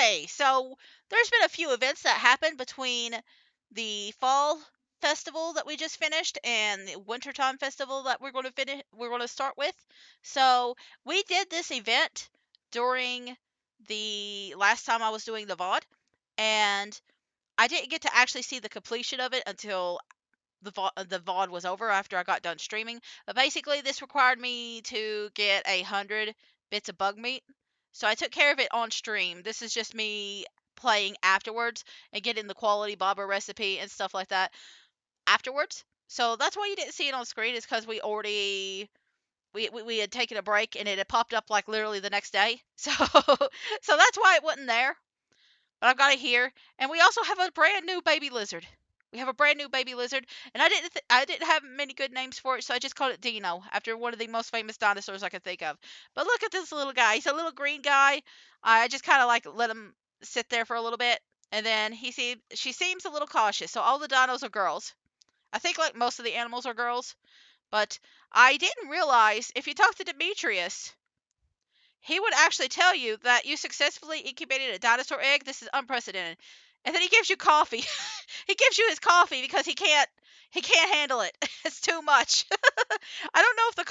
Okay, so there's been a few events that happened between the fall festival that we just finished and the wintertime festival that we're going to start with. So, we did this event during the last time I was doing the VOD, and I didn't get to actually see the completion of it until the VOD was over after I got done streaming. But basically, this required me to get 100 bits of bug meat. So I took care of it on stream. This is just me playing afterwards and getting the quality bobber recipe and stuff like that afterwards. So that's why you didn't see it on screen, is because we had taken a break and it had popped up like literally the next day. So so that's why it wasn't there. But I've got it here, and we also have a brand new baby lizard. We have a brand new baby lizard, and I didn't have many good names for it, so I just called it Dino after one of the most famous dinosaurs I could think of. But look at this little guy. He's a little green guy. I just kind of like let him sit there for a little bit, and then she seems a little cautious. So all the dinos are girls. I think like most of the animals are girls, but I didn't realize if you talk to Demetrius, he would actually tell you that you successfully incubated a dinosaur egg. This is unprecedented. And then he gives you coffee. He gives you his coffee because he can't handle it. It's too much. I don't know if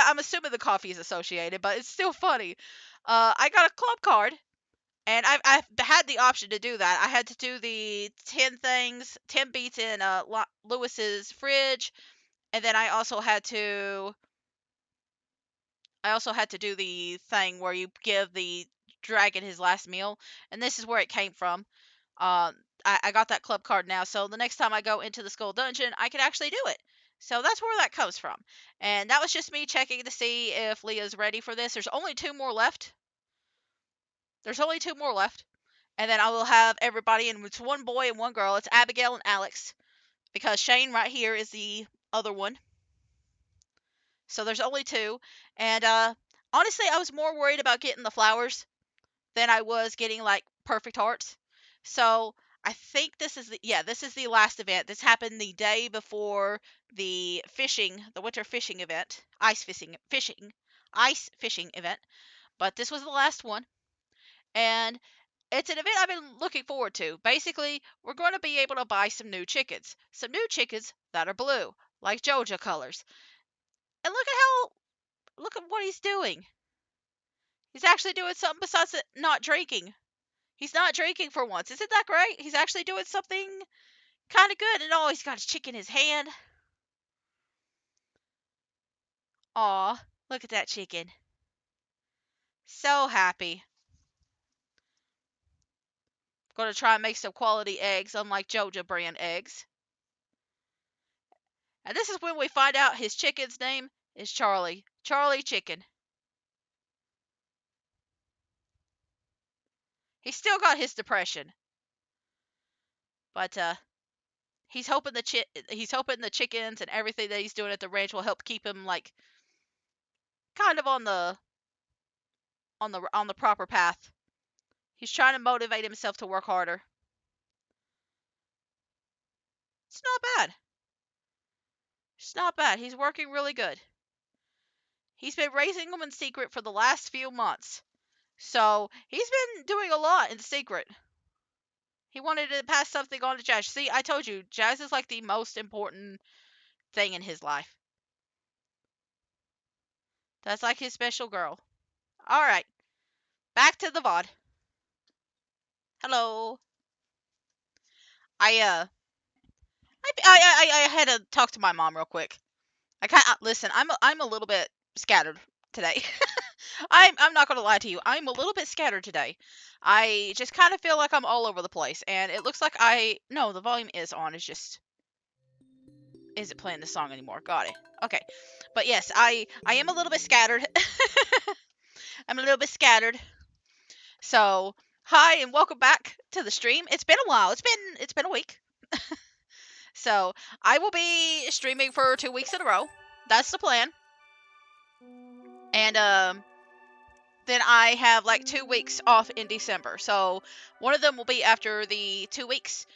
I'm assuming the coffee is associated, but it's still funny. I got a club card, and I've had the option to do that. I had to do the 10 beats in Lewis's fridge, and then I also had to do the thing where you give the dragon his last meal, and this is where it came from. I got that club card now, so the next time I go into the Skull Dungeon, I can actually do it. So that's where that comes from. And that was just me checking to see if Leah's ready for this. There's only two more left. There's only two more left. And then I will have everybody, and it's one boy and one girl. It's Abigail and Alex, because Shane right here is the other one. So there's only two. And honestly, I was more worried about getting the flowers than I was getting like perfect hearts. So I think this is the last event. This happened the day before the winter fishing event, ice fishing event. But this was the last one, and it's an event I've been looking forward to. Basically, we're going to be able to buy some new chickens that are blue, like Joja colors. And look at what he's doing. He's actually doing something besides not drinking. He's not drinking for once. Isn't that great? He's actually doing something kind of good. And oh, he's got his chick in his hand. Aw, look at that chicken. So happy. Gonna try and make some quality eggs, unlike Joja brand eggs. And this is when we find out his chicken's name is Charlie. Charlie Chicken. He's still got his depression. But he's hoping the chickens and everything that he's doing at the ranch will help keep him like kind of on the proper path. He's trying to motivate himself to work harder. It's not bad. It's not bad. He's working really good. He's been raising them in secret for the last few months. So he's been doing a lot in secret. He wanted to pass something on to Jazz. See, I told you, Jazz is like the most important thing in his life. That's like his special girl. Alright, back to the VOD. Hello. I I had to talk to my mom real quick. Listen. I'm a little bit scattered today. I'm not gonna lie to you. I'm a little bit scattered today. I just kind of feel like I'm all over the place, and it looks like no, the volume is on. It's just isn't playing the song anymore. Got it. Okay, but yes, I am a little bit scattered. I'm a little bit scattered. So hi and welcome back to the stream. It's been a while. It's been a week. So I will be streaming for 2 weeks in a row. That's the plan. And then I have like 2 weeks off in December. So one of them will be after the 2 weeks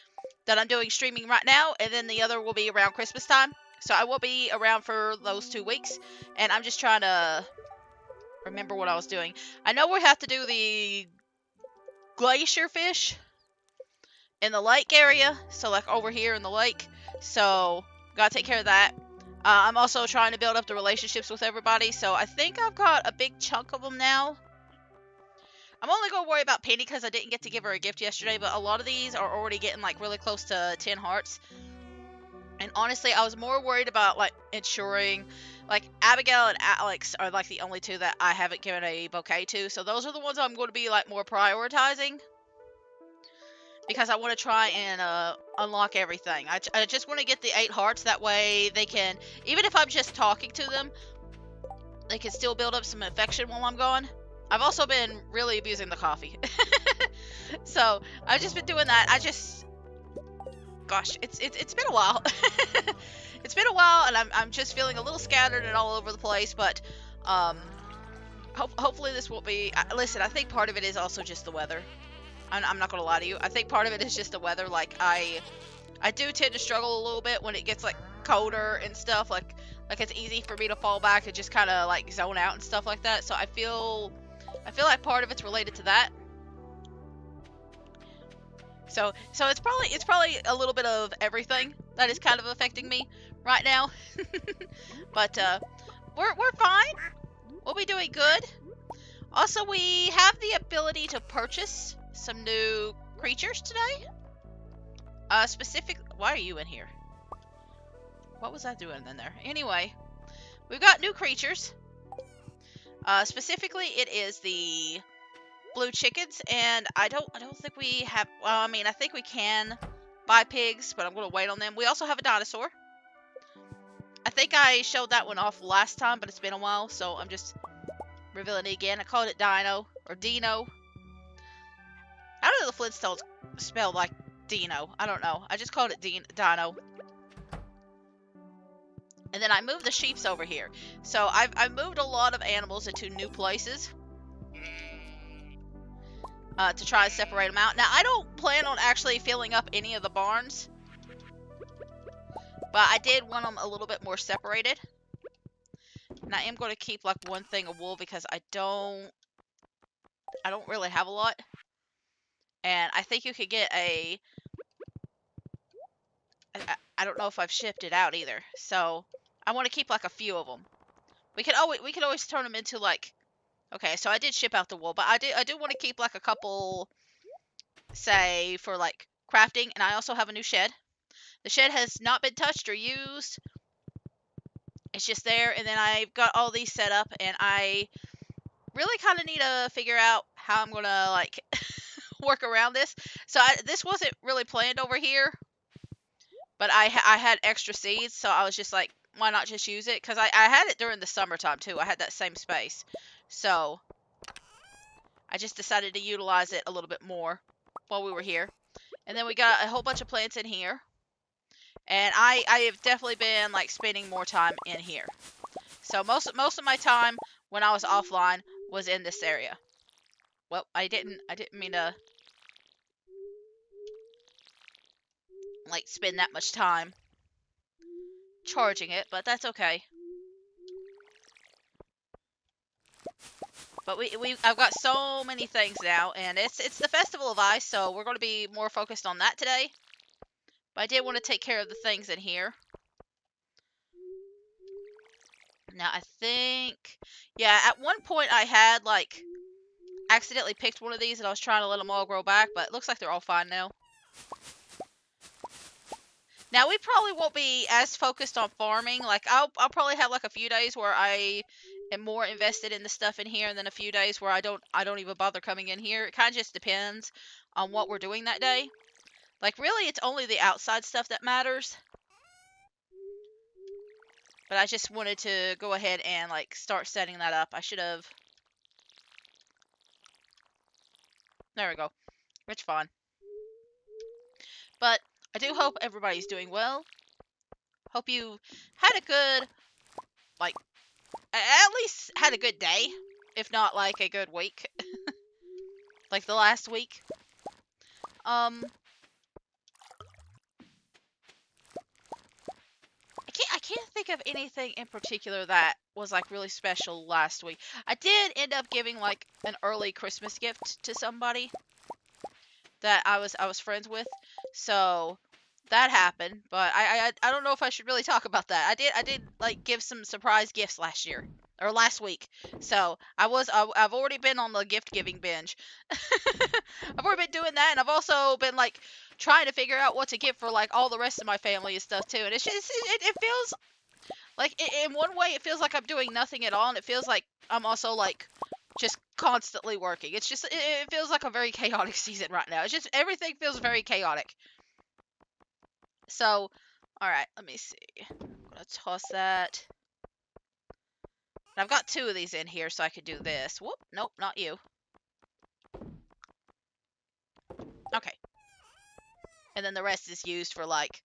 that I'm doing streaming right now, and then the other will be around Christmas time. So I will be around for those 2 weeks, and I'm just trying to remember what I was doing. I know we have to do the glacier fish in the lake area. So like over here in the lake. So gotta take care of that. I'm also trying to build up the relationships with everybody. So I think I've got a big chunk of them now. I'm only going to worry about Penny because I didn't get to give her a gift yesterday, but a lot of these are already getting like really close to 10 hearts. And honestly, I was more worried about like ensuring, like Abigail and Alex are like the only two that I haven't given a bouquet to. So those are the ones I'm going to be like more prioritizing because I want to try and unlock everything. I just want to get the 8 hearts. That way they can, even if I'm just talking to them, they can still build up some affection while I'm gone. I've also been really abusing the coffee. So I've just been doing that. Gosh, it's been a while. It's been a while, and I'm just feeling a little scattered and all over the place. But hopefully this won't be. Listen, I think part of it is also just the weather. I'm not gonna lie to you. I think part of it is just the weather. Like I do tend to struggle a little bit when it gets like colder and stuff. Like it's easy for me to fall back and just kind of like zone out and stuff like that. So I feel like part of it's related to that. So it's probably a little bit of everything that is kind of affecting me right now. But we're fine. We'll be doing good. Also, we have the ability to purchase some new creatures today. Why are you in here? What was I doing in there? Anyway, we've got new creatures. Specifically, it is the blue chickens, and I don't think we have. Well, I mean, I think we can buy pigs, but I'm gonna wait on them. We also have a dinosaur. I think I showed that one off last time, but it's been a while, so I'm just revealing it again. I called it Dino or Dino. How do the Flintstones spell like Dino? I don't know. I just called it Dino. And then I moved the sheeps over here. So I've moved a lot of animals into new places. To try to separate them out. Now, I don't plan on actually filling up any of the barns, but I did want them a little bit more separated. And I am going to keep like one thing of wool because I don't really have a lot. And I think you could get I don't know if I've shipped it out either. So I want to keep like a few of them. We could always turn them into like. Okay, so I did ship out the wool, but I do want to keep like a couple, say, for like crafting, and I also have a new shed. The shed has not been touched or used. It's just there, and then I've got all these set up, and I really kind of need to figure out how I'm gonna like work around this. So this wasn't really planned over here, but I had extra seeds, so I was just like, why not just use it? Because I had it during the summertime too. I had that same space, so I just decided to utilize it a little bit more while we were here. And then we got a whole bunch of plants in here. And I have definitely been like spending more time in here. So most of my time when I was offline was in this area. Well, I didn't mean to like spend that much time charging it, but that's okay. But I've got so many things now, and it's the Festival of Ice, so we're going to be more focused on that today. But I did want to take care of the things in here. Now I think, yeah, at one point I had like accidentally picked one of these and I was trying to let them all grow back, but it looks like they're all fine now. Now we probably won't be as focused on farming. Like I'll probably have like a few days where I am more invested in the stuff in here, and then a few days where I don't even bother coming in here. It kind of just depends on what we're doing that day. Like really, it's only the outside stuff that matters. But I just wanted to go ahead and like start setting that up. I should have. There we go. It's fine. But I do hope everybody's doing well. Hope you had a good, like, at least had a good day, if not like a good week, like the last week. I can't think of anything in particular that was like really special last week. I did end up giving like an early Christmas gift to somebody. that I was friends with. So that happened, but I don't know if I should really talk about that. I did like give some surprise gifts last year or last week. So I've already been on the gift giving binge. I've already been doing that, and I've also been like trying to figure out what to get for like all the rest of my family and stuff too. And it's just it feels like in one way it feels like I'm doing nothing at all, and it feels like I'm also like just constantly working. It's just it feels like a very chaotic season right now. It's just everything feels very chaotic. So, all right, let me see. I'm gonna toss that. I've got two of these in here, so I could do this. Whoop, nope, not you. Okay, and then the rest is used for like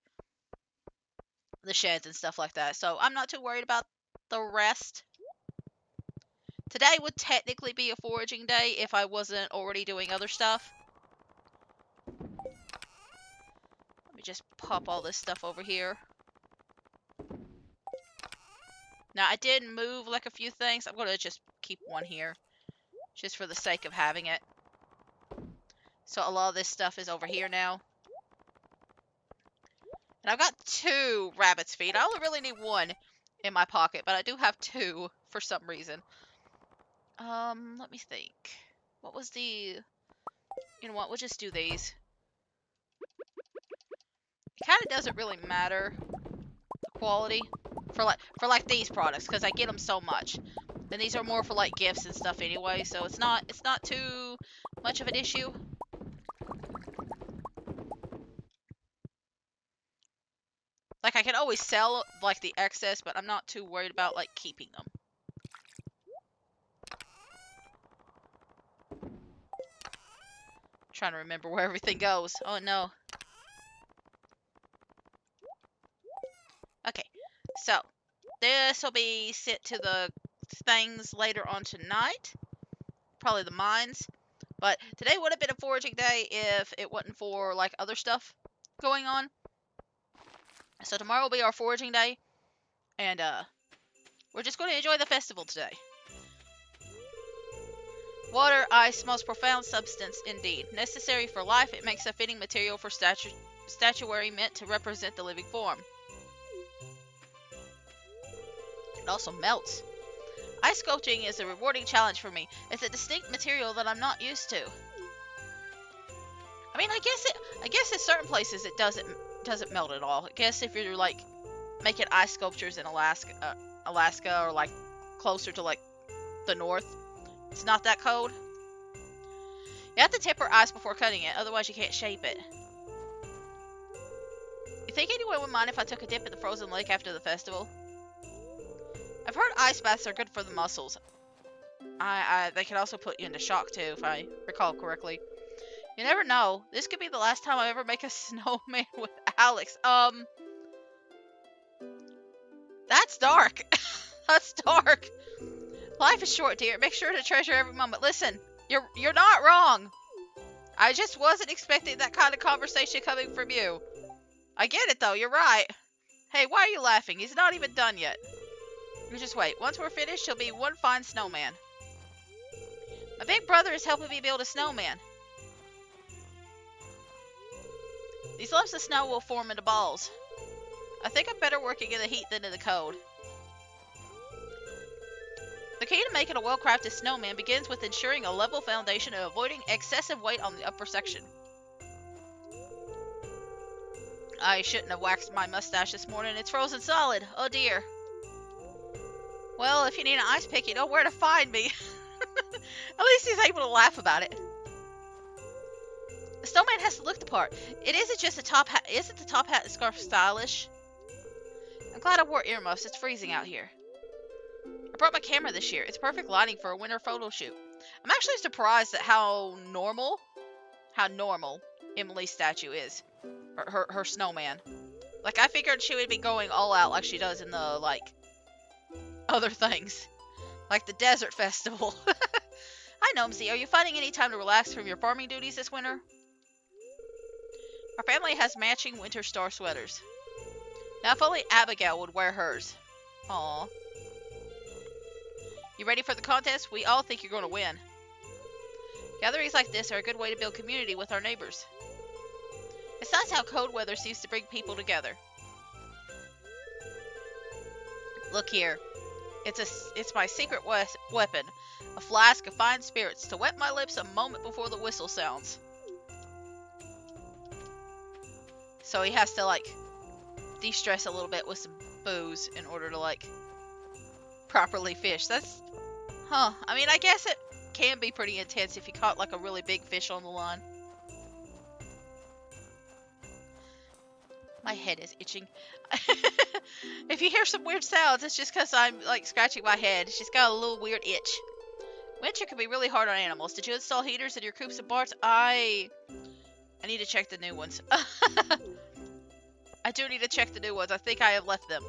the sheds and stuff like that. So I'm not too worried about the rest. Today would technically be a foraging day if I wasn't already doing other stuff. Let me just pop all this stuff over here. Now, I did move like a few things. I'm going to just keep one here just for the sake of having it. So a lot of this stuff is over here now. And I've got 2 rabbit's feet. I only really need 1 in my pocket, but I do have 2 for some reason. Let me think. What was the... You know what, we'll just do these. It kind of doesn't really matter the quality for like these products, because I get them so much. And these are more for like gifts and stuff anyway, so it's not too much of an issue. Like I can always sell like the excess, but I'm not too worried about like keeping them. Trying to remember where everything goes. Oh no. Okay, so this will be sent to the things later on tonight. Probably the mines. But today would have been a foraging day if it wasn't for like other stuff going on. So tomorrow will be our foraging day. And we're just going to enjoy the festival today. Water, ice, most profound substance indeed. Necessary for life, it makes a fitting material for statuary meant to represent the living form. It also melts. Ice sculpting is a rewarding challenge for me. It's a distinct material that I'm not used to. I mean, I guess in certain places it doesn't melt at all. I guess if you're like making ice sculptures in Alaska or like closer to like the north, it's not that cold. You have to temper ice before cutting it, otherwise you can't shape it. You think anyone would mind if I took a dip in the frozen lake after the festival? I've heard ice baths are good for the muscles. They can also put you into shock too, if I recall correctly. You never know. This could be the last time I ever make a snowman with Alex. That's dark. That's dark. Life is short, dear. Make sure to treasure every moment. Listen, you're not wrong. I just wasn't expecting that kind of conversation coming from you. I get it though. You're right. Hey, why are you laughing? He's not even done yet. You just wait. Once we're finished, he'll be one fine snowman. My big brother is helping me build a snowman. These lumps of snow will form into balls. I think I'm better working in the heat than in the cold. The key to making a well-crafted snowman begins with ensuring a level foundation and avoiding excessive weight on the upper section. I shouldn't have waxed my mustache this morning. It's frozen solid. Oh dear. Well, if you need an ice pick, you know where to find me. At least he's able to laugh about it. The snowman has to look the part. It isn't just a top hat. Isn't the top hat and scarf stylish? I'm glad I wore earmuffs. It's freezing out here. I brought my camera this year. It's perfect lighting for a winter photo shoot. I'm actually surprised at how normal Emily's statue is. Her snowman. Like, I figured she would be going all out like she does in the, like, other things. Like the desert festival. Hi, Gnomesy. Are you finding any time to relax from your farming duties this winter? Our family has matching winter star sweaters. Now, if only Abigail would wear hers. Aww. You ready for the contest? We all think you're going to win. Gatherings like this are a good way to build community with our neighbors. It's nice how cold weather seems to bring people together. Look here. It's my secret weapon. A flask of fine spirits to wet my lips a moment before the whistle sounds. So he has to, like, de-stress a little bit with some booze in order to, like, properly fish. That's... Huh. I mean, I guess it can be pretty intense if you caught, like, a really big fish on the line. My head is itching. If you hear some weird sounds, it's just because I'm, like, scratching my head. It's just got a little weird itch. Winter can be really hard on animals. Did you install heaters in your coops and barns? I need to check the new ones. I do need to check the new ones. I think I have left them.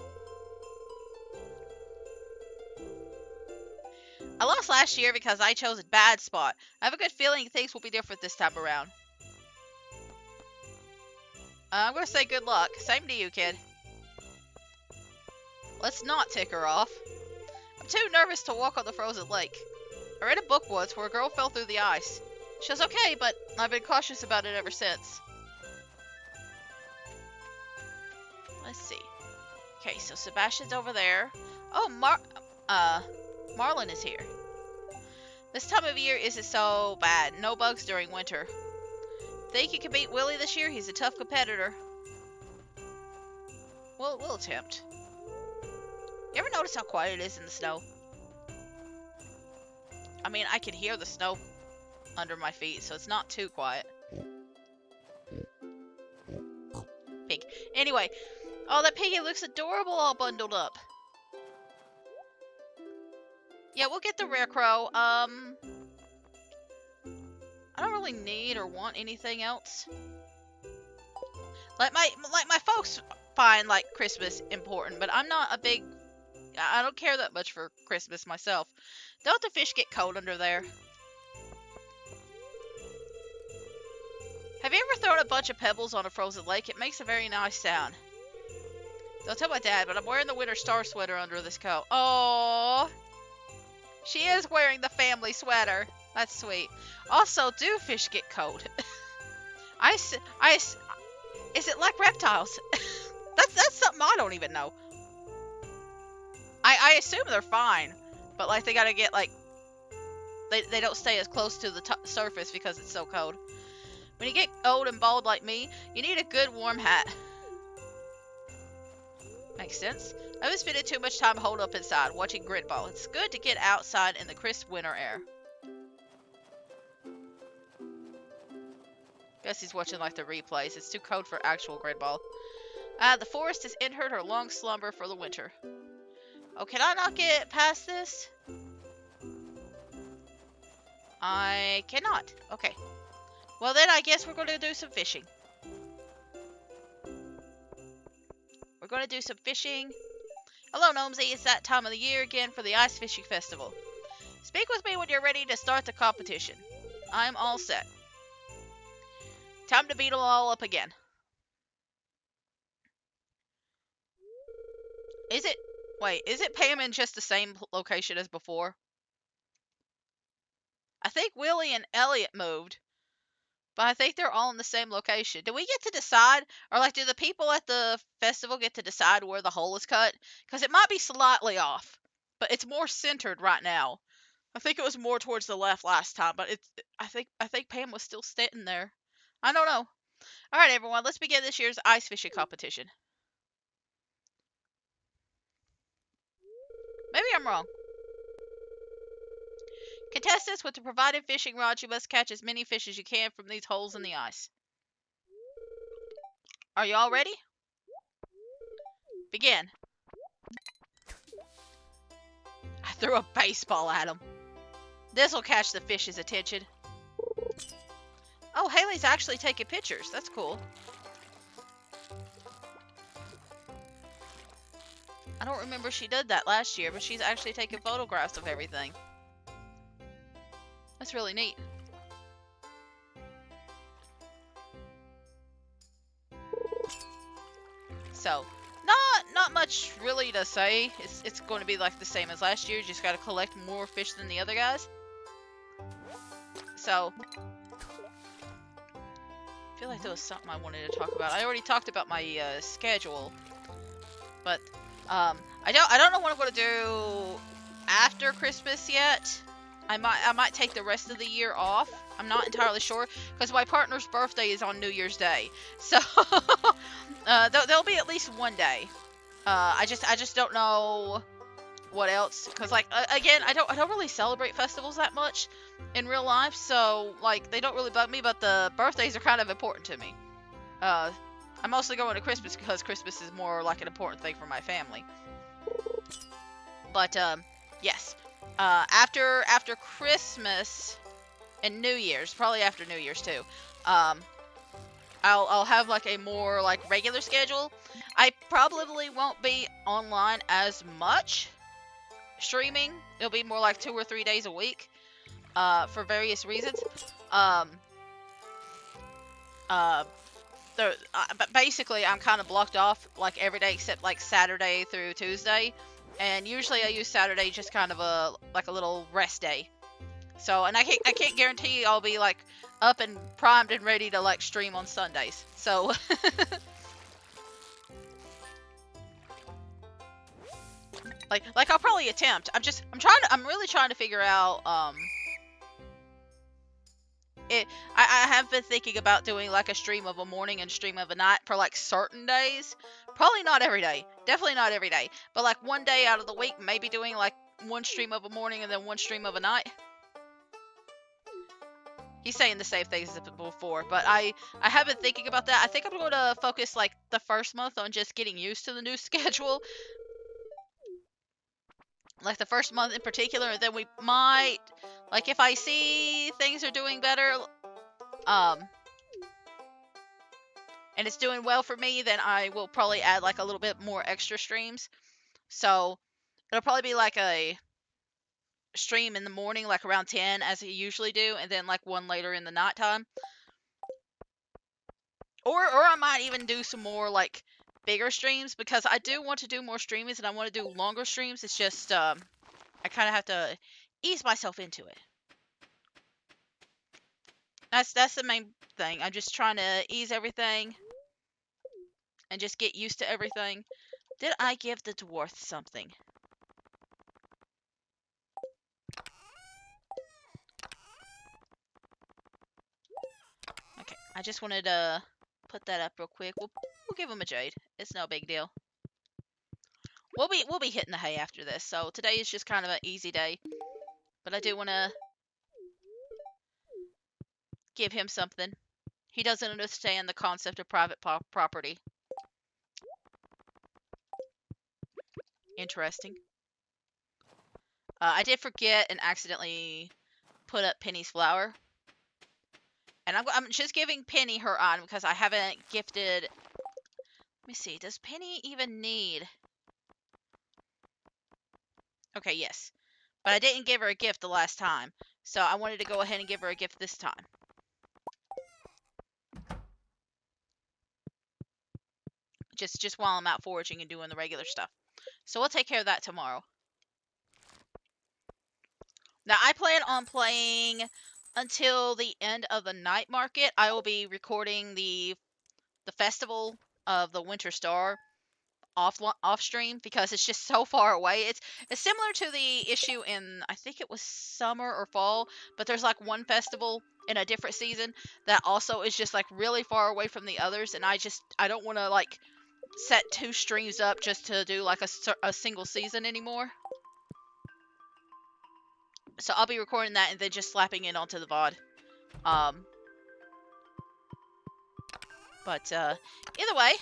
I lost last year because I chose a bad spot. I have a good feeling things will be different this time around. I'm going to say good luck. Same to you, kid. Let's not tick her off. I'm too nervous to walk on the frozen lake. I read a book once where a girl fell through the ice. She was okay, but I've been cautious about it ever since. Let's see. Okay, so Sebastian's over there. Oh, Marlin is here. This time of year isn't so bad. No bugs during winter. Think you can beat Willie this year? He's a tough competitor. Well, we'll attempt. You ever notice how quiet it is in the snow? I mean, I can hear the snow under my feet, so it's not too quiet. Pig. Anyway. Oh, that piggy looks adorable all bundled up. Yeah, we'll get the rare crow. I don't really need or want anything else. Like my folks find, like, Christmas important, but I'm not a big... I don't care that much for Christmas myself. Don't the fish get cold under there? Have you ever thrown a bunch of pebbles on a frozen lake? It makes a very nice sound. Don't tell my dad, but I'm wearing the winter star sweater under this coat. Oh, she is wearing the family sweater. That's sweet. Also, do fish get cold? Is it like reptiles? That's something I don't even know. I assume they're fine, but, like, they gotta get, like, they don't stay as close to the surface because it's so cold. When you get old and bald like me, you need a good warm hat. Makes sense. I've been spending too much time holed up inside, watching grid ball. It's good to get outside in the crisp winter air. Guess he's watching, like, the replays. It's too cold for actual grid ball. The forest has entered her long slumber for the winter. Oh, can I not get past this? I cannot. Okay. Well, then I guess we're going to do some fishing. We're going to do some fishing. Hello, Gnomesy. It's that time of the year again for the Ice Fishing Festival. Speak with me when you're ready to start the competition. I'm all set. Time to beat them all up again. Is it Pam in just the same location as before? I think Willie and Elliot moved. But I think they're all in the same location. Do we get to decide? Or, like, do the people at the festival get to decide where the hole is cut? Because it might be slightly off. But it's more centered right now. I think it was more towards the left last time. But I think Pam was still sitting there. I don't know. Alright, everyone. Let's begin this year's ice fishing competition. Maybe I'm wrong. Contestants, with the provided fishing rods, you must catch as many fish as you can from these holes in the ice. Are you all ready? Begin. I threw a baseball at him. This will catch the fish's attention. Oh, Haley's actually taking pictures. That's cool. I don't remember she did that last year, but she's actually taking photographs of everything. That's really neat. So, not much really to say. It's going to be like the same as last year. You just got to collect more fish than the other guys. So, I feel like there was something I wanted to talk about. I already talked about my schedule, but I don't know what I'm gonna do after Christmas yet. I might take the rest of the year off. I'm not entirely sure because my partner's birthday is on New Year's Day, so there'll be at least one day. I just don't know what else, because like again, I don't really celebrate festivals that much in real life, so like they don't really bug me, but the birthdays are kind of important to me. I'm mostly going to Christmas because Christmas is more like an important thing for my family. But yes, after Christmas and New Year's, probably after New Year's too, um, I'll have like a more like regular schedule. I probably won't be online as much streaming. It'll be more like 2 or 3 days a week, for various reasons. Um, uh, but basically, I'm kind of blocked off like every day except like Saturday through Tuesday, and usually I use Saturday just kind of a little rest day. So, and I can't guarantee I'll be like up and primed and ready to like stream on Sundays. So, like I'll probably attempt. I'm really trying to figure out I have been thinking about doing like a stream of a morning and stream of a night for like certain days. Probably not every day. Definitely not every day. But like one day out of the week, maybe doing like one stream of a morning and then one stream of a night. He's saying the same things as before, but I have been thinking about that. I think I'm going to focus like the first month on just getting used to the new schedule. Like the first month in particular, and then we might, like if I see things are doing better, and it's doing well for me, then I will probably add like a little bit more extra streams. So it'll probably be like a stream in the morning, like around 10, as I usually do, and then like one later in the nighttime. Or I might even do some more like bigger streams, because I do want to do more streams and I want to do longer streams. It's just I kind of have to ease myself into it. That's the main thing. I'm just trying to ease everything and just get used to everything. Did I give the dwarf something? Okay, I just wanted to put that up real quick. We'll give him a jade. It's no big deal. We'll be hitting the hay after this, so today is just kind of an easy day. But I do want to give him something. He doesn't understand the concept of private property. Interesting. I did forget and accidentally put up Penny's flower. And I'm just giving Penny her item because I haven't gifted... Let me see. Does Penny even need... Okay, yes. But I didn't give her a gift the last time. So I wanted to go ahead and give her a gift this time. Just while I'm out foraging and doing the regular stuff. So we'll take care of that tomorrow. Now, I plan on playing until the end of the night market. I will be recording the festival of the Winter Star off stream because it's just so far away. It's similar to the issue in, I think it was summer or fall, but there's like one festival in a different season that also is just like really far away from the others, and I don't want to like set 2 streams up just to do like a single season anymore. So I'll be recording that and then just slapping it onto the VOD. But either way,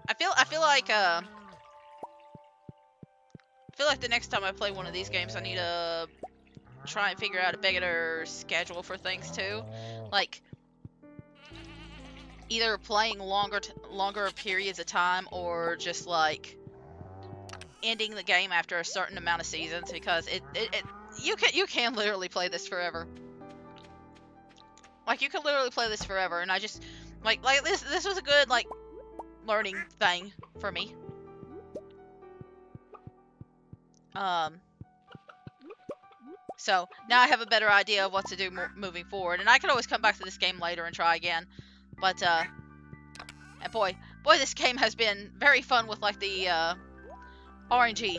I feel like the next time I play one of these games, I need to try and figure out a better schedule for things too. Like either playing longer periods of time, or just like ending the game after a certain amount of seasons, because you can literally play this forever. Like you can literally play this forever, and I just like this was a good like learning thing for me. So now I have a better idea of what to do moving forward, and I can always come back to this game later and try again. But and boy, this game has been very fun with like the RNG.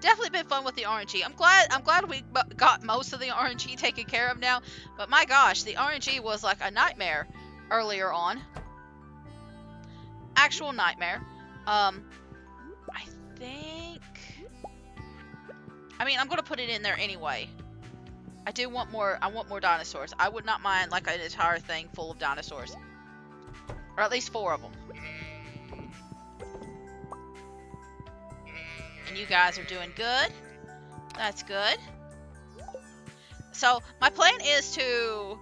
Definitely been fun with the RNG. I'm glad we got most of the RNG taken care of now. But my gosh, the RNG was like a nightmare earlier on. Actual nightmare. I think. I mean, I'm gonna put it in there anyway. I do want more. I want more dinosaurs. I would not mind like an entire thing full of dinosaurs, or at least 4 of them. And you guys are doing good. That's good. So my plan is to,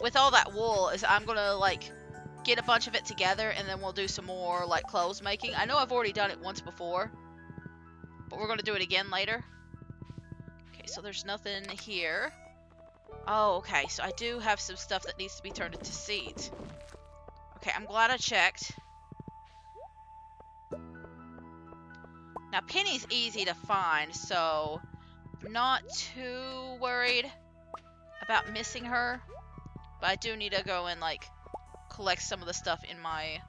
with all that wool, is I'm gonna like get a bunch of it together, and then we'll do some more like clothes making. I know I've already done it once before, but we're gonna do it again later. Okay, so there's nothing here. Oh, okay, so I do have some stuff that needs to be turned into seeds. Okay, I'm glad I checked. Now, Penny's easy to find, so I'm not too worried about missing her. But I do need to go and, like, collect some of the stuff in my,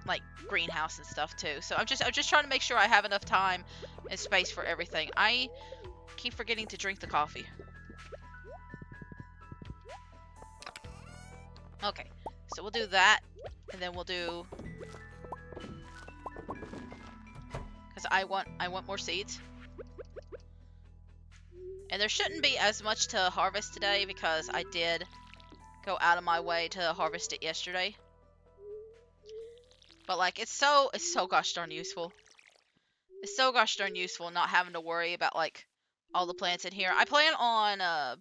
like, greenhouse and stuff, too. So I'm just trying to make sure I have enough time and space for everything. I keep forgetting to drink the coffee. Okay, so we'll do that, and then we'll do... because I want more seeds. And there shouldn't be as much to harvest today because I did go out of my way to harvest it yesterday. But like it's so gosh darn useful. It's so gosh darn useful not having to worry about like all the plants in here. I plan on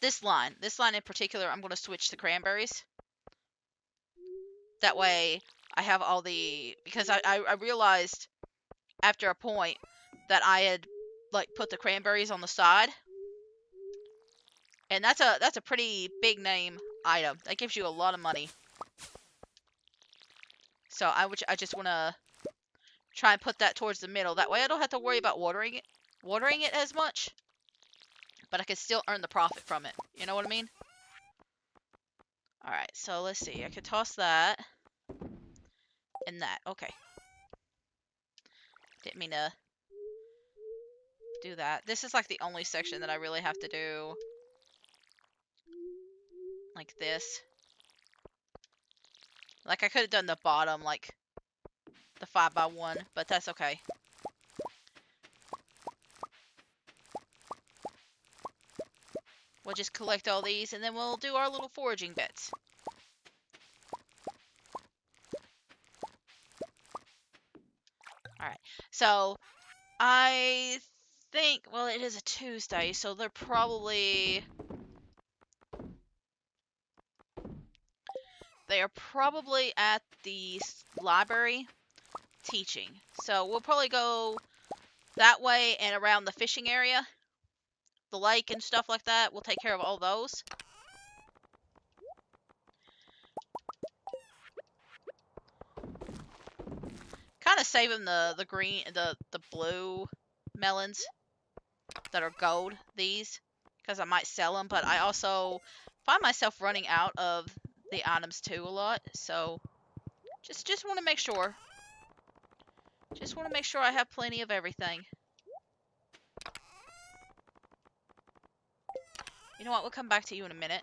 this line in particular. I'm going to switch to cranberries. That way I have all the, because I realized after a point that I had like put the cranberries on the side, and that's a pretty big name item. That gives you a lot of money. So I just want to try and put that towards the middle. That way I don't have to worry about watering it as much, but I can still earn the profit from it. You know what I mean? All right, so let's see. I could toss that and that. Okay. Didn't mean to do that. This is like the only section that I really have to do like this. Like I could have done the bottom, like the 5x1, but that's okay. We'll just collect all these and then we'll do our little foraging bits. Alright, so I think, well, it is a Tuesday, so they're probably... They are probably at the library teaching. So we'll probably go that way and around the fishing area. The lake and stuff like that. We'll take care of all those. Kind of saving the green, the blue melons that are gold, these, because I might sell them, but I also find myself running out of the items too a lot, so just want to make sure. Just want to make sure I have plenty of everything. You know what? We'll come back to you in a minute.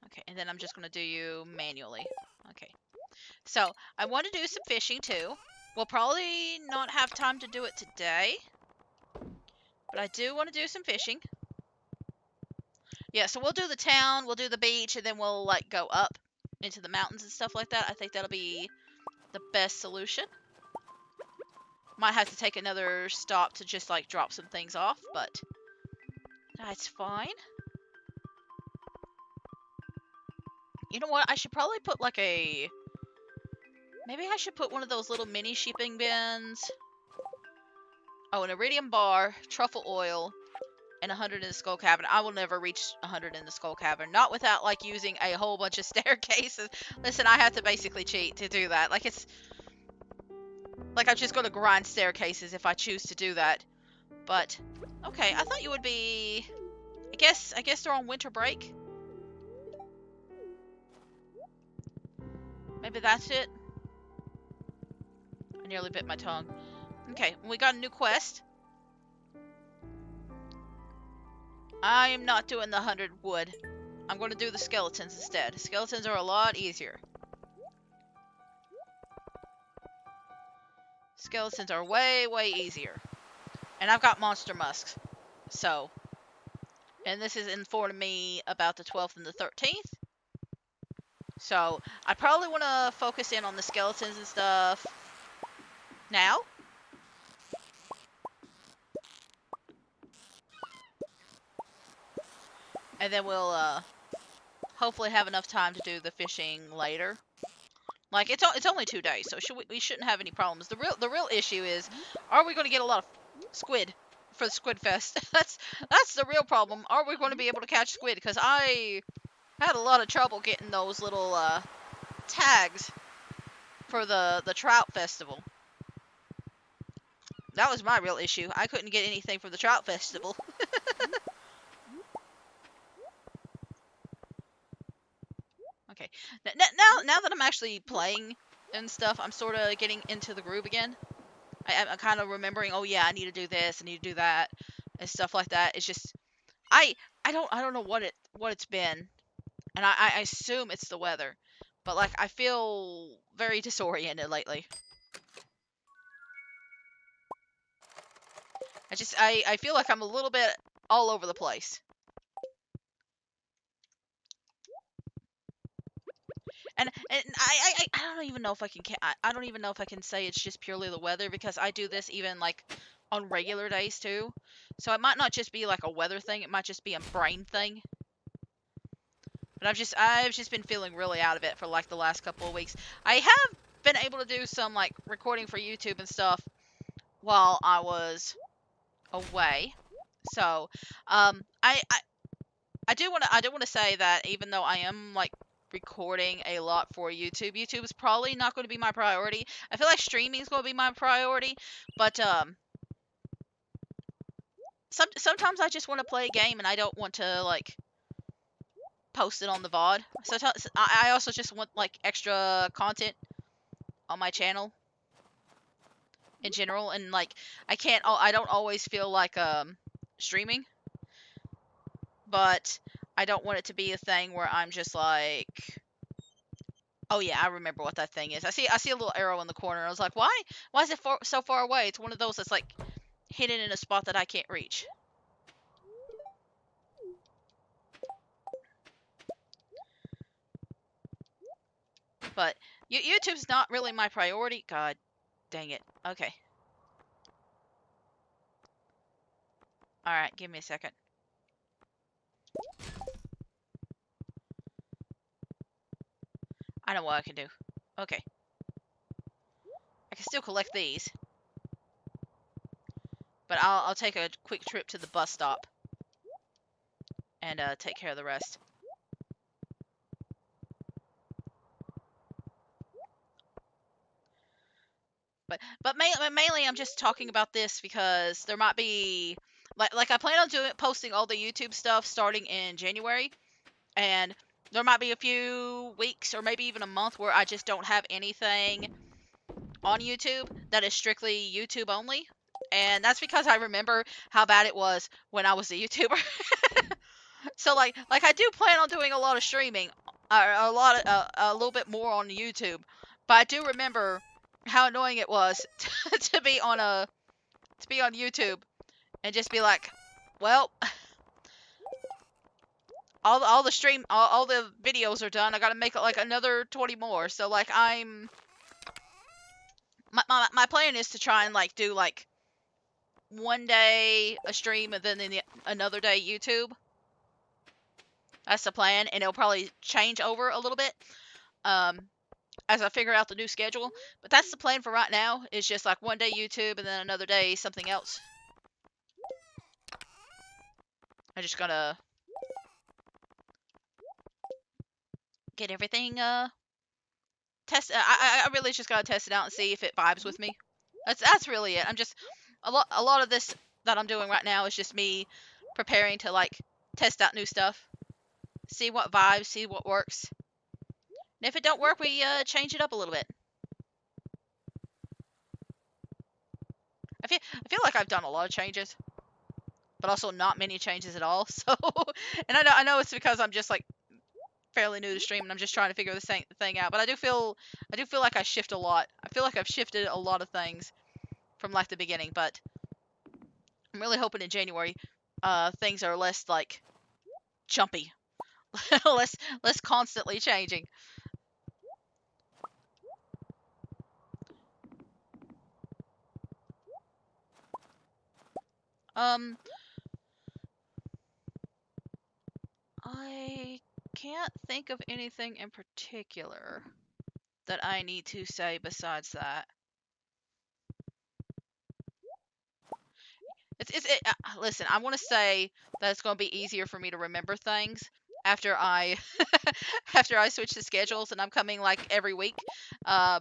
Okay, and then I'm just going to do you manually. Okay. So, I want to do some fishing too. We'll probably not have time to do it today, but I do want to do some fishing. Yeah, so we'll do the town, we'll do the beach, and then we'll, like, go up into the mountains and stuff like that. I think that'll be the best solution. Might have to take another stop to just, like, drop some things off, but that's fine. You know what? I should probably put, like, a... Maybe I should put one of those little mini shipping bins. Oh, an iridium bar, truffle oil, and 100 in the skull cabin. I will never reach 100 in the skull cabin. Not without like using a whole bunch of staircases. Listen, I have to basically cheat to do that. Like it's like I'm just gonna grind staircases if I choose to do that. But okay, I thought you would be. I guess they're on winter break. Maybe that's it. I nearly bit my tongue. Okay, we got a new quest. I am not doing the 100 wood. I'm going to do the skeletons instead. Skeletons are a lot easier. Skeletons are way, way easier. And I've got monster musks. So. And this is informing me about the 12th and the 13th. So, I probably want to focus in on the skeletons and stuff now. And then we'll, hopefully have enough time to do the fishing later. Like, it's only 2 days, so we shouldn't have any problems. The real issue is, are we going to get a lot of squid for the Squid Fest? That's the real problem. Are we going to be able to catch squid? Because I had a lot of trouble getting those little, tags for the trout festival. That was my real issue. I couldn't get anything from the trout festival. Okay. Now that I'm actually playing and stuff, I'm sort of getting into the groove again. I'm kind of remembering, oh yeah, I need to do this, I need to do that, and stuff like that. It's just, I don't know what it's been, and I assume it's the weather, but like I feel very disoriented lately. I feel like I'm a little bit all over the place. And I don't even know if I don't even know if I can say it's just purely the weather, because I do this even like on regular days too. So it might not just be like a weather thing, it might just be a brain thing. But I've just been feeling really out of it for like the last couple of weeks. I have been able to do some like recording for YouTube and stuff while I was away. So, I do want to say that even though I am like recording a lot for YouTube, YouTube is probably not going to be my priority. I feel like streaming is going to be my priority, but sometimes I just want to play a game and I don't want to like post it on the VOD. Sometimes I also just want like extra content on my channel in general, and like I don't always feel like streaming, but I don't want it to be a thing where I'm just like, oh yeah, I remember what that thing is. I see a little arrow in the corner. I was like, why is it so far away? It's one of those that's like hidden in a spot that I can't reach. But YouTube's not really my priority. God dang it. Okay. All right, give me a second. I know what I can do. Okay. I can still collect these, but I'll take a quick trip to the bus stop and take care of the rest. But mainly I'm just talking about this because there might be like I plan on posting all the YouTube stuff starting in January, and there might be a few weeks or maybe even a month where I just don't have anything on YouTube that is strictly YouTube only. And that's because I remember how bad it was when I was a YouTuber. So like I do plan on doing a lot of streaming, a little bit more on YouTube. But I do remember how annoying it was to be on YouTube and just be like, well, all the videos are done. I got to make like another 20 more. So like my plan is to try and like do like one day a stream and then another day YouTube. That's the plan, and it'll probably change over a little bit as I figure out the new schedule. But that's the plan for right now. It's just like one day YouTube and then another day something else. I'm just gonna get everything test. I really just gotta test it out and see if it vibes with me. That's really it. I'm just a lot of this that I'm doing right now is just me preparing to like test out new stuff, see what vibes, see what works. And if it don't work, we change it up a little bit. I feel like I've done a lot of changes, but also not many changes at all. So, and I know it's because I'm just like fairly new to stream and I'm just trying to figure this thing out. But I do feel like I shift a lot. I feel like I've shifted a lot of things from like the beginning. But I'm really hoping in January, things are less like jumpy, less constantly changing. Um, I can't think of anything in particular that I need to say besides that. Listen, I want to say that it's going to be easier for me to remember things after I after I switch the schedules and I'm coming like every week. Uh,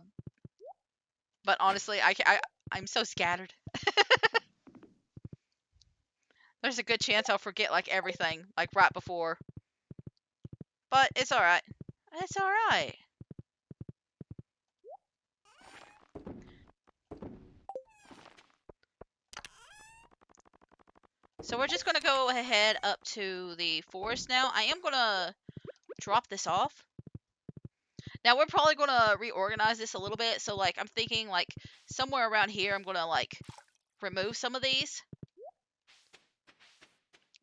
but honestly, I'm so scattered. There's a good chance I'll forget like everything like right before. But it's all right. It's all right. So we're just gonna go ahead up to the forest now. I am gonna drop this off. Now we're probably gonna reorganize this a little bit. So like I'm thinking like somewhere around here I'm gonna like remove some of these.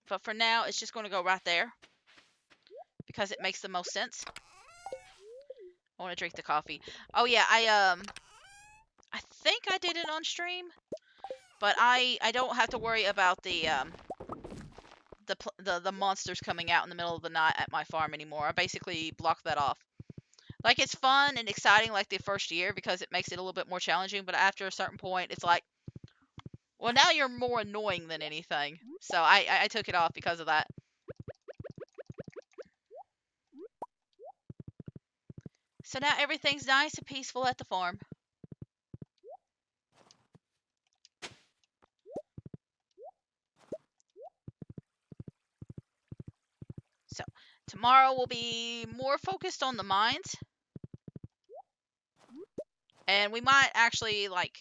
But for now it's just gonna go right there because it makes the most sense. I want to drink the coffee. Oh yeah, I think I did it on stream, but I don't have to worry about the monsters coming out in the middle of the night at my farm anymore. I basically blocked that off. Like it's fun and exciting like the first year because it makes it a little bit more challenging, but after a certain point it's like, well now you're more annoying than anything. So I took it off because of that. So now everything's nice and peaceful at the farm. So tomorrow will be more focused on the mines. And we might actually like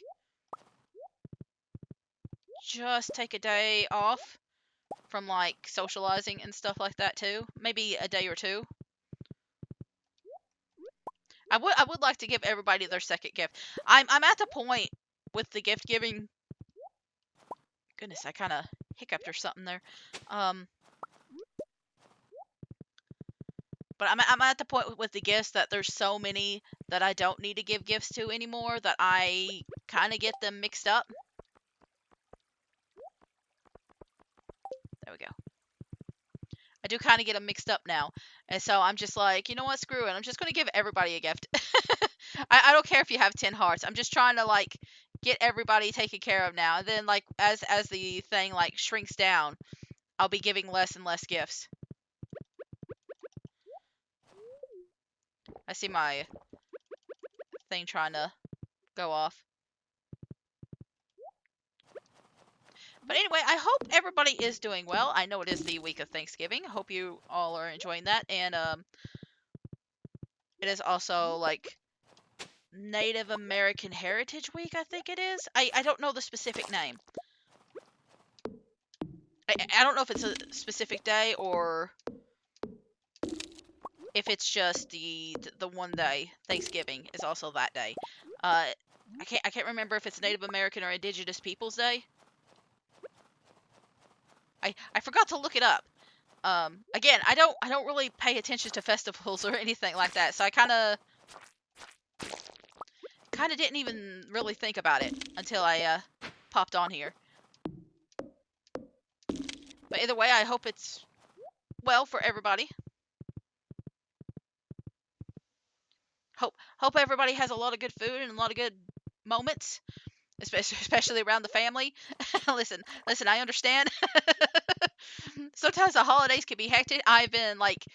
just take a day off from like socializing and stuff like that too. Maybe a day or two. I would like to give everybody their second gift. I'm at the point with the gift giving. Goodness, I kind of hiccuped or something there. Um, but I'm at the point with the gifts that there's so many that I don't need to give gifts to anymore that I kind of get them mixed up. There we go. I do kind of get them mixed up now. And so I'm just like, you know what, screw it. I'm just going to give everybody a gift. I don't care if you have 10 hearts. I'm just trying to like get everybody taken care of now. And then like as the thing like shrinks down, I'll be giving less and less gifts. I see my thing trying to go off. But anyway, I hope everybody is doing well. I know it is the week of Thanksgiving. I hope you all are enjoying that. And it is also like Native American Heritage Week, I think it is. I don't know the specific name. I don't know if it's a specific day or if it's just the one day. Thanksgiving is also that day. I can't remember if it's Native American or Indigenous Peoples Day. I forgot to look it up. Again, I don't really pay attention to festivals or anything like that, so I kind of didn't even really think about it until I popped on here. But either way, I hope it's well for everybody. Hope everybody has a lot of good food and a lot of good moments. especially around the family. listen, I understand. Sometimes the holidays can be hectic. I've been like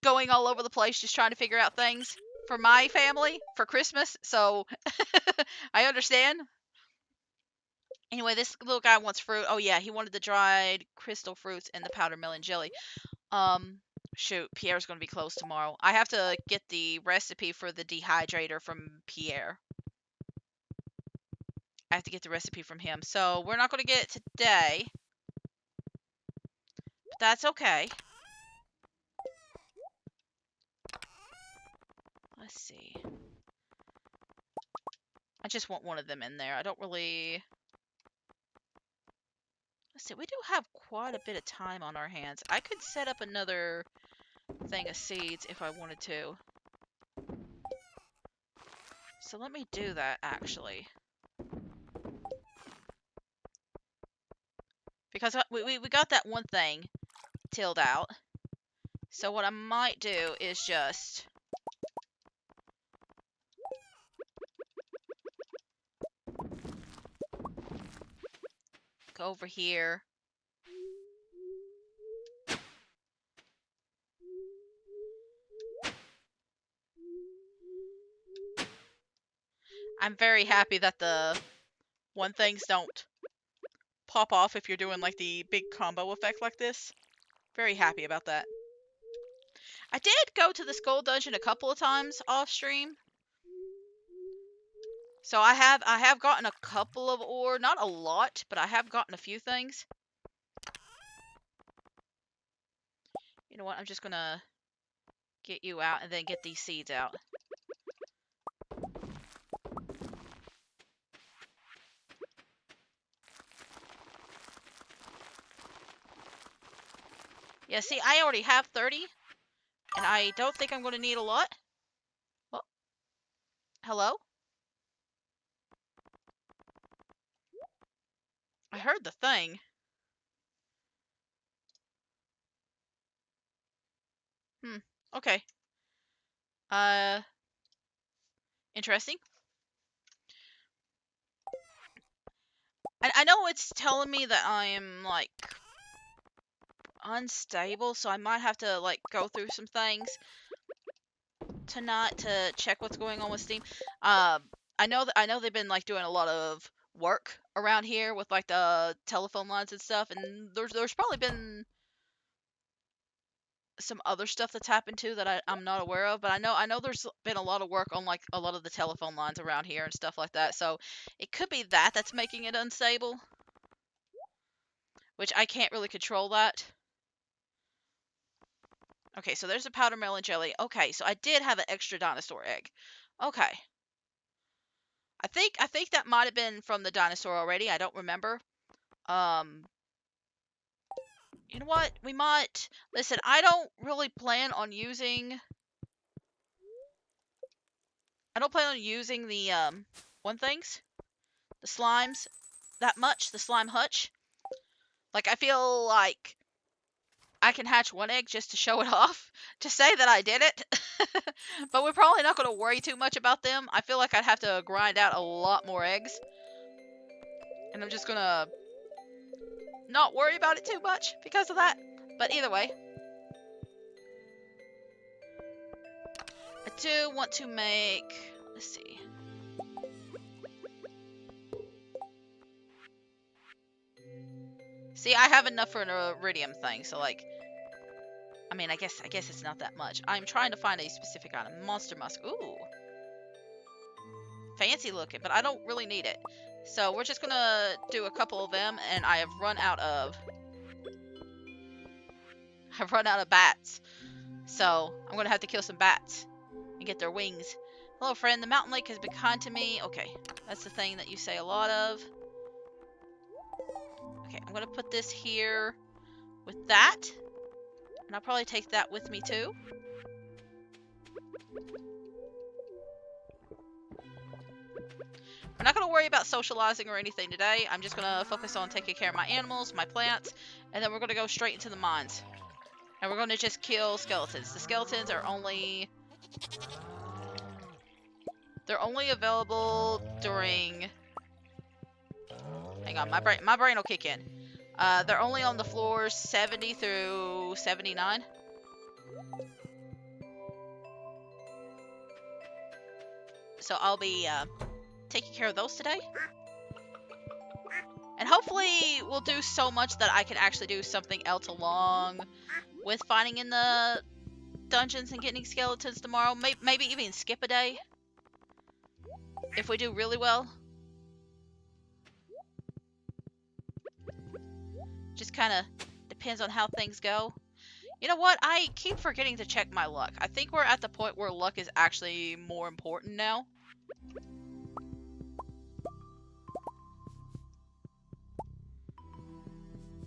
going all over the place just trying to figure out things for my family for Christmas. So I understand. Anyway, this little guy wants fruit. Oh yeah, he wanted the dried crystal fruits and the powdered melon jelly. Um, shoot, Pierre's gonna be closed tomorrow. I have to get the recipe for the dehydrator from Pierre. I have to get the recipe from him. So we're not gonna get it today, but that's okay. Let's see. I just want one of them in there. I don't really. Let's see. We do have quite a bit of time on our hands. I could set up another thing of seeds if I wanted to. So let me do that actually. Because we got that one thing tilled out. So what I might do is just go over here. I'm very happy that the one things don't pop off if you're doing like the big combo effect like this. Very happy about that. I did go to the skull dungeon a couple of times off stream. So I have gotten a couple of ore, not a lot, but I have gotten a few things. You know what? I'm just gonna get you out and then get these seeds out. Yeah, see, I already have 30, and I don't think I'm going to need a lot. Well, hello? I heard the thing. Okay. Uh, interesting. And I know it's telling me that I am, like, unstable, so I might have to, like, go through some things tonight to check what's going on with Steam. I know they've been, like, doing a lot of work around here with, like, the telephone lines and stuff, and there's probably been some other stuff that's happened too that I'm not aware of, but I know there's been a lot of work on like a lot of the telephone lines around here and stuff like that. So it could be that that's making it unstable, which I can't really control that. Okay, so there's a powder melon jelly. Okay, so I did have an extra dinosaur egg. Okay. I think that might have been from the dinosaur already. I don't remember. Um you know what? We might listen, I don't plan on using the one things, the slimes that much, the slime hutch. Like, I feel like I can hatch one egg just to show it off, to say that I did it. But we're probably not going to worry too much about them. I feel like I'd have to grind out a lot more eggs. And I'm just going to not worry about it too much because of that. But either way, I do want to make... Let's see. See, I have enough for an iridium thing, so like... I mean, I guess it's not that much. I'm trying to find a specific item. Monster musk. Ooh. Fancy looking, but I don't really need it. So we're just gonna do a couple of them, and I have run out of... I've run out of bats. So I'm gonna have to kill some bats and get their wings. Hello, friend. The mountain lake has been kind to me. Okay, that's the thing that you say a lot of. Okay, I'm gonna put this here with that. And I'll probably take that with me too. We're not going to worry about socializing or anything today. I'm just going to focus on taking care of my animals, my plants, and then we're going to go straight into the mines. And we're going to just kill skeletons. The skeletons are only... They're only available during Hang on, my brain will kick in. They're only on the floors 70 through 79. So I'll be taking care of those today. And hopefully we'll do so much that I can actually do something else along with fighting in the dungeons and getting skeletons tomorrow. Maybe even skip a day if we do really well. Just kind of depends on how things go. You know what? I keep forgetting to check my luck. I think we're at the point where luck is actually more important now.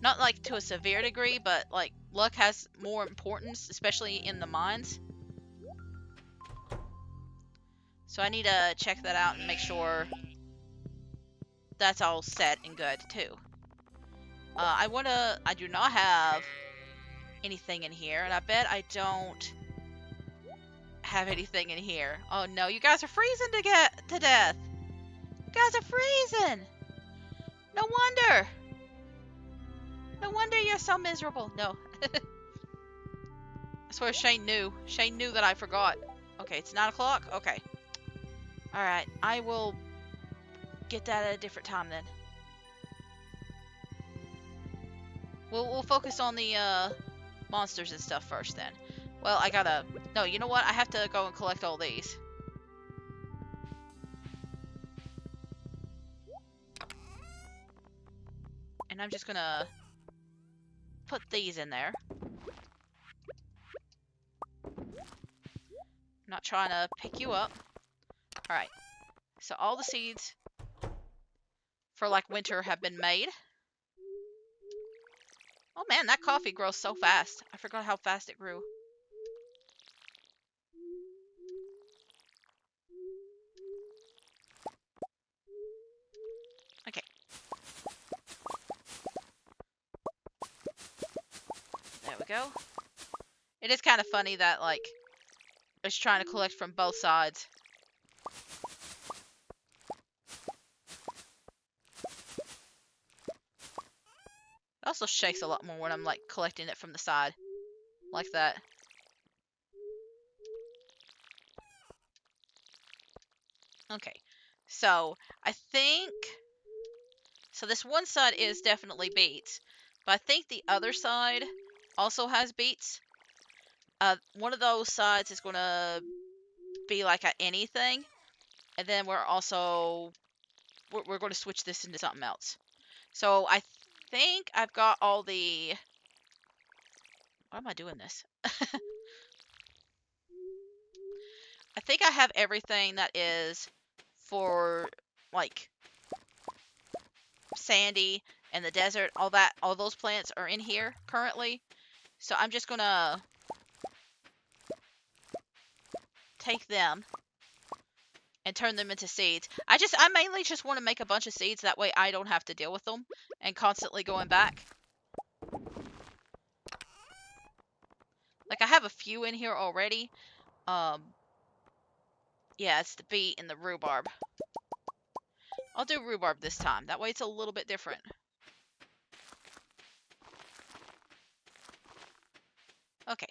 Not like to a severe degree, but like luck has more importance, especially in the mines. So I need to check that out and make sure that's all set and good too. I do not have anything in here, and I bet I don't have anything in here. Oh no, you guys are freezing to get to death. You guys are freezing. No wonder. No wonder you're so miserable. No. I swear Shane knew. Shane knew that I forgot. Okay, it's 9 o'clock? Okay. Alright, I will get that at a different time then. We'll focus on the monsters and stuff first then. Well, I gotta... No, you know what? I have to go and collect all these. And I'm just gonna put these in there. I'm not trying to pick you up. Alright. So all the seeds for like winter have been made. Oh man, that coffee grows so fast. I forgot how fast it grew. Okay. There we go. It is kind of funny that, like, it's trying to collect from both sides. It also shakes a lot more when I'm, like, collecting it from the side. Like that. Okay. So, I think... So this one side is definitely beets. But I think the other side also has beets. One of those sides is going to be like a anything. And then we're also... We're going to switch this into something else. So I think I've got all the... Why am I doing this? I think I have everything that is for, like, sandy and the desert. All those plants are in here currently. So I'm just gonna take them and turn them into seeds. I mainly just want to make a bunch of seeds. That way I don't have to deal with them and constantly going back. Like, I have a few in here already. Yeah, it's the beet and the rhubarb. I'll do rhubarb this time. That way it's a little bit different. Okay.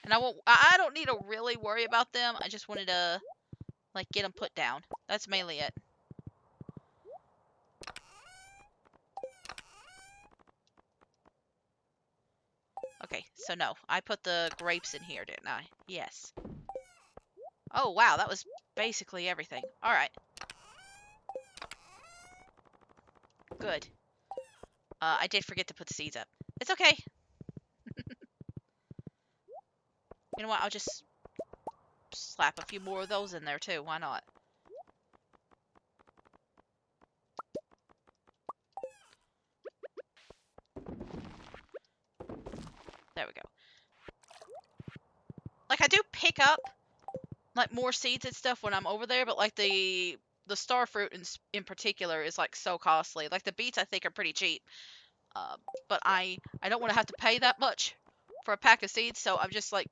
And I don't need to really worry about them. I just wanted to, like, get them put down. That's mainly it. Okay, so no. I put the grapes in here, didn't I? Yes. Oh, wow. That was basically everything. Alright. Good. I did forget to put the seeds up. It's okay. You know what? I'll just slap a few more of those in there, too. Why not? There we go. Like, I do pick up, like, more seeds and stuff when I'm over there, but, like, the star fruit in particular is, like, so costly. Like, the beets, I think, are pretty cheap. But I don't want to have to pay that much for a pack of seeds, so I'm just, like,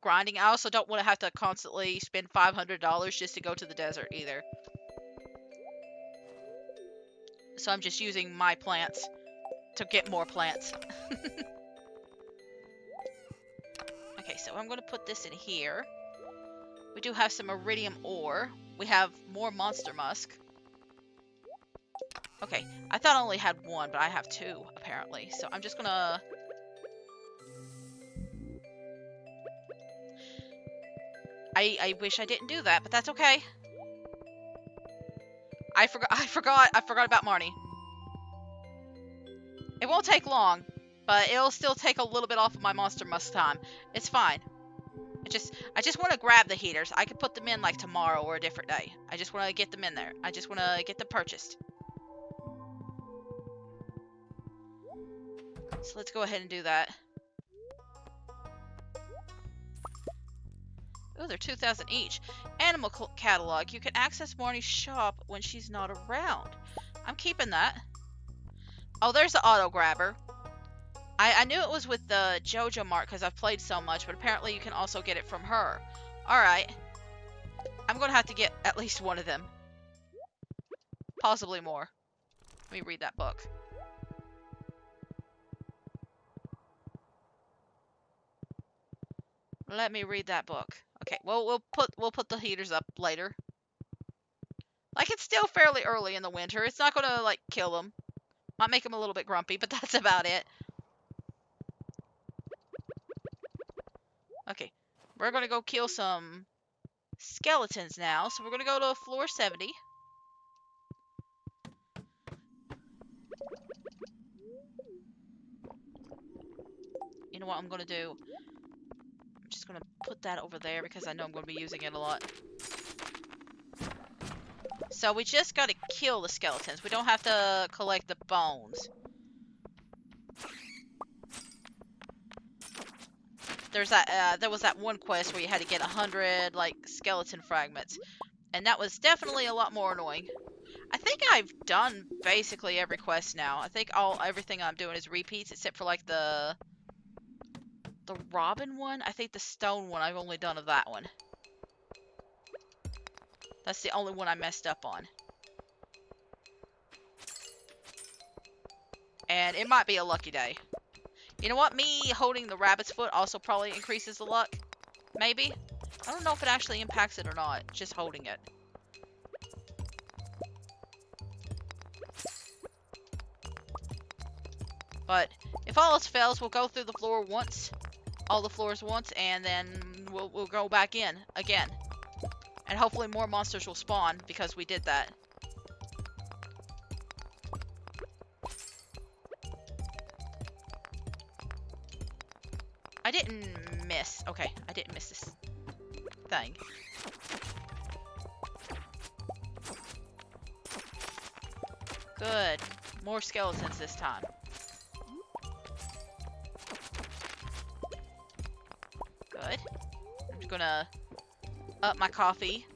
grinding. I also don't want to have to constantly spend $500 just to go to the desert either. So I'm just using my plants to get more plants. Okay, so I'm going to put this in here. We do have some iridium ore. We have more monster musk. Okay, I thought I only had one, but I have two, apparently. So I'm just gonna... I wish I didn't do that, but that's okay. I forgot about Marnie. It won't take long, but it'll still take a little bit off of my monster musk time. It's fine. I just want to grab the heaters. I could put them in like tomorrow or a different day. I just want to get them in there. I just want to get them purchased. So let's go ahead and do that. Oh, they're 2,000 each. Animal catalog. You can access Marnie's shop when she's not around. I'm keeping that. Oh, there's the auto grabber. I knew it was with the JoJo Mart because I've played so much, but apparently you can also get it from her. Alright. I'm going to have to get at least one of them. Possibly more. Let me read that book. Let me read that book. Okay, well we'll put the heaters up later. Like, it's still fairly early in the winter. It's not gonna like kill them. Might make them a little bit grumpy, but that's about it. Okay, we're gonna go kill some skeletons now. So we're gonna go to floor 70. You know what I'm gonna do? I'm just gonna put that over there because I know I'm gonna be using it a lot. So we just gotta kill the skeletons. We don't have to collect the bones. There's that. There was that one quest where you had to get 100 like skeleton fragments, and that was definitely a lot more annoying. I think I've done basically every quest now. I think everything I'm doing is repeats except for like the robin one. I think the stone one I've only done of that one. That's the only one I messed up on. And it might be a lucky day. You know what? Me holding the rabbit's foot also probably increases the luck. Maybe? I don't know if it actually impacts it or not. Just holding it. But if all else fails, we'll go through the floor once. All the floors once, and then we'll go back in again. And hopefully more monsters will spawn because we did that. I didn't miss. Okay, I didn't miss this thing. Good. More skeletons this time. Good. I'm just gonna up my coffee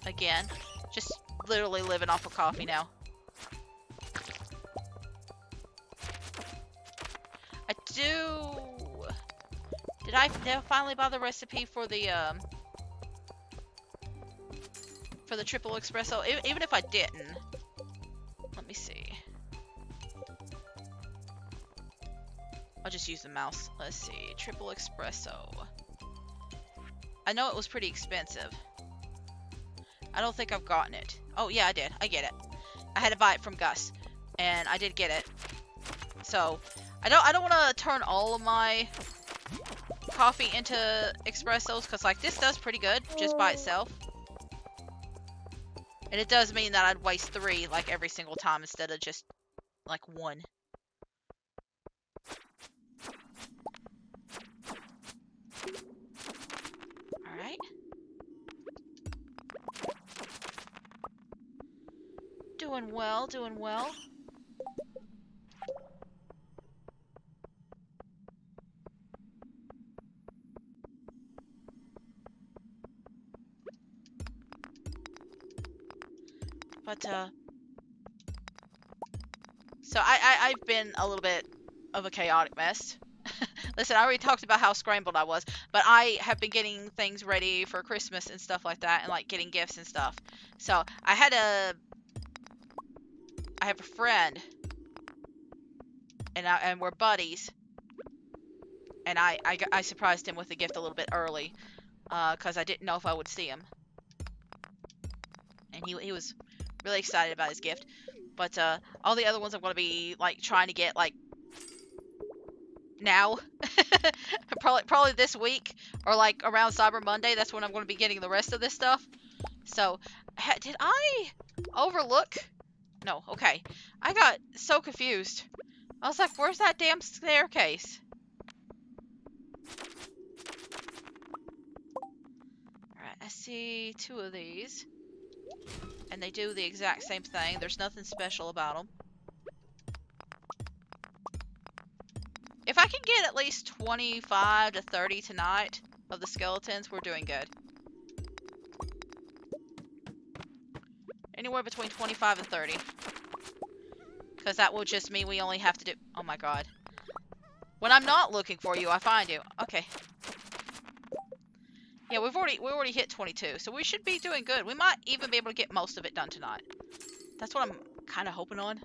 again. Just literally living off of coffee now. I do... Did I finally buy the recipe for the triple espresso? Even if I didn't, let me see. I'll just use the mouse. Let's see, triple espresso. I know it was pretty expensive. I don't think I've gotten it. Oh yeah, I did. I get it. I had to buy it from Gus, and I did get it. So I don't want to turn all of my coffee into espressos because like this does pretty good just by itself. And it does mean that I'd waste 3 like every single time instead of just like 1. Alright. Doing well, doing well. But, so I've been a little bit of a chaotic mess Listen, I already talked about how scrambled I was, but I have been getting things ready for Christmas and stuff like that, and like getting gifts and stuff. So I have a friend, and we're buddies, and I surprised him with a gift a little bit early, because I didn't know if I would see him, and he was really excited about his gift. But all the other ones I'm gonna be like trying to get like now, probably this week or like around Cyber Monday. That's when I'm gonna be getting the rest of this stuff. So, did I overlook? No, okay. I got so confused. I was like, where's that damn staircase? Alright, I see 2 of these. And they do the exact same thing. There's nothing special about them. If I can get at least 25 to 30 tonight of the skeletons, we're doing good. Anywhere between 25 and 30. Because that will just mean we only have to do... Oh my god. When I'm not looking for you, I find you. Okay. Yeah, we already hit 22, so we should be doing good. We might even be able to get most of it done tonight. That's what I'm kind of hoping on.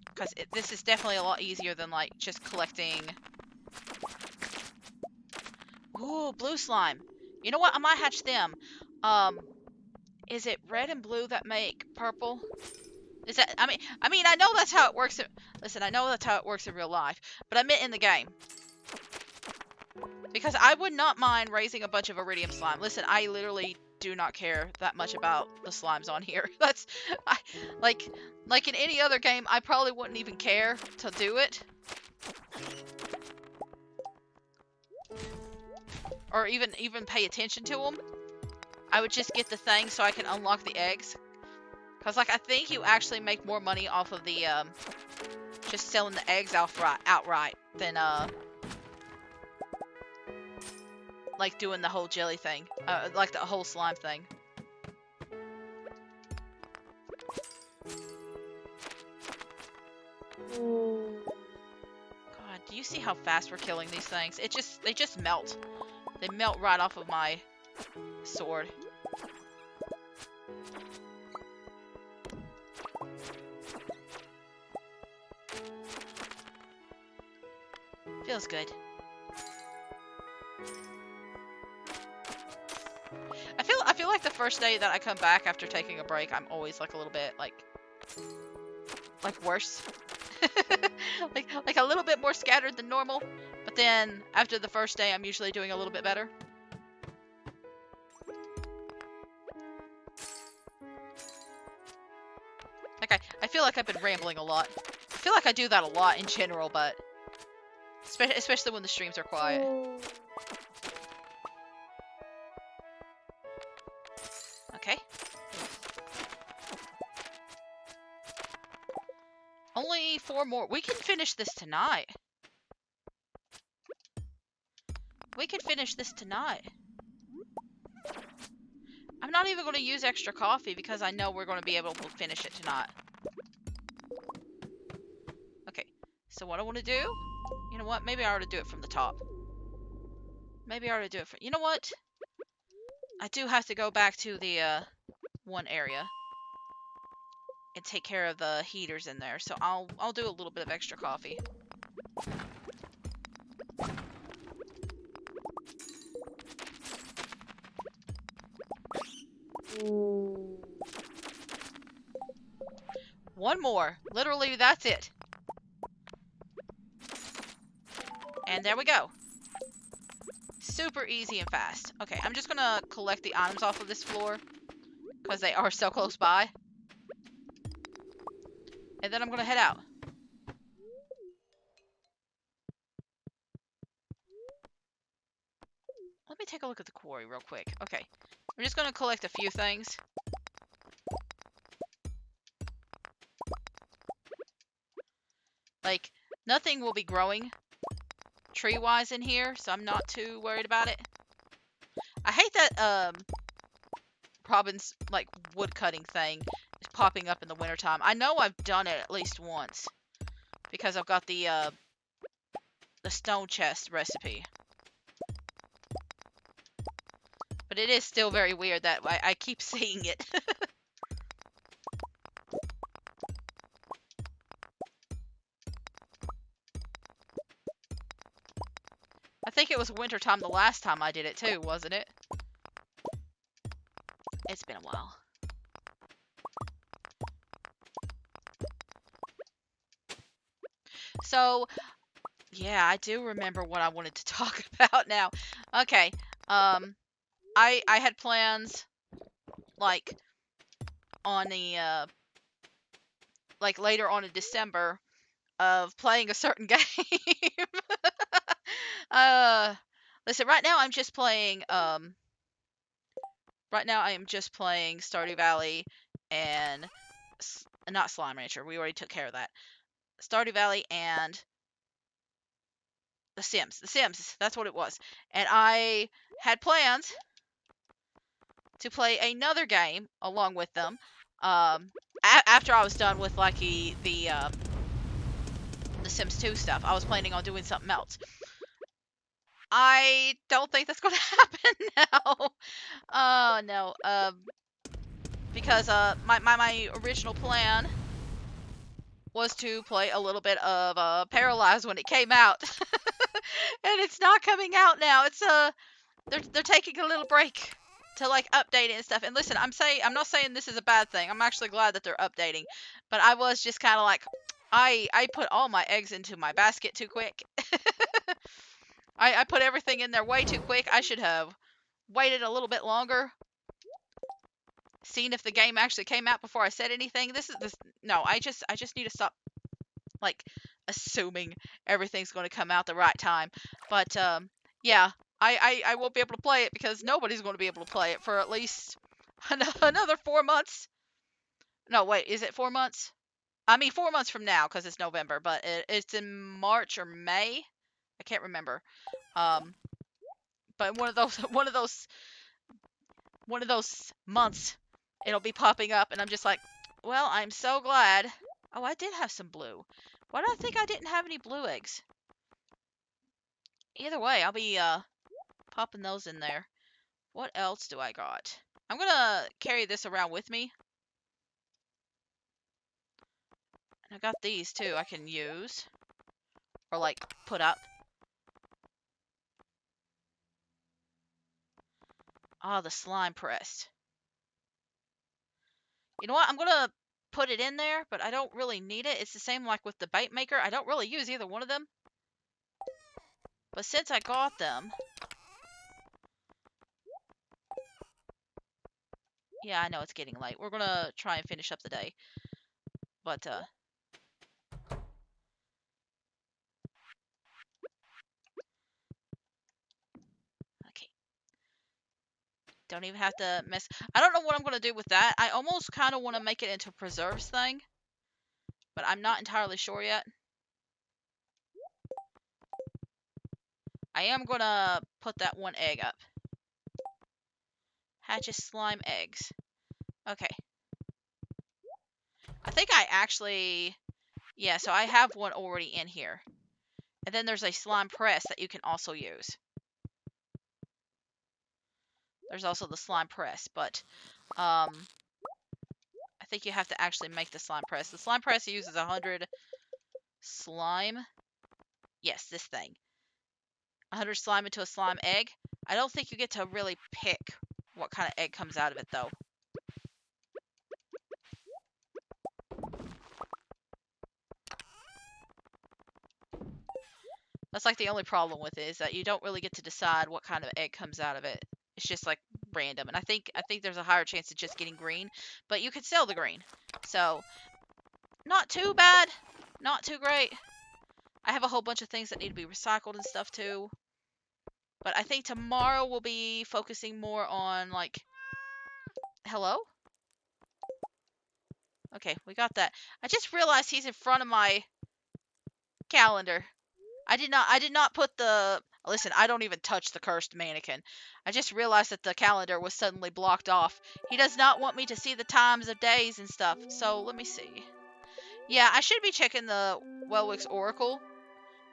Because this is definitely a lot easier than, like, just collecting... Ooh, blue slime. You know what? I might hatch them. Is it red and blue that make purple? Is that... I mean, I know that's how it works. Listen, I know that's how it works in real life. But I meant in the game. Because I would not mind raising a bunch of iridium slime. Listen, I literally do not care that much about the slimes on here. That's... Like in any other game, I probably wouldn't even care to do it. Or even pay attention to them. I would just get the thing so I can unlock the eggs. Because, like, I think you actually make more money off of the, just selling the eggs outright than, like, doing the whole jelly thing. Like, the whole slime thing. God, do you see how fast we're killing these things? They just melt. They melt right off of my sword. Feels good. I feel like the first day that I come back after taking a break, I'm always like a little bit like worse. like a little bit more scattered than normal. But then after the first day, I'm usually doing a little bit better. Like I feel like I've been rambling a lot. I feel like I do that a lot in general, but especially when the streams are quiet. Okay. Only 4 more. We can finish this tonight. We can finish this tonight. I'm not even going to use extra coffee because I know we're going to be able to finish it tonight. Okay. So what I want to do... You know what? Maybe I ought to do it from the top. Maybe I ought to do it from... You know what? I do have to go back to the one area and take care of the heaters in there. So I'll do a little bit of extra coffee. One more. Literally, that's it. And there we go. Super easy and fast. Okay, I'm just gonna collect the items off of this floor because they are so close by. And then I'm gonna head out. Let me take a look at the quarry real quick. Okay, we're just gonna collect a few things. Like, nothing will be growing tree-wise in here, so I'm not too worried about it. I hate that, Robin's, like, wood cutting thing is popping up in the wintertime. I know I've done it at least once because I've got the stone chest recipe. But it is still very weird that I keep seeing it. I think it was wintertime the last time I did it too, wasn't it? It's been a while. So, yeah, I do remember what I wanted to talk about now. Okay, I had plans, like, on the, like, later on in December of playing a certain game. uh, Listen, right now I am just playing Stardew Valley and, not Slime Rancher, we already took care of that. Stardew Valley and The Sims. The Sims, that's what it was. And I had plans to play another game along with them. After I was done with like the Sims 2 stuff, I was planning on doing something else. I don't think that's going to happen now. No. Because my original plan was to play a little bit of Paralyzed when it came out, and it's not coming out now. It's they're taking a little break to like update it and stuff. And listen, I'm not saying this is a bad thing. I'm actually glad that they're updating, but I was just kind of like, I put all my eggs into my basket too quick. I put everything in there way too quick. I should have waited a little bit longer, seen if the game actually came out before I said anything. No, I just need to stop like assuming everything's going to come out the right time. But yeah, I won't be able to play it because nobody's going to be able to play it for at least another 4 months. No, wait, is it 4 months? I mean 4 months from now because it's November, but it's in March or May. I can't remember. But one of those months, it'll be popping up, and I'm just like, well, I'm so glad. Oh, I did have some blue. Why do I think I didn't have any blue eggs? Either way, I'll be popping those in there. What else do I got? I'm gonna carry this around with me. And I got these too I can use. Or like put up. Ah, the slime press. You know what? I'm gonna put it in there, but I don't really need it. It's the same like with the bait maker. I don't really use either one of them. But since I got them, yeah, I know it's getting late. We're gonna try and finish up the day. But okay. Don't even have to mess. I don't know what I'm gonna do with that. I almost kind of want to make it into a preserves thing, but I'm not entirely sure yet. I am gonna put that one egg up. Hatches slime eggs. Okay. I think I actually... Yeah, so I have one already in here. And then there's a slime press that you can also use. There's also the slime press, but I think you have to actually make the slime press. The slime press uses 100 slime. Yes, this thing. 100 slime into a slime egg. I don't think you get to really pick what kind of egg comes out of it, though. That's like the only problem with it, is that you don't really get to decide what kind of egg comes out of it. It's just like random. And I think there's a higher chance of just getting green, but you could sell the green. So, not too bad. Not too great. I have a whole bunch of things that need to be recycled and stuff too. But I think tomorrow we'll be focusing more on like... Hello? Okay, we got that. I just realized he's in front of my calendar. I did not put the Listen, I don't even touch the cursed mannequin. I just realized that the calendar was suddenly blocked off. He does not want me to see the times of days and stuff. So let me see. Yeah, I should be checking the Welwick's Oracle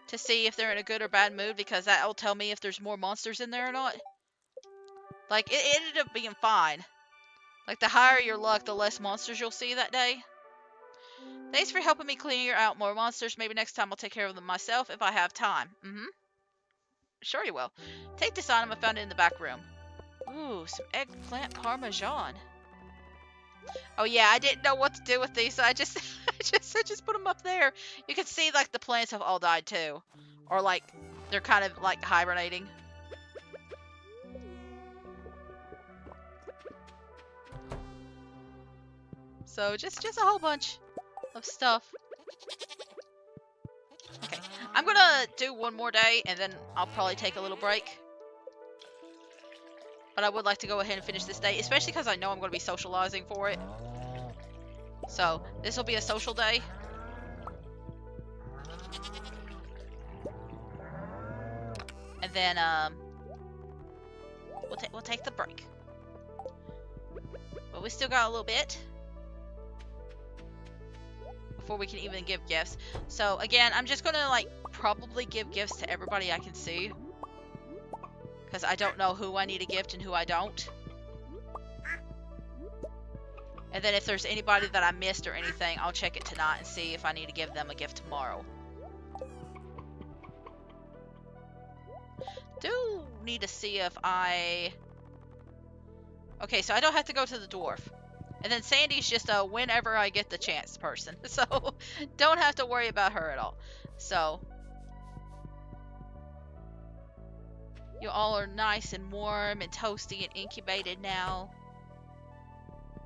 to see if they're in a good or bad mood, because that'll tell me if there's more monsters in there or not. Like, it ended up being fine. Like, the higher your luck, the less monsters you'll see that day. Thanks for helping me clear out more monsters. Maybe next time I'll take care of them myself if I have time. Sure you will. Take this item. I found it in the back room. Ooh, some eggplant parmesan. Oh yeah, I didn't know what to do with these, so I just I just put them up there. You can see like the plants have all died too, or like they're kind of like hibernating. So just a whole bunch of stuff. Okay, I'm gonna do one more day and then I'll probably take a little break. But I would like to go ahead and finish this day, especially because I know I'm going to be socializing for it. So this will be a social day. And then we'll take the break. But we still got a little bit before we can even give gifts. So again, I'm just gonna like probably give gifts to everybody I can see, because I don't know who I need a gift and who I don't. And then if there's anybody that I missed or anything, I'll check it tonight and see if I need to give them a gift tomorrow. Do need to see if I... Okay, so I don't have to go to the dwarf. And then Sandy's just a whenever I get the chance person. So don't have to worry about her at all. So you all are nice and warm and toasty and incubated now.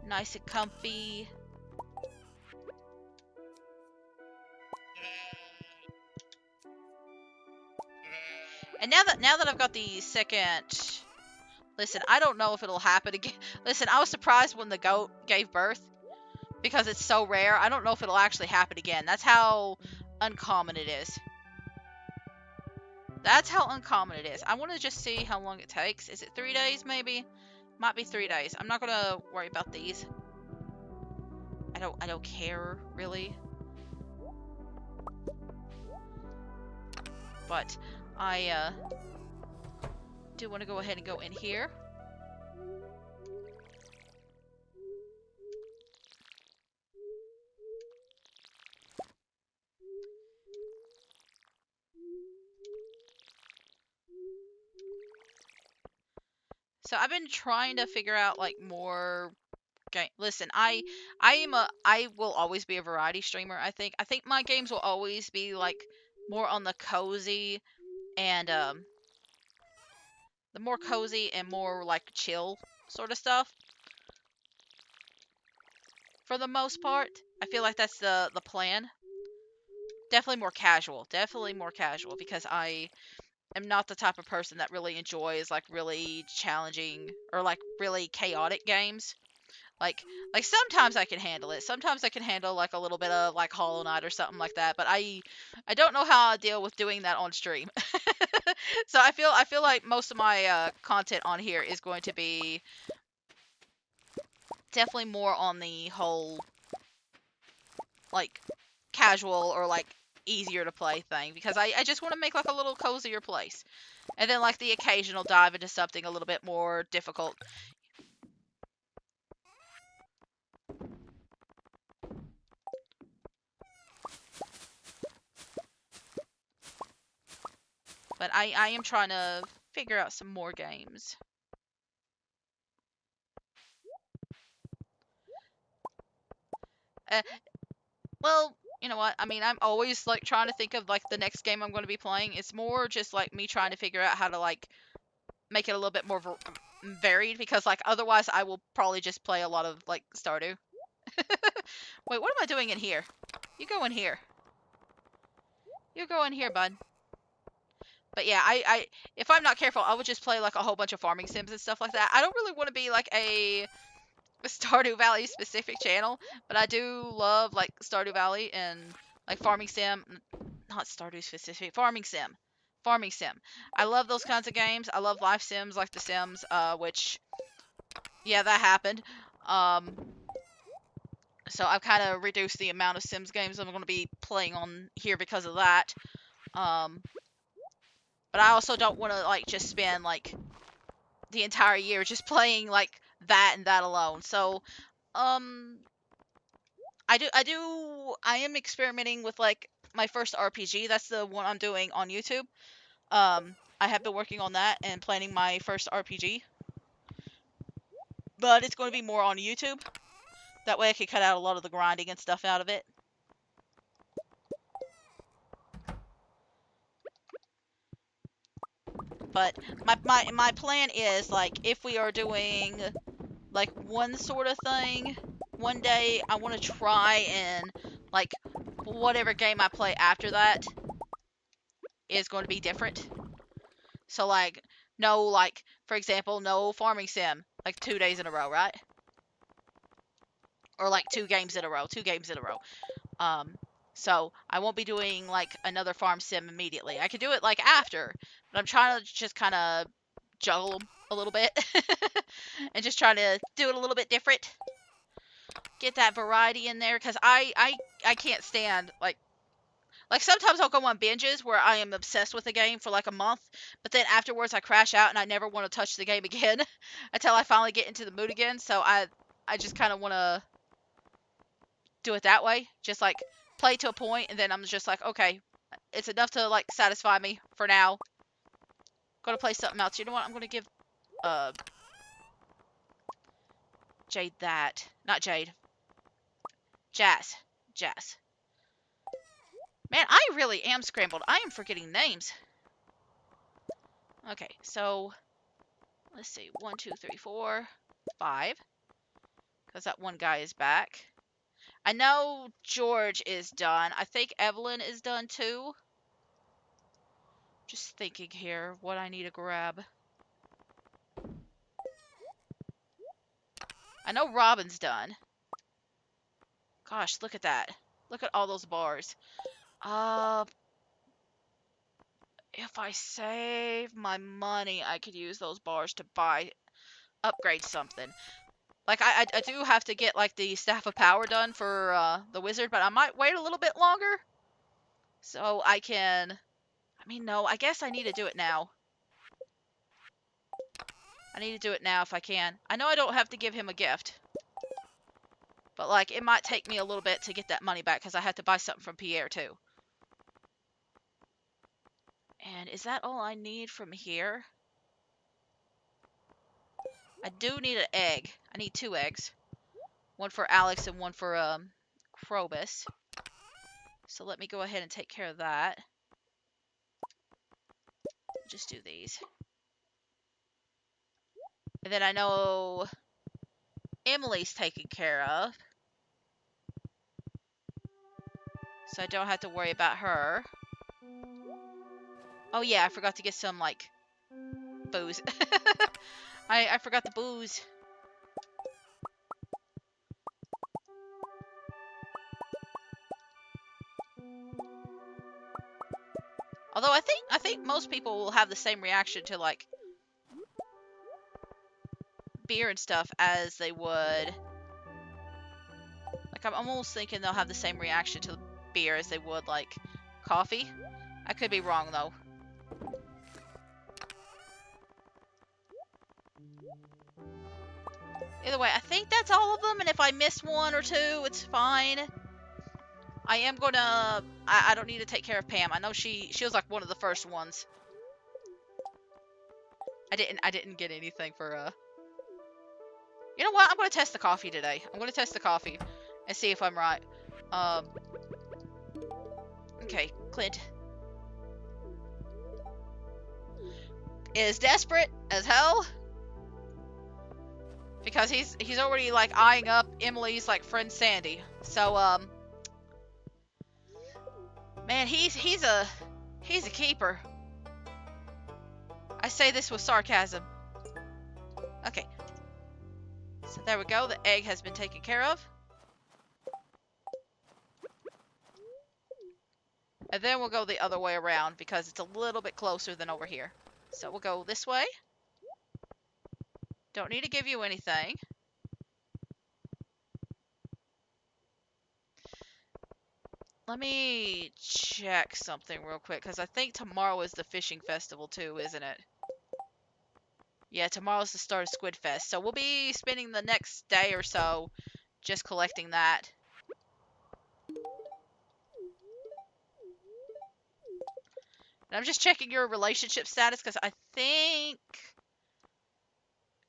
Nice and comfy. And now that I've got the second... Listen, I don't know if it'll happen again. Listen, I was surprised when the goat gave birth, because it's so rare. I don't know if it'll actually happen again. That's how uncommon it is. That's how uncommon it is. I want to just see how long it takes. Is it 3 days, maybe? Might be 3 days. I'm not gonna worry about these. I don't care, really. But I do want to go ahead and go in here. So I've been trying to figure out like more game. Listen, I will always be a variety streamer. I think my games will always be like more on the cozy and the more cozy and more like chill sort of stuff. For the most part, I feel like that's the plan. Definitely more casual. Definitely more casual, because I am not the type of person that really enjoys like really challenging or like really chaotic games. Like sometimes I can handle it. Sometimes I can handle like a little bit of like Hollow Knight or something like that. But I don't know how I deal with doing that on stream. So I feel like most of my content on here is going to be definitely more on the whole like casual or like easier to play thing, because I just want to make like a little cozier place. And then like the occasional dive into something a little bit more difficult. But I am trying to figure out some more games. Uh, well, you know what? I mean, I'm always like trying to think of like the next game I'm going to be playing. It's more just like me trying to figure out how to like make it a little bit more varied, because like otherwise I will probably just play a lot of like Stardew. Wait, what am I doing in here? You go in here. You go in here, bud. But yeah, I if I'm not careful, I would just play like a whole bunch of farming sims and stuff like that. I don't really want to be like a Stardew Valley specific channel, but I do love like Stardew Valley and like farming sim, not Stardew specific, farming sim. farming sim. I love those kinds of games. I love life sims like The Sims, which, yeah, that happened. Um, so I've kind of reduced the amount of Sims games I'm going to be playing on here because of that. Um, but I also don't want to like just spend like the entire year just playing like that and that alone. So, um, I am experimenting with like my first RPG. That's the one I'm doing on YouTube. I have been working on that and planning my first RPG, but it's going to be more on YouTube. That way I can cut out a lot of the grinding and stuff out of it. But my plan is like if we are doing like one sort of thing one day, I want to try and like whatever game I play after that is going to be different. So like no, like for example, no farming sim like 2 days in a row, right? Or like two games in a row. Um, so I won't be doing like another farm sim immediately. I could do it like after, but I'm trying to just kind of juggle them a little bit and just try to do it a little bit different. Get that variety in there because I can't stand like sometimes I'll go on binges where I am obsessed with a game for like a month, but then afterwards I crash out and I never want to touch the game again until I finally get into the mood again. So I just kind of want to do it that way. Just like play to a point and then I'm just like, okay, it's enough to like satisfy me for now. Gonna play something else. You know what? I'm gonna give uh Jade that. Not Jade. Jazz. Jazz. Man, I really am scrambled. I am forgetting names. Okay, so let's see. 1, 2, 3, 4, 5. Because that one guy is back. I know George is done. I think Evelyn is done too. Just thinking here what I need to grab. I know Robin's done. Gosh, look at that. Look at all those bars. If I save my money, I could use those bars to upgrade something. Like, I do have to get, like, the Staff of Power done for, the wizard, but I might wait a little bit longer. So I can... I mean, no, I guess I need to do it now. I need to do it now if I can. I know I don't have to give him a gift. But, like, it might take me a little bit to get that money back, because I had to buy something from Pierre, too. And is that all I need from here? I do need an egg. I need 2 eggs. One for Alex and one for, Krobus. So let me go ahead and take care of that. Just do these. And then I know Emily's taken care of. So I don't have to worry about her. Oh yeah, I forgot to get some, like, booze. I forgot the booze. Although I think most people will have the same reaction to, like, beer and stuff as they would. Like, I'm almost thinking they'll have the same reaction to beer as they would, like, coffee. I could be wrong, though. Either way, I think that's all of them, and if I missed one or two, it's fine. I am gonna... I don't need to take care of Pam. I know she was, like, one of the first ones. I didn't get anything for, You know what? I'm gonna test the coffee today. I'm gonna test the coffee and see if I'm right. Okay, Clint is desperate as hell because he's already like eyeing up Emily's like friend Sandy. So man, he's a keeper. I say this with sarcasm. Okay. So there we go. The egg has been taken care of. And then we'll go the other way around because it's a little bit closer than over here. So we'll go this way. Don't need to give you anything. Let me check something real quick, because I think tomorrow is the fishing festival too, isn't it? Yeah, tomorrow's the start of Squid Fest. So we'll be spending the next day or so just collecting that. And I'm just checking your relationship status, because I think...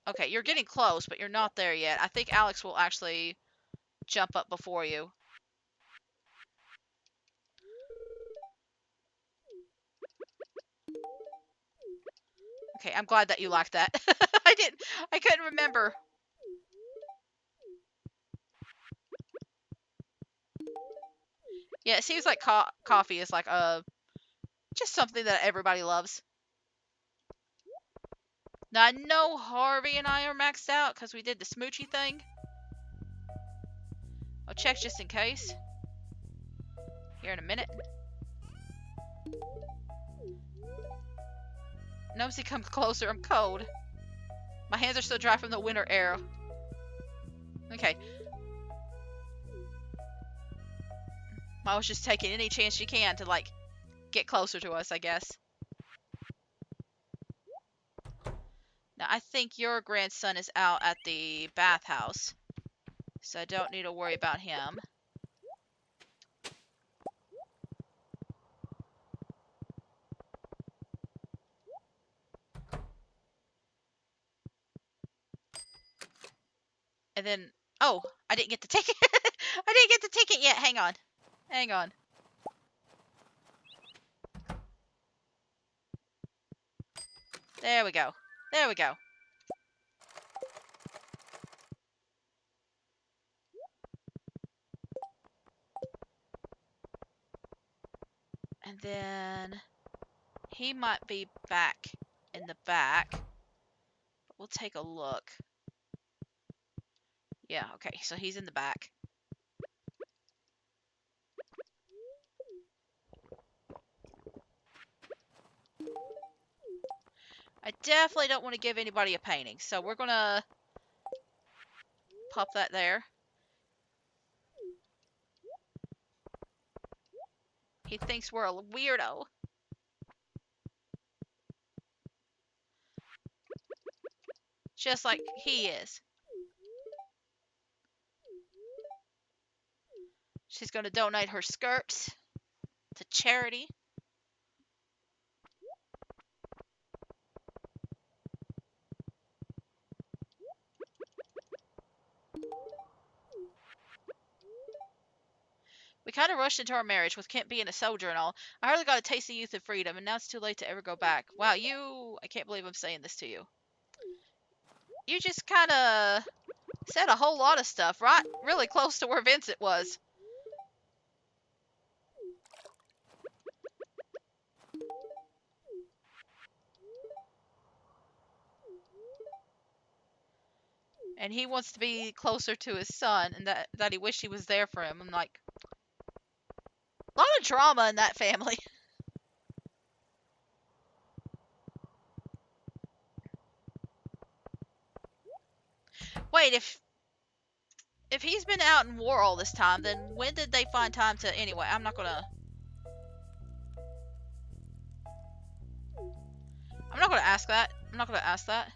Okay, you're getting close, but you're not there yet. I think Alex will actually jump up before you. Okay, I'm glad that you liked that. I couldn't remember. Yeah, it seems like coffee is like just something that everybody loves. Now I know Harvey and I are maxed out because we did the smoochy thing. I'll check just in case. Here in a minute. Nosy, come closer, I'm cold. My hands are still dry from the winter air. Okay. Mama's just taking any chance she can to, like, get closer to us, I guess. Now, I think your grandson is out at the bathhouse, so I don't need to worry about him. And then, oh, I didn't get the ticket. I didn't get the ticket yet. Hang on. Hang on. There we go. There we go. And then he might be back in the back. But we'll take a look. Yeah, okay, so he's in the back. I definitely don't want to give anybody a painting, so we're gonna pop that there. He thinks we're a weirdo. Just like he is. She's gonna donate her skirts to charity. We kind of rushed into our marriage with Kent being a soldier and all. I hardly got a taste of youth and freedom, and now it's too late to ever go back. Wow, I can't believe I'm saying this to you. You just kind of said a whole lot of stuff, right? Really close to where Vincent was. And he wants to be closer to his son, and that he wished he was there for him. I'm like, a lot of drama in that family. Wait, if he's been out in war all this time, then when did they find time to... Anyway, I'm not gonna ask that. I'm not gonna ask that.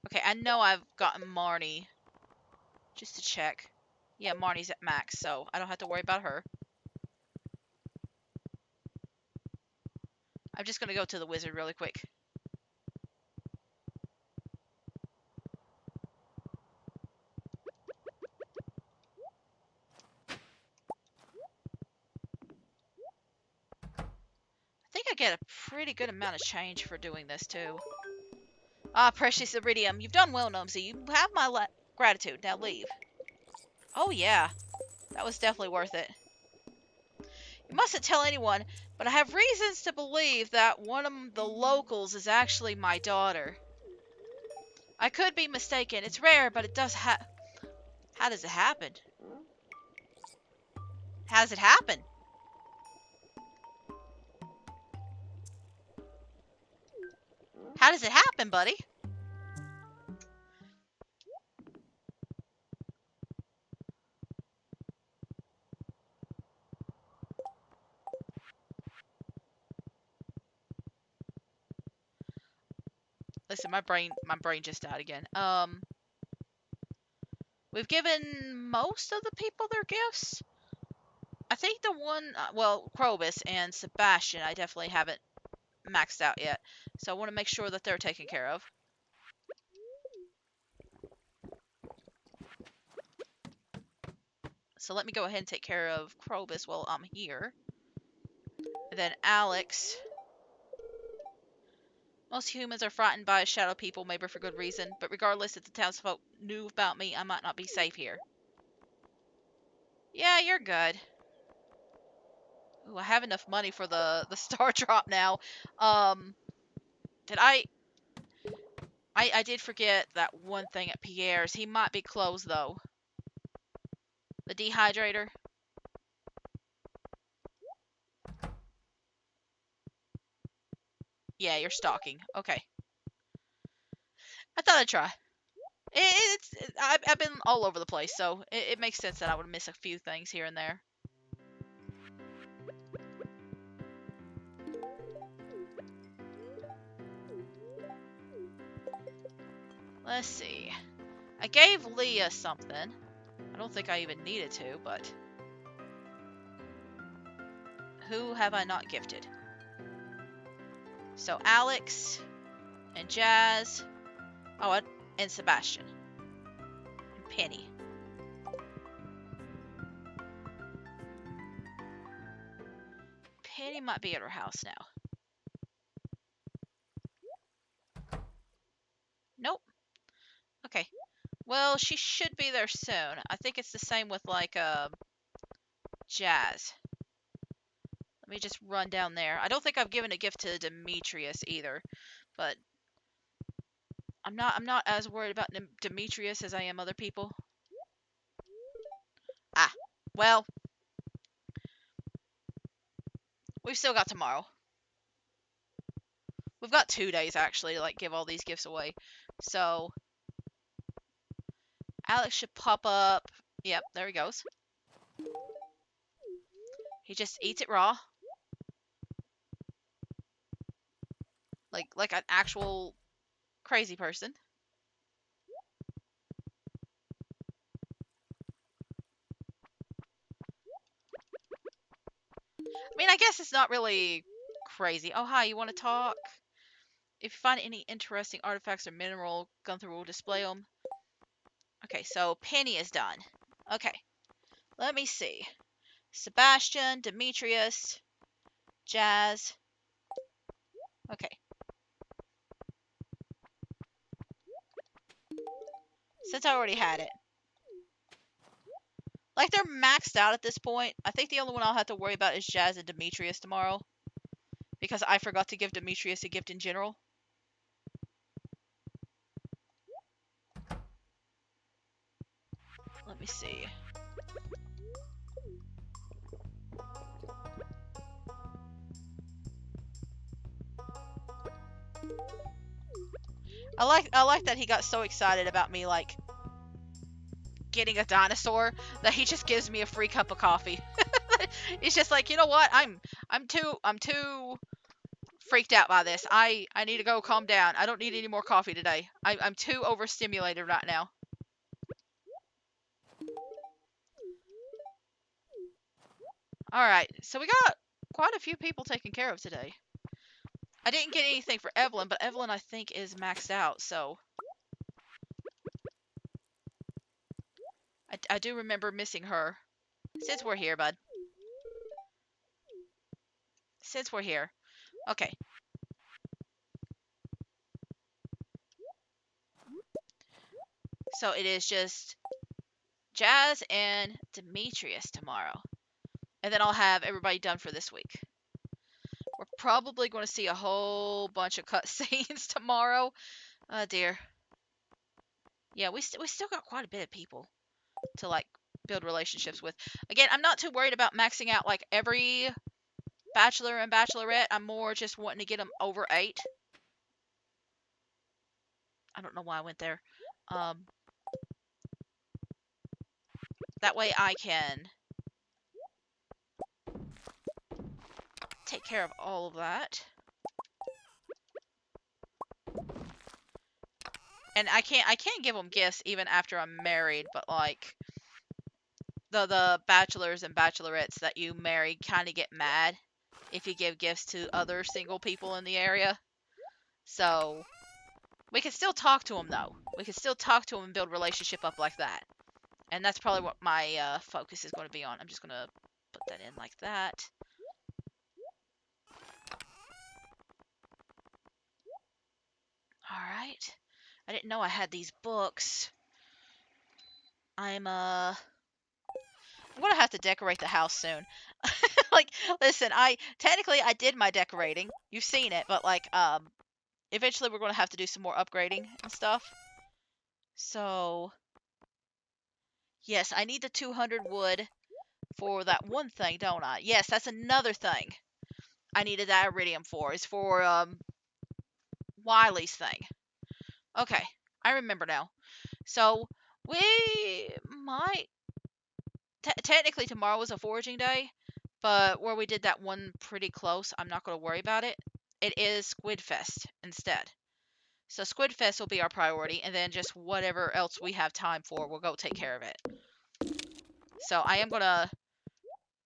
Okay, I know I've gotten Marnie. Just to check. Yeah, Marnie's at max, so I don't have to worry about her. I'm just gonna go to the wizard really quick. I think I get a pretty good amount of change for doing this, too. Ah, precious iridium. You've done well, Numsy. You have my gratitude. Now leave. Oh, yeah. That was definitely worth it. You mustn't tell anyone, but I have reasons to believe that one of the locals is actually my daughter. I could be mistaken. It's rare, but it does How does it happen? How does it happen? How does it happen, buddy? Listen, my brain just died again. We've given most of the people their gifts. I think the one, well, Krobus and Sebastian, I definitely haven't maxed out yet. So I want to make sure that they're taken care of. So let me go ahead and take care of Krobus while I'm here. And then Alex. Most humans are frightened by shadow people, maybe for good reason. But regardless, if the townsfolk knew about me, I might not be safe here. Yeah, you're good. Ooh, I have enough money for the star drop now. Did I did forget that one thing at Pierre's. He might be closed though. The dehydrator. Yeah, you're stalking. Okay. I thought I'd try. I've been all over the place, so it makes sense that I would miss a few things here and there. Let's see. I gave Leah something. I don't think I even needed to, but who have I not gifted? So Alex and Jazz. Oh, and Sebastian. And Penny. Penny might be at her house now. Nope. Okay. Well, she should be there soon. I think it's the same with like Jazz. Let me just run down there. I don't think I've given a gift to Demetrius either, but I'm not as worried about Demetrius as I am other people. Ah, well, we've still got tomorrow. We've got 2 days actually to like give all these gifts away. So Alex should pop up. Yep, there he goes. He just eats it raw. Like an actual crazy person. I mean, I guess it's not really crazy. Oh, hi, you want to talk? If you find any interesting artifacts or mineral, Gunther will display them. Okay, so Penny is done. Okay, let me see. Sebastian, Demetrius, Jazz. Okay. Since I already had it. Like, they're maxed out at this point. I think the only one I'll have to worry about is Jazz and Demetrius tomorrow. Because I forgot to give Demetrius a gift in general. Let me see. I like that he got so excited about me, like, getting a dinosaur that he just gives me a free cup of coffee. It's just like, you know what? I'm too freaked out by this. I need to go calm down. I don't need any more coffee today. I'm too overstimulated right now. All right, so we got quite a few people taken care of today. I didn't get anything for Evelyn, but Evelyn I think is maxed out, so I do remember missing her. Since we're here, bud. Since we're here. Okay. So it is just Jazz and Demetrius tomorrow. And then I'll have everybody done for this week. We're probably going to see a whole bunch of cutscenes tomorrow. Oh dear. Yeah, we still got quite a bit of people to like build relationships with. Again, I'm not too worried about maxing out like every bachelor and bachelorette. I'm more just wanting to get them over 8. I don't know why I went there. Um, that way I can take care of all of that. And I can't give them gifts even after I'm married, but like the bachelors and bachelorettes that you marry kind of get mad if you give gifts to other single people in the area. So we can still talk to them though. We can still talk to them and build relationship up like that. And that's probably what my focus is going to be on. I'm just going to put that in like that. All right. I didn't know I had these books. I'm gonna have to decorate the house soon. Like, listen, I did my decorating. You've seen it, but like, eventually we're gonna have to do some more upgrading and stuff. So, yes, I need the 200 wood for that one thing, don't I? Yes, that's another thing I needed that iridium for. Is for Wiley's thing. Okay, I remember now. So we might technically tomorrow was a foraging day, but where we did that one pretty close, I'm not going to worry about it. It is Squid Fest instead. So Squid Fest will be our priority, and then just whatever else we have time for, we'll go take care of it. So I am going to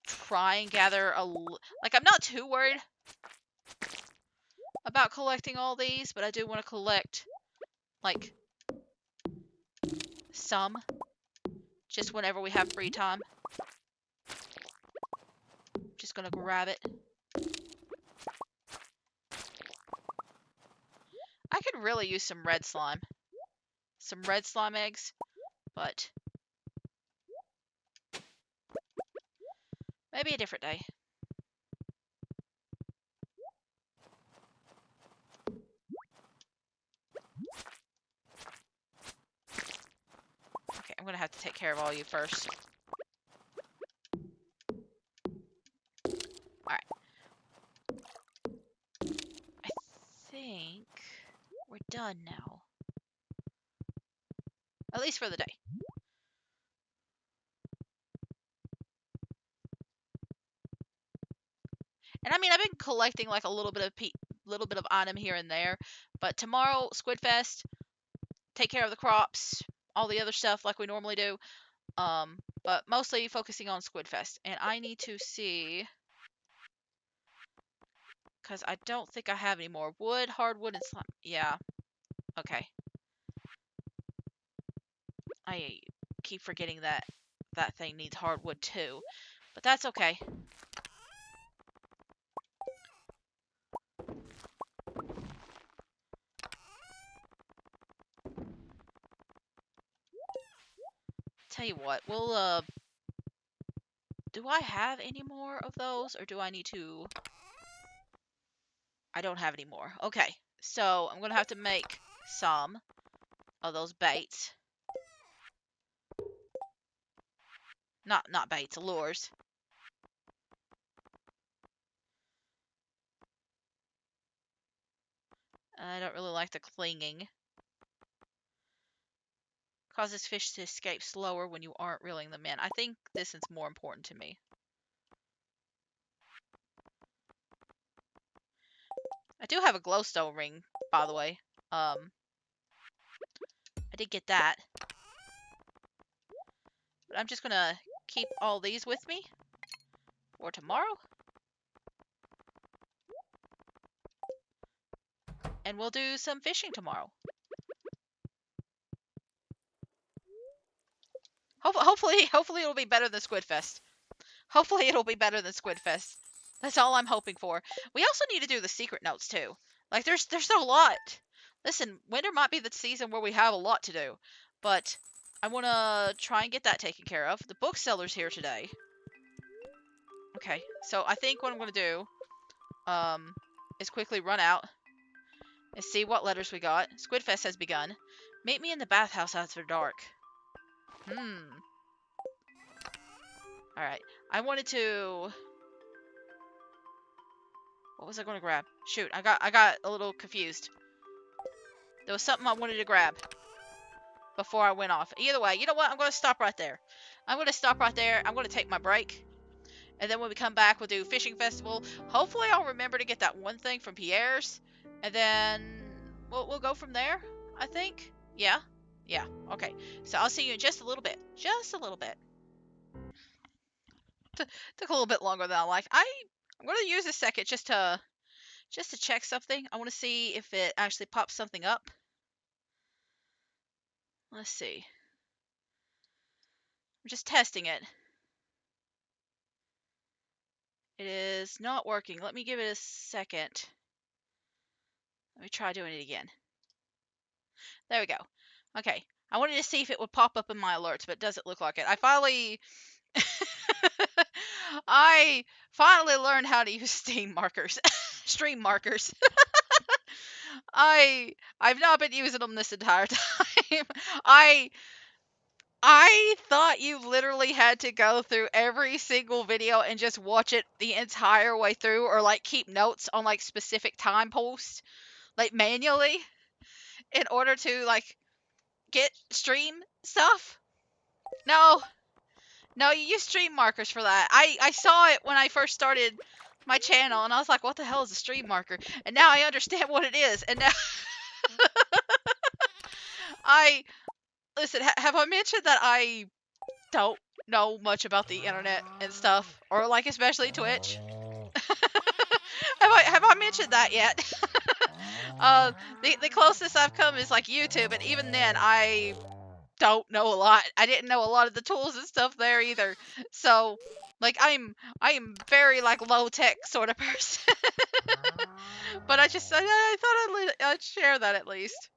try and gather like, I'm not too worried about collecting all these, but I do want to collect like some just whenever we have free time. Just going to grab it. I could really use some red slime. Some red slime eggs, but maybe a different day. Okay, I'm gonna have to take care of all you first. Alright. I think we're done now. At least for the day. And I mean, I've been collecting like a little bit of item here and there, but tomorrow, Squidfest, take care of the crops, all the other stuff like we normally do. But mostly focusing on Squidfest. And I need to see, because I don't think I have any more wood, hardwood, and slime. Yeah. Okay. I keep forgetting that that thing needs hardwood too, but that's okay. Tell you what, we'll do I have any more of those, or do I need to? I don't have any more. Okay, so I'm gonna have to make some of those baits. Not baits, lures. I don't really like the clinging. Causes fish to escape slower when you aren't reeling them in. I think this is more important to me. I do have a glowstone ring, by the way. I did get that. But I'm just gonna keep all these with me for tomorrow. And we'll do some fishing tomorrow. Hopefully it'll be better than Squidfest. Hopefully it'll be better than Squidfest. That's all I'm hoping for. We also need to do the secret notes too. Like there's a lot. Listen, winter might be the season where we have a lot to do, but I want to try and get that taken care of. The bookseller's here today. Okay, so I think what I'm going to do is quickly run out and see what letters we got. Squidfest has begun. Meet me in the bathhouse after dark. Alright. I wanted to... What was I going to grab? Shoot, I got a little confused. There was something I wanted to grab before I went off. Either way, you know what? I'm going to stop right there. I'm going to stop right there. I'm going to take my break. And then when we come back, we'll do Fishing Festival. Hopefully I'll remember to get that one thing from Pierre's. And then we'll go from there, I think. Yeah? Yeah. Okay. So I'll see you in just a little bit. Just a little bit. Took a little bit longer than I like. I'm going to use a second just to check something. I want to see if it actually pops something up. Let's see. I'm just testing it. It is not working. Let me give it a second. Let me try doing it again. There we go. Okay. I wanted to see if it would pop up in my alerts, but it doesn't look like it. I finally learned how to use Steam markers. Stream markers. I've not been using them this entire time. I thought you literally had to go through every single video and just watch it the entire way through, or like keep notes on like specific time posts, like manually, in order to like get stream stuff. No, no, you use stream markers for that. I saw it when I first started my channel, and I was like, what the hell is a stream marker? And now I understand what it is. And now I listen. Have I mentioned that I don't know much about the internet and stuff, or like especially Twitch? have I mentioned that yet? The closest I've come is like YouTube, and even then I don't know a lot. I didn't know a lot of the tools and stuff there either. So like I am very like low tech sort of person. But I thought I'd share that at least.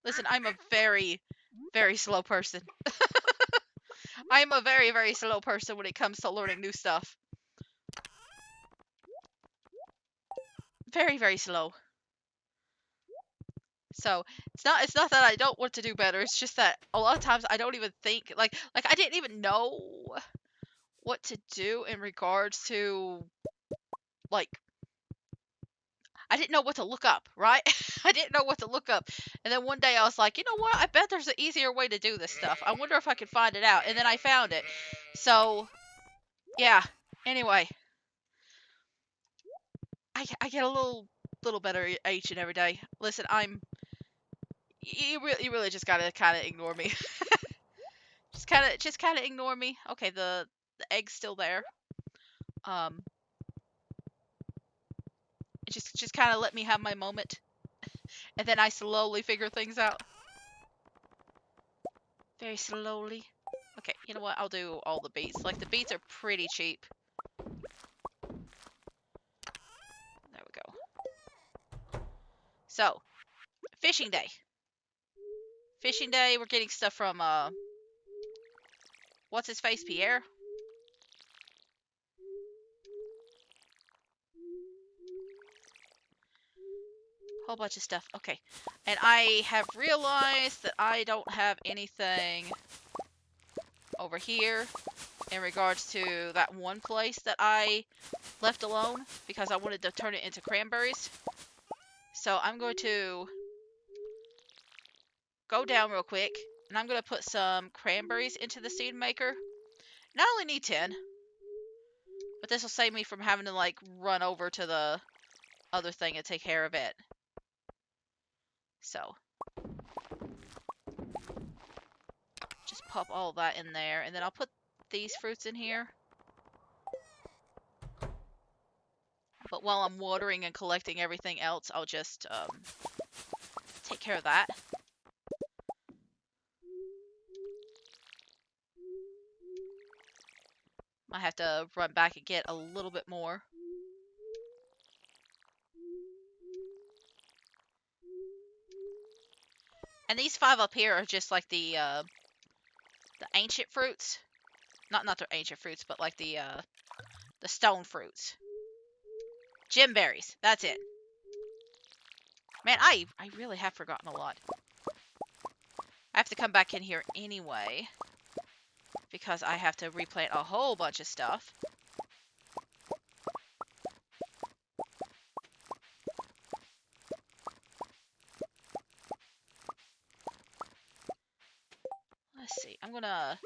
Listen, I'm a very, very slow person. I am a very, very slow person when it comes to learning new stuff. Very, very slow. So it's not that I don't want to do better. It's just that a lot of times I don't even think like I didn't even know what to do in regards to like I didn't know what to look up, right? I didn't know what to look up. And then one day I was like, you know what? I bet there's an easier way to do this stuff. I wonder if I can find it out. And then I found it. So, yeah. Anyway, I get a little better each and every day. Listen, you really just gotta kind of ignore me. just kind of ignore me. Okay, the egg's still there. Um, just kind of let me have my moment, and then I slowly figure things out. Very slowly. Okay, you know what? I'll do all the beets. Like, the beets are pretty cheap. There we go. So, fishing day. Fishing day, we're getting stuff from, what's his face, Pierre? Whole bunch of stuff. Okay. And I have realized that I don't have anything over here in regards to that one place that I left alone because I wanted to turn it into cranberries. So I'm going to go down real quick, and I'm going to put some cranberries into the seed maker. And I only need 10, but this will save me from having to like run over to the other thing and take care of it. So just pop all that in there, and then I'll put these fruits in here. But while I'm watering and collecting everything else, I'll just take care of that. I have to run back and get a little bit more. And these 5 up here are just like the ancient fruits. Not the ancient fruits, but like the stone fruits. Gem berries. That's it. Man, I really have forgotten a lot. I have to come back in here anyway, because I have to replant a whole bunch of stuff. Let's see. I'm gonna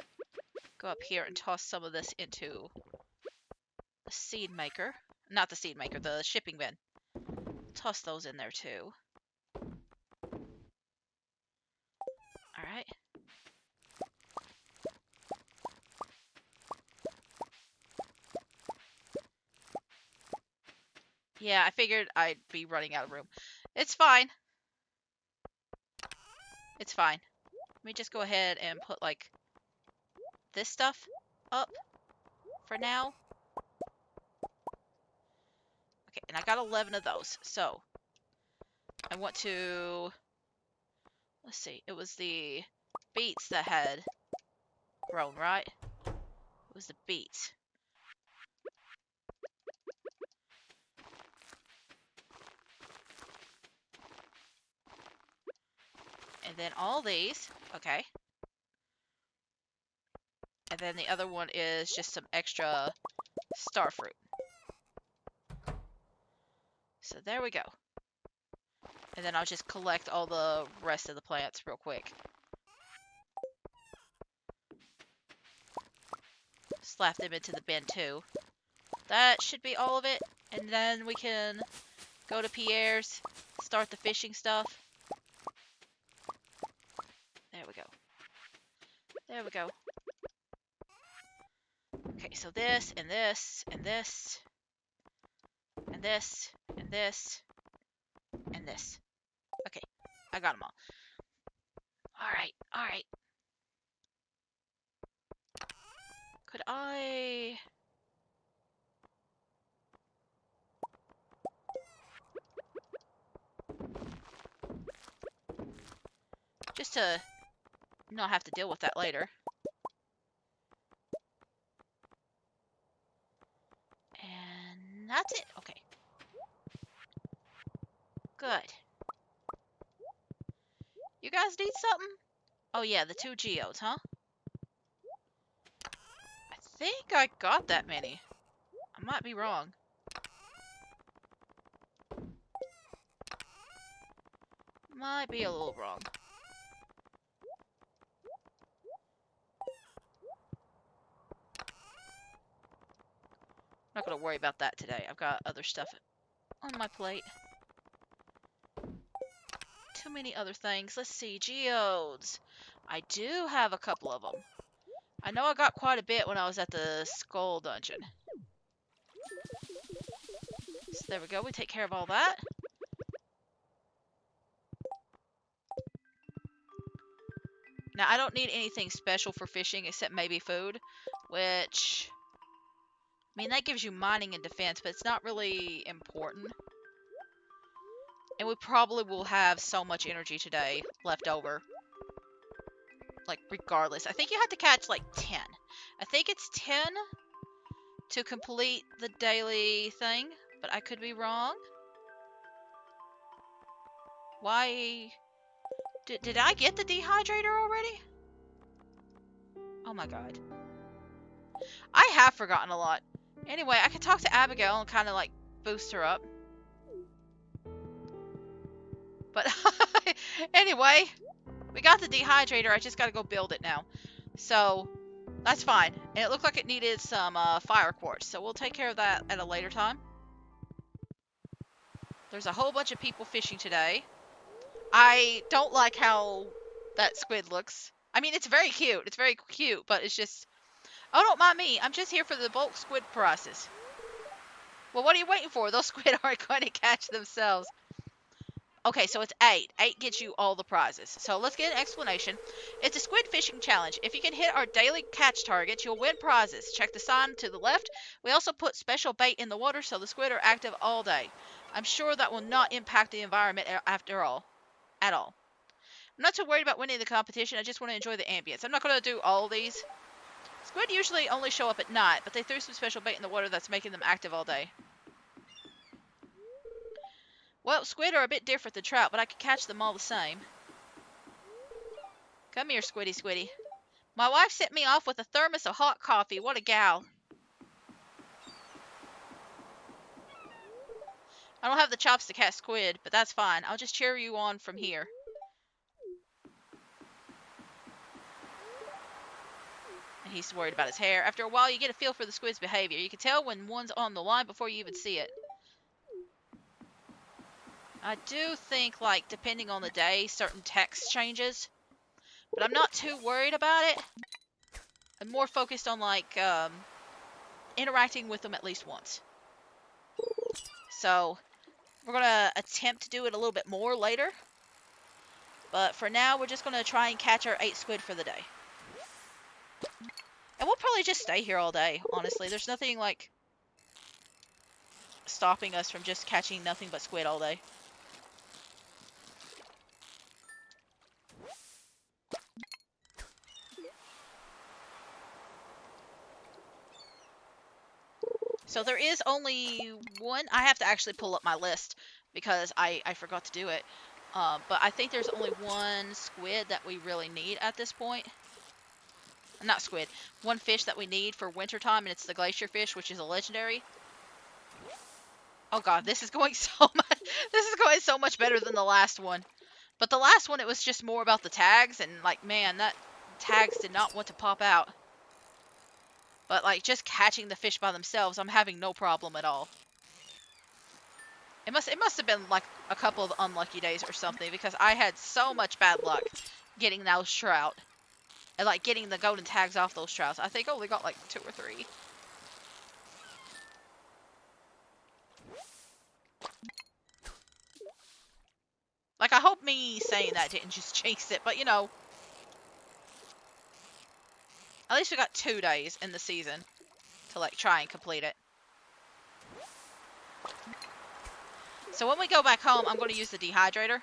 go up here and toss some of this into the seed maker. Not the seed maker, the shipping bin. Toss those in there too. Alright. Yeah, I figured I'd be running out of room. It's fine. It's fine. Let me just go ahead and put, like, this stuff up for now. Okay, and I got 11 of those. So, I want to... Let's see. It was the beets that had grown, right? It was the beets. And then all these. Okay. And then the other one is just some extra star fruit. So there we go. And then I'll just collect all the rest of the plants real quick. Slap them into the bin too. That should be all of it. And then we can go to Pierre's, start the fishing stuff. There we go. There we go. Okay, so this, and this, and this, and this, and this, and this. Okay, I got them all. Alright, alright. Could I... just to not have to deal with that later. And that's it. Okay. Good. You guys need something? Oh yeah, the 2 geodes, huh? I think I got that many. I might be wrong. Might be a little wrong. Not gonna worry about that today. I've got other stuff on my plate. Too many other things. Let's see. Geodes. I do have a couple of them. I know I got quite a bit when I was at the Skull Dungeon. So there we go. We take care of all that. Now, I don't need anything special for fishing except maybe food, which... I mean, that gives you mining and defense, but it's not really important. And we probably will have so much energy today left over. Like, regardless. I think you have to catch, like, 10. I think it's 10 to complete the daily thing, but I could be wrong. Why... Did I get the dehydrator already? Oh my god. I have forgotten a lot. Anyway, I could talk to Abigail and kind of, like, boost her up. But, anyway, we got the dehydrator. I just got to go build it now. So, that's fine. And it looked like it needed some fire quartz. So, we'll take care of that at a later time. There's a whole bunch of people fishing today. I don't like how that squid looks. I mean, it's very cute. It's very cute, but it's just... Oh, don't mind me. I'm just here for the bulk squid prices. Well, what are you waiting for? Those squid aren't going to catch themselves. Okay, so it's 8. 8 gets you all the prizes. So let's get an explanation. It's a squid fishing challenge. If you can hit our daily catch targets, you'll win prizes. Check the sign to the left. We also put special bait in the water so the squid are active all day. I'm sure that will not impact the environment after all. At all. I'm not too worried about winning the competition. I just want to enjoy the ambience. I'm not going to do all these. Squid usually only show up at night, but they threw some special bait in the water that's making them active all day. Well, squid are a bit different than trout, but I can catch them all the same. Come here, Squiddy Squiddy. My wife sent me off with a thermos of hot coffee. What a gal. I don't have the chops to catch squid, but that's fine. I'll just cheer you on from here. And he's worried about his hair. After a while, you get a feel for the squid's behavior. You can tell when one's on the line before you even see it. I do think, like, depending on the day, certain text changes. But I'm not too worried about it. I'm more focused on, like, interacting with them at least once. So, we're going to attempt to do it a little bit more later. But for now, we're just going to try and catch our 8 squid for the day. And we'll probably just stay here all day, honestly. There's nothing, like, stopping us from just catching nothing but squid all day. So there is only one. I have to actually pull up my list because I forgot to do it. But I think there's only one squid that we really need at this point. Not squid. One fish that we need for wintertime, and it's the glacier fish, which is a legendary. Oh god, this is going so much. This is going so much better than the last one. But the last one, it was just more about the tags, and like, man, that tags did not want to pop out. But like, just catching the fish by themselves, I'm having no problem at all. It must have been like a couple of unlucky days or something, because I had so much bad luck getting those trout. And like getting the golden tags off those trouts. I think I only got like 2 or 3. Like, I hope me saying that didn't just jinx it, but you know. At least we got 2 days in the season to like try and complete it. So when we go back home, I'm going to use the dehydrator.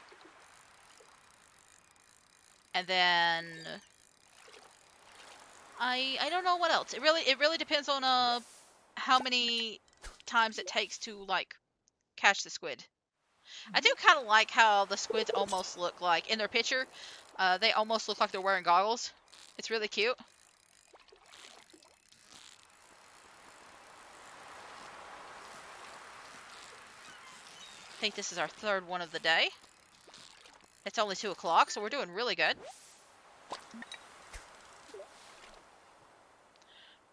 And then I don't know what else. It really depends on how many times it takes to like catch the squid. I do kind of like how the squids almost look like in their picture. They almost look like they're wearing goggles. It's really cute. I think this is our 3rd one of the day. It's only 2 o'clock, so we're doing really good.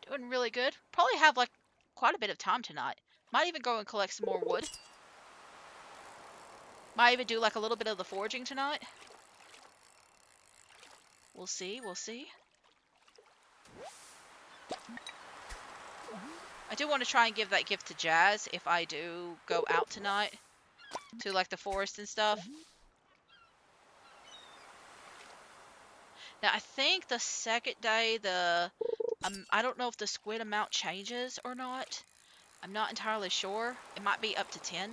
Doing really good. Probably have like quite a bit of time tonight. Might even go and collect some more wood. Might even do like a little bit of the foraging tonight. We'll see, we'll see. I do want to try and give that gift to Jazz if I do go out tonight to like the forest and stuff. Now I think the 2nd day I don't know if the squid amount changes or not. I'm not entirely sure. It might be up to 10.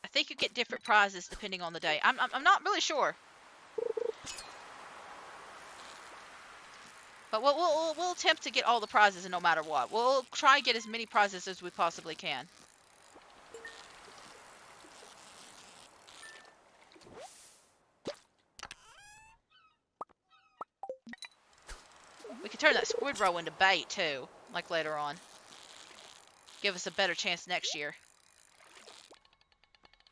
I think you get different prizes depending on the day. I'm not really sure. But we'll attempt to get all the prizes no matter what. We'll try and get as many prizes as we possibly can. We could turn that squid roe into bait too, like later on. Give us a better chance next year.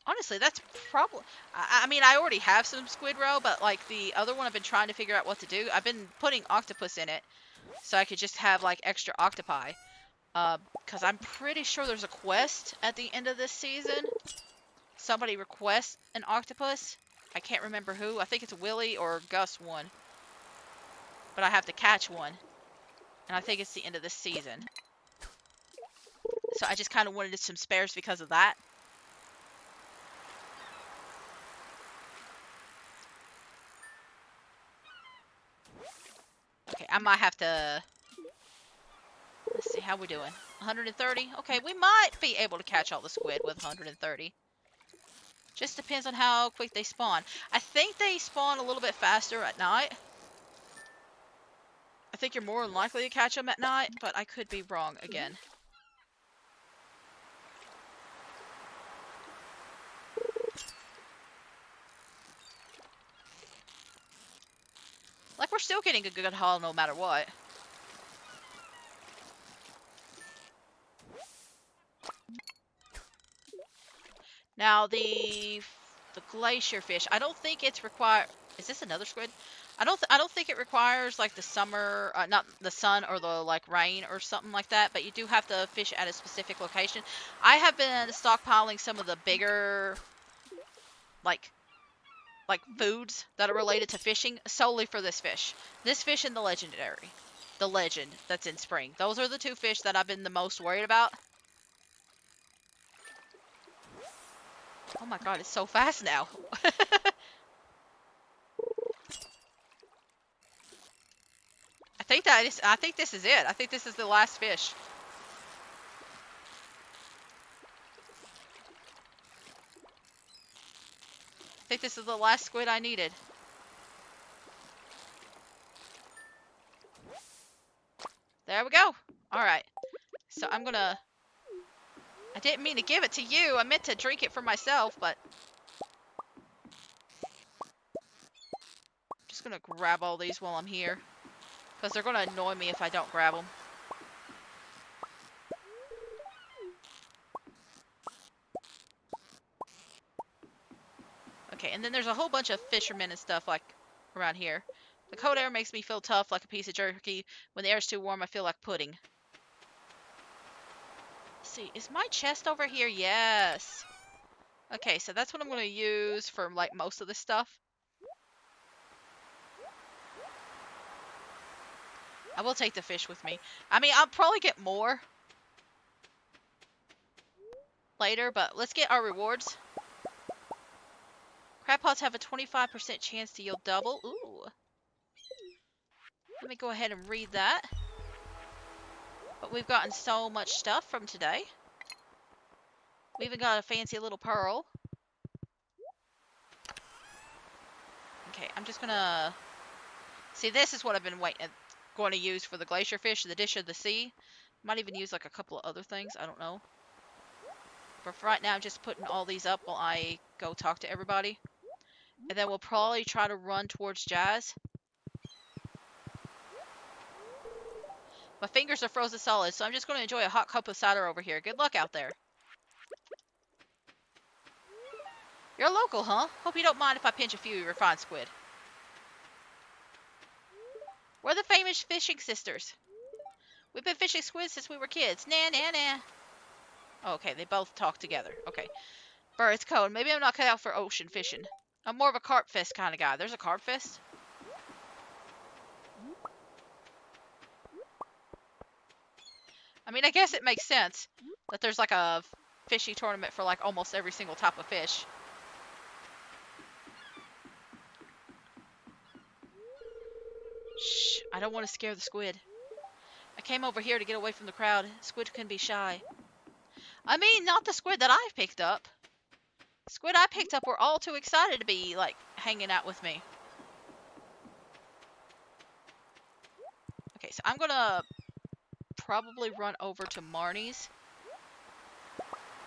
Honestly, that's probably... I mean, I already have some squid roe, but like the other one I've been trying to figure out what to do. I've been putting octopus in it, so I could just have like extra octopi. Because I'm pretty sure there's a quest at the end of this season. Somebody requests an octopus. I can't remember who. I think it's Willie or Gus one. But I have to catch one. And I think it's the end of this season. So I just kind of wanted some spares because of that. Okay, I might have to... Let's see, how we doing? 130? Okay, we might be able to catch all the squid with 130. Just depends on how quick they spawn. I think they spawn a little bit faster at night. I think you're more likely to catch them at night, but I could be wrong again. we're still getting a good haul no matter what. Now the glacier fish, I don't think it's required. Is this another squid? I don't think it requires like the summer, not the sun or the like rain or something like that. But you do have to fish at a specific location. I have been stockpiling some of the bigger like foods that are related to fishing solely for this fish. This fish and the legendary, the legend that's in spring. Those are the two fish that I've been the most worried about. Oh my god, it's so fast now. I think this is it. I think this is the last fish. I think this is the last squid I needed. There we go. Alright. So I'm gonna... I didn't mean to give it to you. I meant to drink it for myself, but... I'm just gonna grab all these while I'm here. Because they're gonna annoy me if I don't grab them. Okay, and then there's a whole bunch of fishermen and stuff like around here. The cold air makes me feel tough like a piece of jerky. When the air's too warm, I feel like pudding. Let's see, is my chest over here? Yes. Okay, so that's what I'm going to use for like most of this stuff. I will take the fish with me. I mean, I'll probably get more later, but let's get our rewards. Crab pots have a 25% chance to yield double. Ooh. Let me go ahead and read that. But we've gotten so much stuff from today. We even got a fancy little pearl. Okay, I'm just gonna... See, this is what I've been going to use for the glacier fish, the dish of the sea. Might even use like a couple of other things, I don't know. But for right now, I'm just putting all these up while I go talk to everybody. And then we'll probably try to run towards Jazz. My fingers are frozen solid, so I'm just going to enjoy a hot cup of cider over here. Good luck out there. You're local, huh? Hope you don't mind if I pinch a few of your fine squid. We're the famous fishing sisters. We've been fishing squid since we were kids. Nah, nah, nah. Oh, okay, they both talk together. Okay. Brr, it's cold. Maybe I'm not cut out for ocean fishing. I'm more of a carp fest kind of guy. There's a carp fest? I mean, I guess it makes sense that there's like a fishy tournament for like almost every single type of fish. Shh, I don't want to scare the squid. I came over here to get away from the crowd. Squid can be shy. I mean, not the squid that I've picked up. Squid I picked up were all too excited to be, like, hanging out with me. Okay, so I'm gonna probably run over to Marnie's.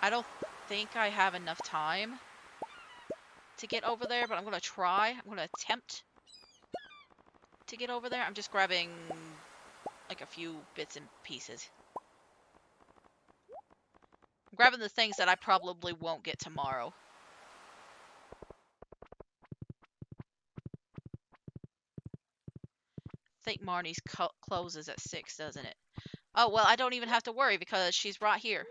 I don't think I have enough time to get over there, but I'm gonna try. I'm gonna attempt to get over there. I'm just grabbing, like, a few bits and pieces. I'm grabbing the things that I probably won't get tomorrow. I think Marnie's closes at 6, doesn't it? Oh, well, I don't even have to worry because she's right here.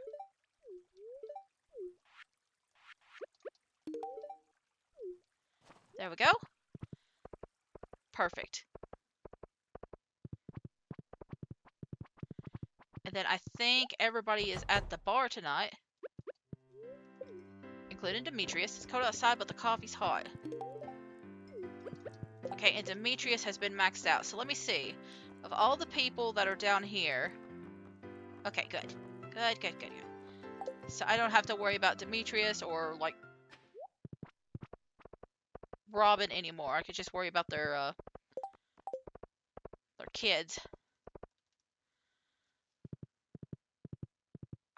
There we go. Perfect. And then I think everybody is at the bar tonight. Including Demetrius. It's cold outside, but the coffee's hot. Okay, and Demetrius has been maxed out. So let me see. Of all the people that are down here... Okay, good. Good, good, good, good. So I don't have to worry about Demetrius or, like, Robin anymore. I could just worry about their kids.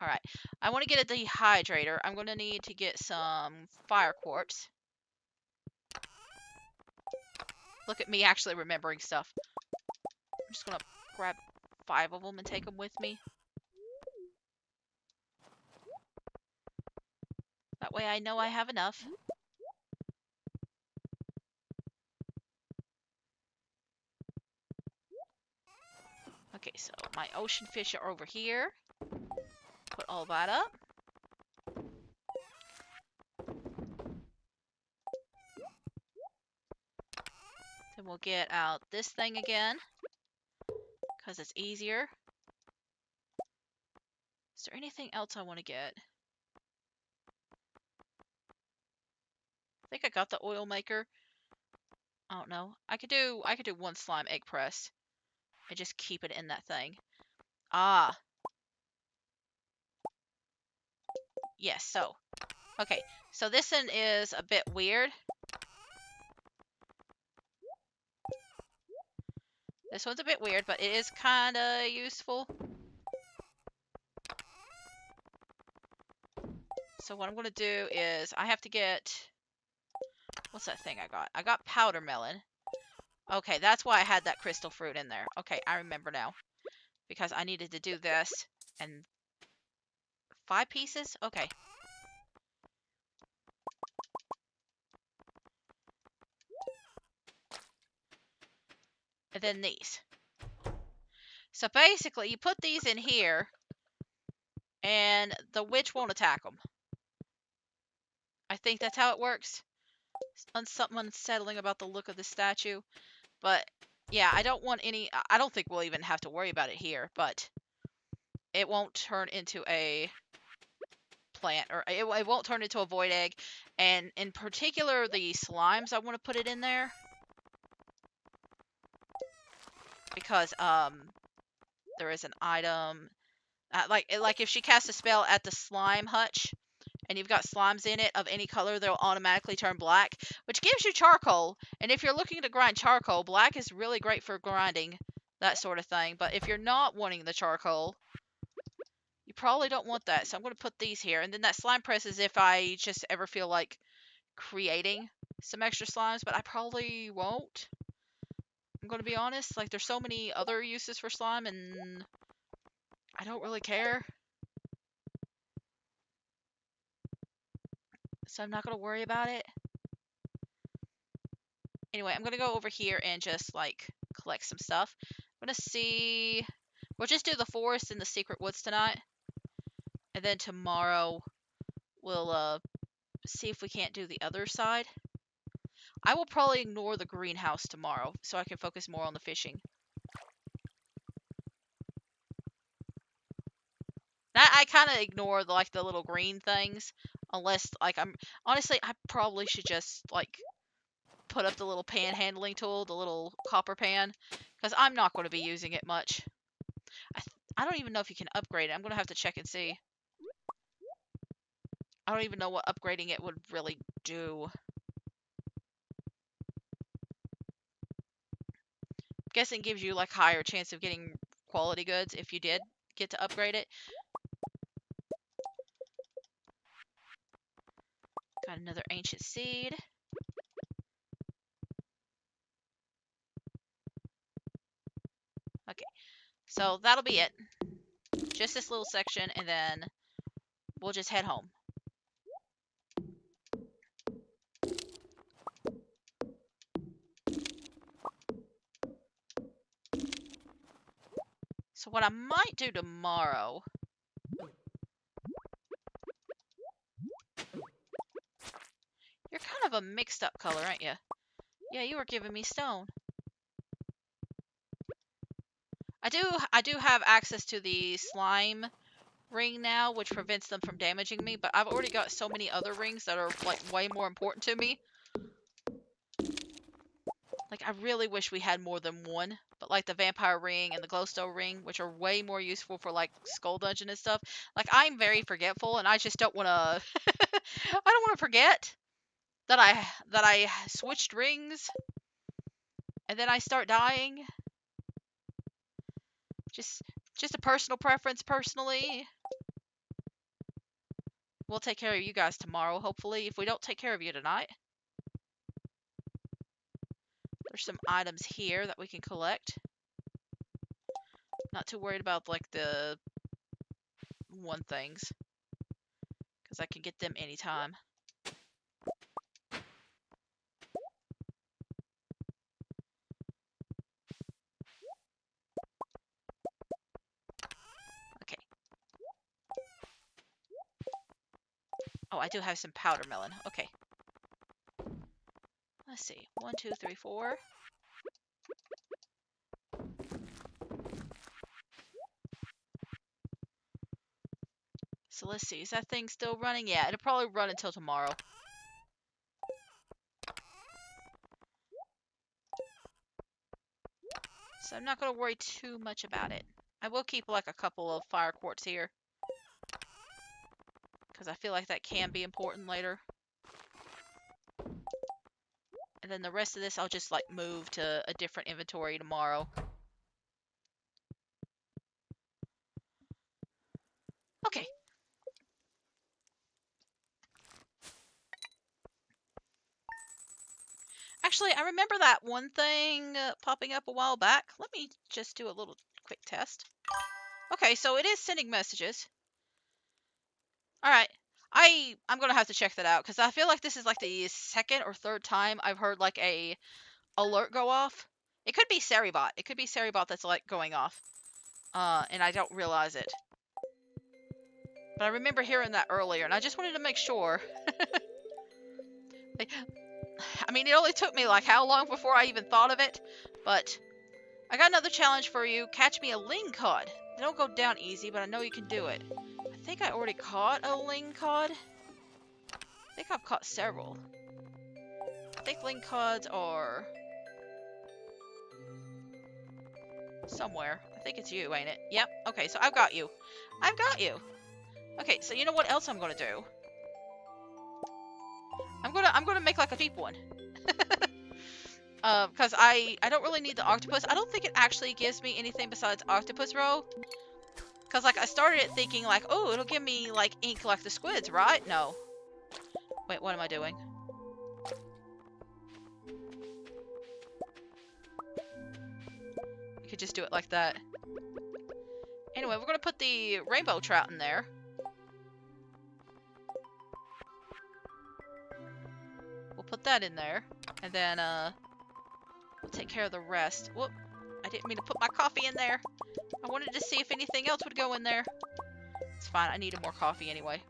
Alright. I want to get a dehydrator. I'm going to need to get some fire quartz. Look at me actually remembering stuff. I'm just gonna grab 5 of them and take them with me. That way I know I have enough. Okay, so my ocean fish are over here. Put all that up. Then we'll get out this thing again, because it's easier. Is there anything else I want to get? I think I got the oil maker. I don't know. I could do 1 slime egg press and just keep it in that thing. Ah, yes. So, okay. So this one is a bit weird. This one's a bit weird, but it is kind of useful. So what I'm going to do is I have to get... What's that thing I got? I got powder melon. Okay, that's why I had that crystal fruit in there. Okay, I remember now. Because I needed to do this. And 5 pieces? Okay. And then these. So basically, you put these in here, and the witch won't attack them. I think that's how it works. Something unsettling about the look of the statue. But, yeah, I don't want any... I don't think we'll even have to worry about it here, but it won't turn into a plant, or it won't turn into a void egg. And in particular, the slimes, I want to put it in there. Because, there is an item... like if she casts a spell at the slime hutch, and you've got slimes in it of any color, they'll automatically turn black, which gives you charcoal. And if you're looking to grind charcoal, black is really great for grinding that sort of thing. But if you're not wanting the charcoal, you probably don't want that. So I'm going to put these here. And then that slime press is if I just ever feel like creating some extra slimes, but I probably won't. I'm going to be honest. Like, there's so many other uses for slime, and I don't really care. So I'm not going to worry about it. Anyway, I'm going to go over here and just, like, collect some stuff. I'm going to see... We'll just do the forest and the secret woods tonight. And then tomorrow, we'll, see if we can't do the other side. I will probably ignore the greenhouse tomorrow, so I can focus more on the fishing. I kind of ignore, like, the little green things. Unless, like, honestly, I probably should just, like, put up the little panhandling tool, the little copper pan. Because I'm not going to be using it much. I don't even know if you can upgrade it. I'm going to have to check and see. I don't even know what upgrading it would really do. I'm guessing it gives you, like, higher chance of getting quality goods if you did get to upgrade it. Got another ancient seed. Okay, so that'll be it. Just this little section, and then we'll just head home. So what I might do tomorrow... You're kind of a mixed up color, aren't you? Yeah, you were giving me stone. I do have access to the slime ring now, which prevents them from damaging me, but I've already got so many other rings that are, like, way more important to me. Like, I really wish we had more than one, but, like, the vampire ring and the glowstone ring, which are way more useful for, like, skull dungeon and stuff. Like, I'm very forgetful, and I just don't want to... I don't want to forget that I switched rings, and then I start dying. Just a personal preference, personally. We'll take care of you guys tomorrow, hopefully, if we don't take care of you tonight. There's some items here that we can collect. Not too worried about like the one things, because I can get them anytime. Okay. Oh, I do have some powder melon. Okay. Let's see. 1, 2, 3, 4. So let's see. Is that thing still running? Yeah, it'll probably run until tomorrow. So I'm not going to worry too much about it. I will keep like a couple of fire quartz here, because I feel like that can be important later. And then the rest of this I'll just like move to a different inventory tomorrow. Okay. Actually, I remember that one thing popping up a while back. Let me just do a little quick test. Okay, so it is sending messages. Alright. I'm gonna have to check that out, because I feel like this is like the second or third time I've heard like a alert go off. It could be Seribot. It could be Seribot that's like going off. And I don't realize it. But I remember hearing that earlier, and I just wanted to make sure. I mean, it only took me like how long before I even thought of it, but I got another challenge for you. Catch me a lingcod. They don't go down easy, but I know you can do it. I think I already caught a lingcod. I think I've caught several. I think lingcods are somewhere. I think it's you, ain't it? Yep. Okay, so I've got you. I've got you. Okay, so you know what else I'm gonna do? I'm gonna make like a cheap one. Because I don't really need the octopus. I don't think it actually gives me anything besides octopus roe. Because, like, I started it thinking, like, oh, it'll give me, like, ink like the squids, right? No. Wait, what am I doing? You could just do it like that. Anyway, we're going to put the rainbow trout in there. We'll put that in there. And then, we'll take care of the rest. Whoop. I didn't mean to put my coffee in there. I wanted to see if anything else would go in there. It's fine. I needed more coffee anyway.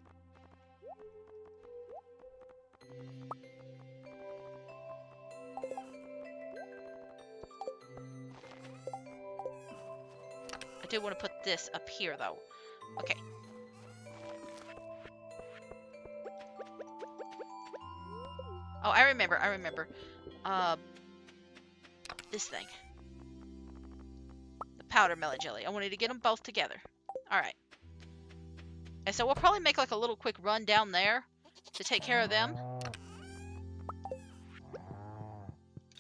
I do want to put this up here, though. Okay. Oh, I remember. This thing. The powder melon jelly. I wanted to get them both together. Alright. And so we'll probably make like a little quick run down there to take care of them.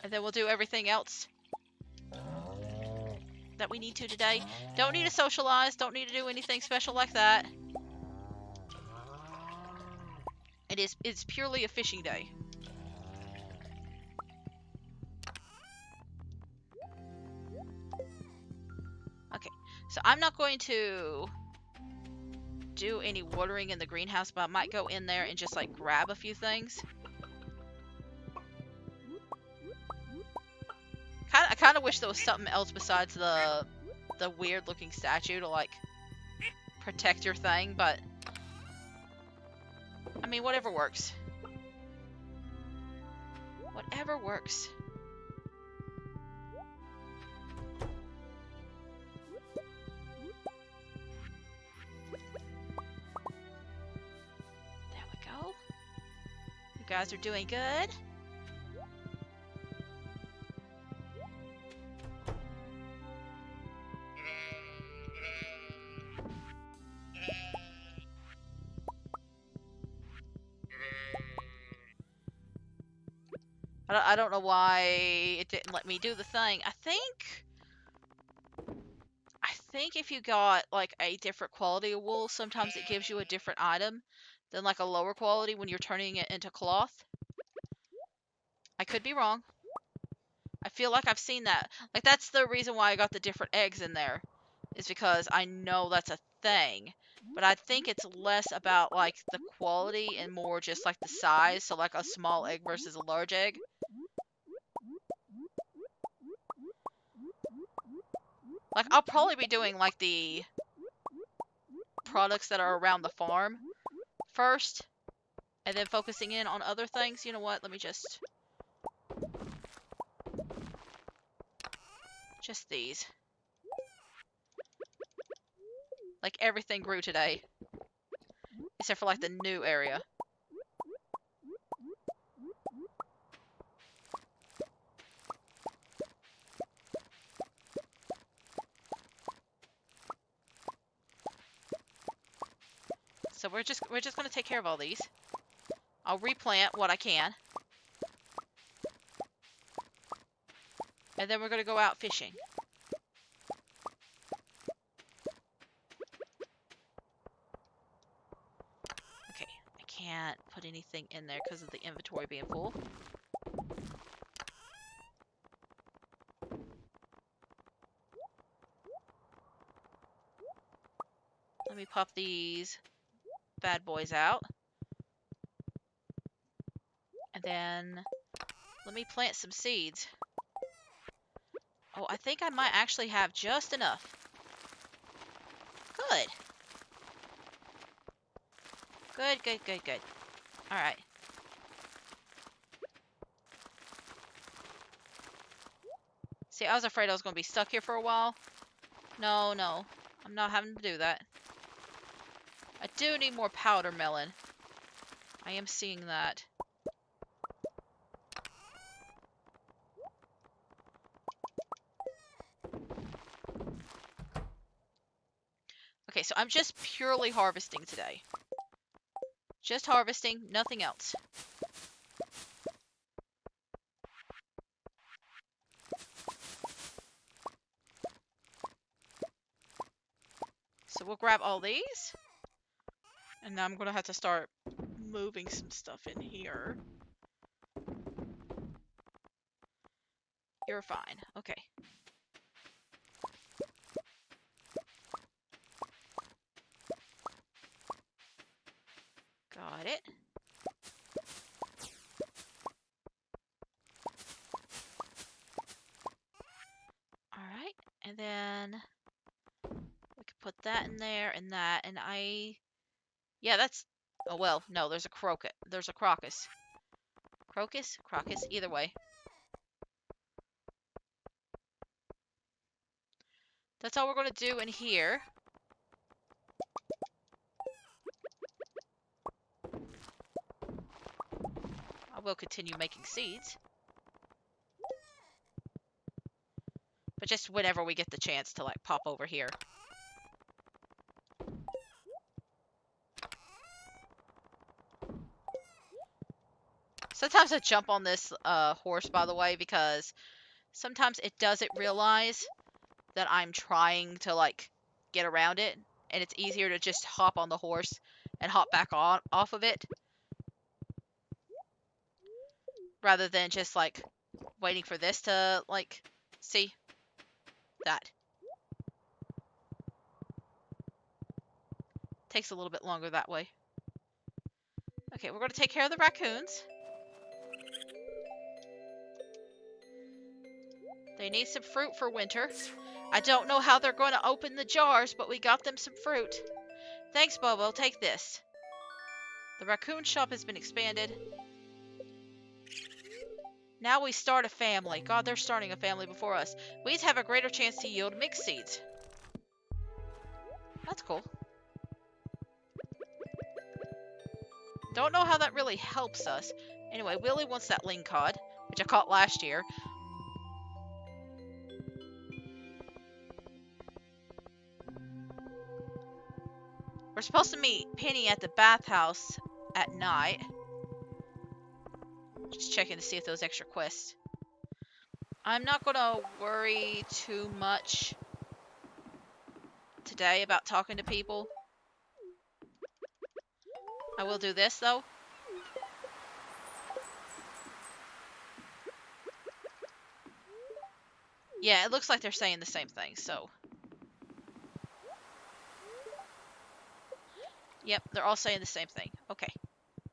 And then we'll do everything else that we need to today. Don't need to socialize. Don't need to do anything special like that. It's purely a fishing day. Okay, so I'm not going to do any watering in the greenhouse, but I might go in there and just like grab a few things. I kind of wish there was something else besides the weird looking statue to like protect your thing, but I mean, whatever works. Whatever works. There we go. You guys are doing good. I don't know why it didn't let me do the thing. I think if you got like a different quality of wool, sometimes it gives you a different item than like a lower quality when you're turning it into cloth. I could be wrong. I feel like I've seen that. Like, that's the reason why I got the different eggs in there. Is because I know that's a thing. But I think it's less about, like, the quality and more just, like, the size. So, like, a small egg versus a large egg. Like, I'll probably be doing, like, the products that are around the farm first. And then focusing in on other things. You know what? Let me just these. Like, everything grew today. Except for, like, the new area. So we're just gonna take care of all these. I'll replant what I can. And then we're gonna go out fishing. Okay, I can't put anything in there because of the inventory being full. Let me pop these bad boys out. And then let me plant some seeds. Oh, I think I might actually have just enough. Good. Good, good, good, good. Alright. See, I was afraid I was going to be stuck here for a while. No, no. I'm not having to do that. I do need more powder melon. I am seeing that. Okay, so I'm just purely harvesting today. Just harvesting, nothing else. So we'll grab all these. And now I'm going to have to start moving some stuff in here. You're fine. Okay. Got it. Alright. And then we can put that in there and that. And yeah, that's... Oh, well, no, there's a crocus. There's a crocus. Crocus? Crocus? Either way. That's all we're going to do in here. I will continue making seeds. But just whenever we get the chance to, like, pop over here. Sometimes I jump on this horse, by the way, because sometimes it doesn't realize that I'm trying to, like, get around it. And it's easier to just hop on the horse and hop back on off of it. Rather than just, like, waiting for this to, like, see that. Takes a little bit longer that way. Okay, we're going to take care of the raccoons. They need some fruit for winter. I don't know how they're going to open the jars, but we got them some fruit. Thanks, Bobo. Take this. The raccoon shop has been expanded. Now we start a family. God, they're starting a family before us. Weeds have a greater chance to yield mixed seeds. That's cool. Don't know how that really helps us. Anyway, Willie wants that lingcod, which I caught last year. We're supposed to meet Penny at the bathhouse at night. Just checking to see if those extra quests. I'm not going to worry too much today about talking to people. I will do this, though. Yeah, it looks like they're saying the same thing, so. Yep, they're all saying the same thing. Okay,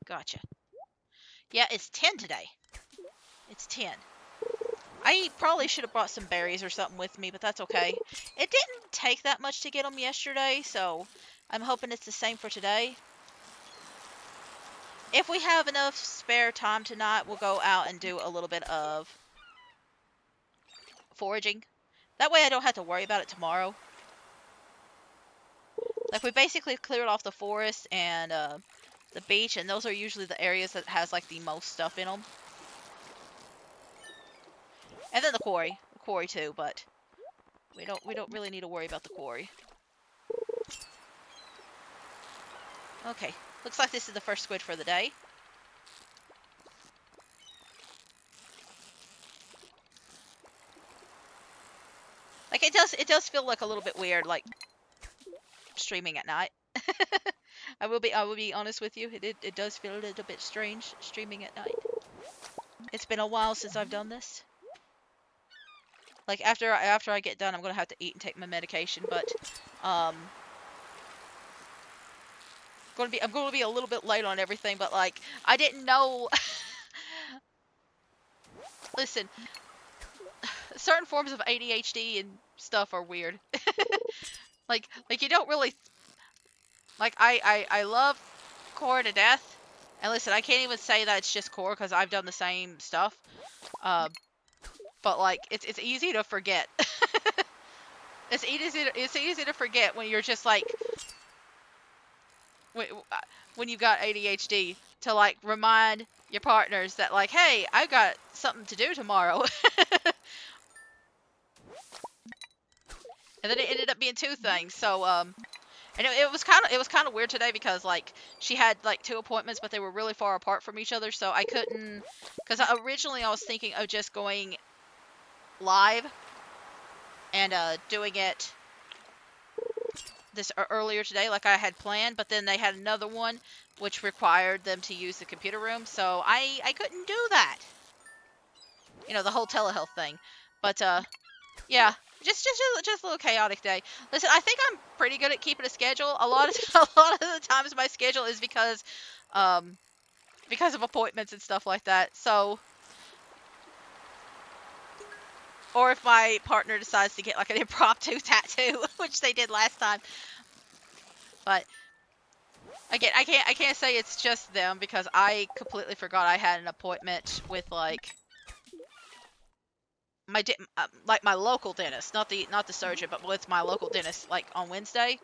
gotcha. Yeah, it's 10 today. It's 10. I probably should have brought some berries or something with me, but that's okay. It didn't take that much to get them yesterday, so I'm hoping it's the same for today. If we have enough spare time tonight, we'll go out and do a little bit of foraging. That way I don't have to worry about it tomorrow. Like, we basically cleared off the forest and the beach, and those are usually the areas that has like the most stuff in them. And then the quarry too, but we don't really need to worry about the quarry. Okay, looks like this is the first squid for the day. Like, it does feel like a little bit weird, like streaming at night. I will be honest with you. It does feel a little bit strange streaming at night. It's been a while since I've done this. Like, after I get done, I'm gonna have to eat and take my medication, but um I'm gonna be a little bit late on everything, but like, I didn't know. Listen, certain forms of ADHD and stuff are weird. Like you don't really like. I love core to death, and listen, I can't even say that it's just core because I've done the same stuff. Uh, but like, it's easy to forget. It's easy to forget when you're just like when, when you got ADHD, to like remind your partners that, like, hey, I got something to do tomorrow. And then it ended up being two things. So and it was kind of weird today because like she had like two appointments, but they were really far apart from each other, so I couldn't. Because originally I was thinking of just going live and doing it this earlier today, like I had planned, but then they had another one which required them to use the computer room, so I couldn't do that. You know, the whole telehealth thing. But yeah, just a little chaotic day. Listen, I think I'm pretty good at keeping a schedule. A lot of a lot of the times my schedule is um because of appointments and stuff like that. So, or if my partner decides to get like an impromptu tattoo, which they did last time. But again, I can't say it's just them because I completely forgot I had an appointment with like like my local dentist, not the surgeon, but with my local dentist, like on Wednesday,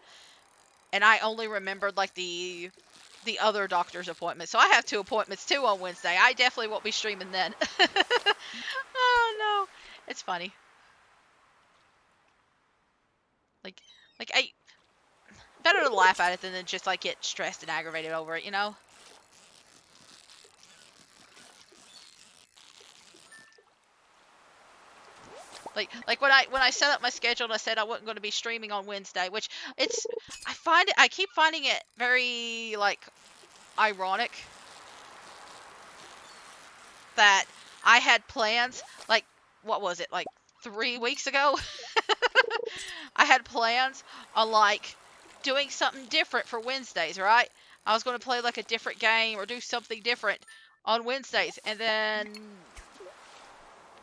and I only remembered like the other doctor's appointment. So I have two appointments too on Wednesday. I definitely won't be streaming then. Oh no, it's funny. Like I better to laugh at it than to just like get stressed and aggravated over it, you know? Like when I set up my schedule and I said I wasn't going to be streaming on Wednesday, which I keep finding it very like ironic that I had plans, like, what was it, like 3 weeks ago? I had plans on like doing something different for Wednesdays, right? I was going to play like a different game or do something different on Wednesdays, and then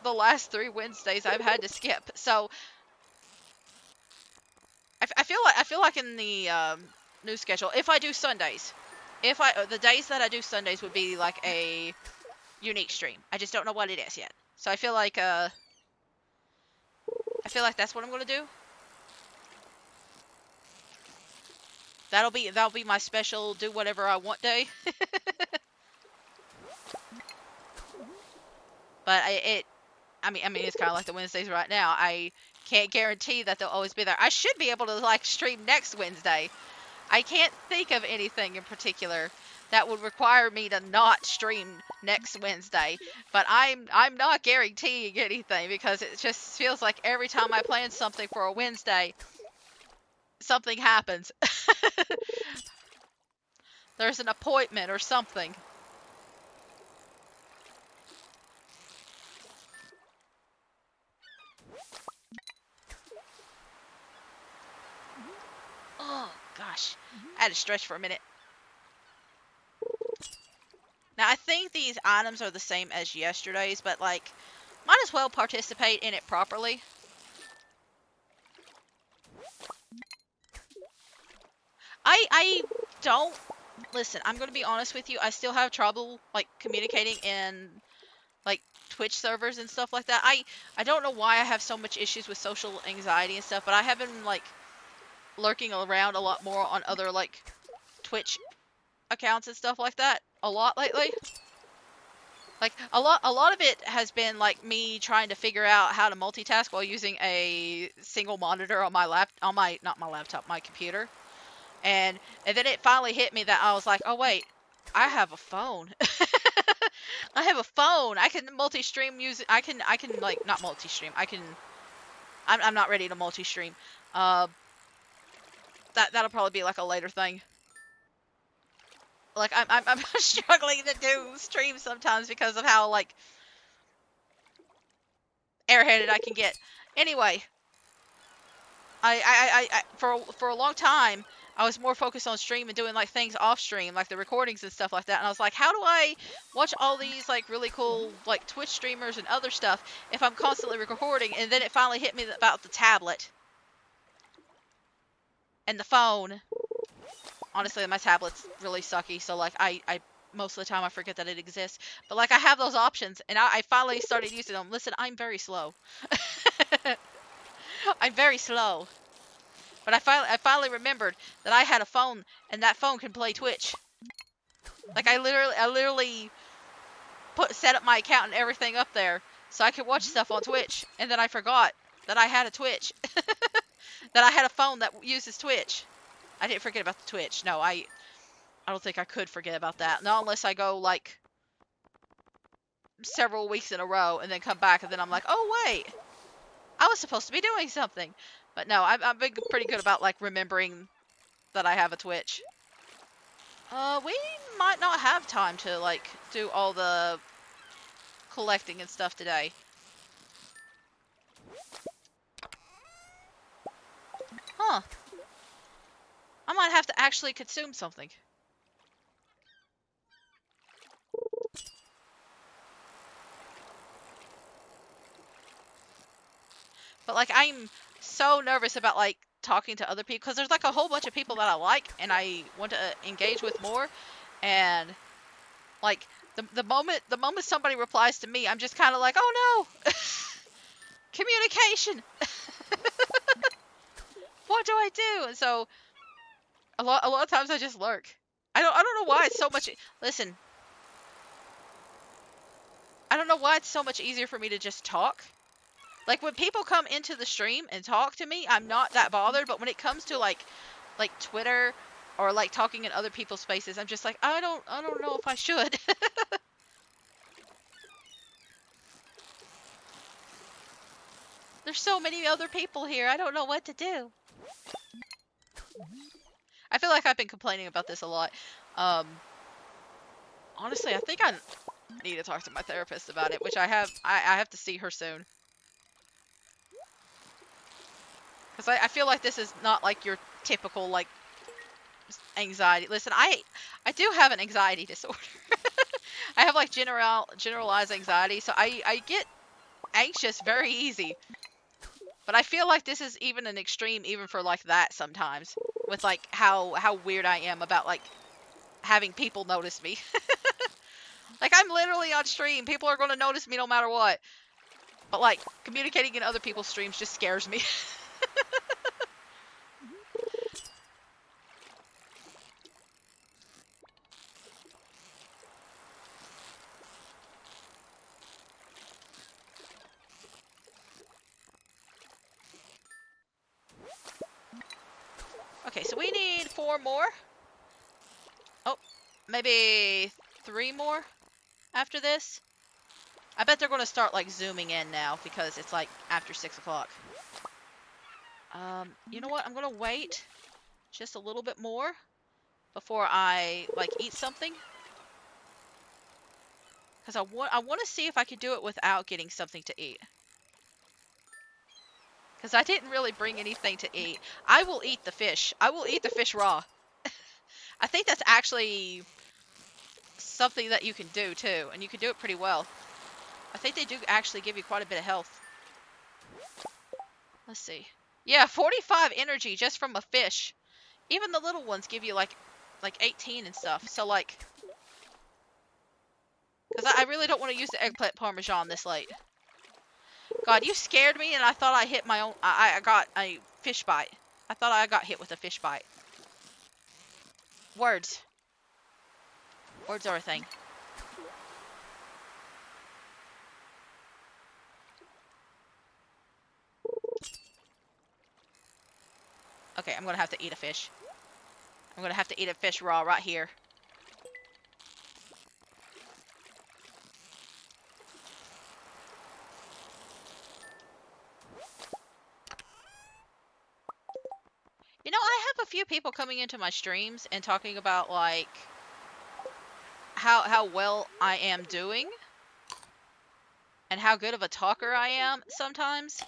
the last 3 Wednesdays I've had to skip. So I feel like in the new schedule, if I do Sundays, if I the days that I do Sundays would be like a unique stream. I just don't know what it is yet. So I feel like that's what I'm gonna do. That'll be my special do whatever I want day. But I mean it's kind of like the Wednesdays right now. I can't guarantee that they'll always be there. I should be able to like stream next Wednesday. I can't think of anything in particular that would require me to not stream next Wednesday, but I'm not guaranteeing anything because it just feels like every time I plan something for a Wednesday, something happens. There's an appointment or something. I had to stretch for a minute. Now, I think these items are the same as yesterday's, but, like, might as well participate in it properly. I don't... Listen, I'm going to be honest with you. I still have trouble, like, communicating in, like, Twitch servers and stuff like that. I don't know why I have so much issues with social anxiety and stuff, but I have been, like, lurking around a lot more on other, like, Twitch accounts and stuff like that a lot lately. Like, a lot of it has been, like, me trying to figure out how to multitask while using a single monitor on my not my laptop, my computer. And then it finally hit me that I was like, oh wait, I have a phone. I have a phone. I can multi-stream music. I can like, not multi-stream. I'm not ready to multi-stream. Uh, that'll probably be like a later thing. Like, I'm struggling to do streams sometimes because of how, like, airheaded I can get. Anyway, for a long time, I was more focused on stream and doing, like, things off stream, like the recordings and stuff like that. And I was like, how do I watch all these, like, really cool, like, Twitch streamers and other stuff if I'm constantly recording? And then it finally hit me about the tablet and the phone. Honestly, my tablet's really sucky, so, like, I most of the time I forget that it exists. But, like, I have those options, and I finally started using them. Listen, I'm very slow. I'm very slow. But I finally remembered that I had a phone, and that phone can play Twitch. Like, I literally set up my account and everything up there so I could watch stuff on Twitch, and then I forgot that I had a Twitch. That I had a phone that uses Twitch. I didn't forget about the Twitch. No, I don't think I could forget about that. Not unless I go, like, several weeks in a row and then come back and then I'm like, oh wait, I was supposed to be doing something. But no, I've been pretty good about, like, remembering that I have a Twitch. We might not have time to, like, do all the collecting and stuff today. Huh. I might have to actually consume something. But, like, I'm so nervous about, like, talking to other people, because there's, like, a whole bunch of people that I like and I want to engage with more. And, like, the moment somebody replies to me, I'm just kind of like, oh no, communication. What do I do? And so a lot of times I just lurk. I don't know why it's so much. Listen, I don't know why it's so much easier for me to just talk. Like, when people come into the stream and talk to me, I'm not that bothered. But when it comes to, like Twitter or, like, talking in other people's spaces, I'm just like, I don't know if I should. There's so many other people here. I don't know what to do. I feel like I've been complaining about this a lot. Honestly, I think I need to talk to my therapist about it, which I have. I have to see her soon. Because I feel like this is not, like, your typical, like, anxiety. Listen, I do have an anxiety disorder. I have, like, generalized anxiety, so I get anxious very easy. But I feel like this is even an extreme even for, like, that sometimes. With, like, how weird I am about, like, having people notice me. Like, I'm literally on stream. People are going to notice me no matter what. But, like, communicating in other people's streams just scares me. Okay, so we need 4 more. Oh, maybe 3 more after this. I bet they're going to start, like, zooming in now because it's, like, after 6 o'clock. You know what? I'm going to wait just a little bit more before I, like, eat something. Because I want to see if I can do it without getting something to eat. Because I didn't really bring anything to eat. I will eat the fish. I will eat the fish raw. I think that's actually something that you can do too, and you can do it pretty well. I think they do actually give you quite a bit of health. Let's see. Yeah, 45 energy just from a fish. Even the little ones give you like 18 and stuff. So like, because I really don't want to use the eggplant parmesan this late. God, you scared me, and I thought I hit my own. I got a fish bite. I thought I got hit with a fish bite. Words. Words are a thing. Okay, I'm gonna have to eat a fish. I'm gonna have to eat a fish raw right here. You know, I have a few people coming into my streams and talking about like how well I am doing and how good of a talker I am sometimes.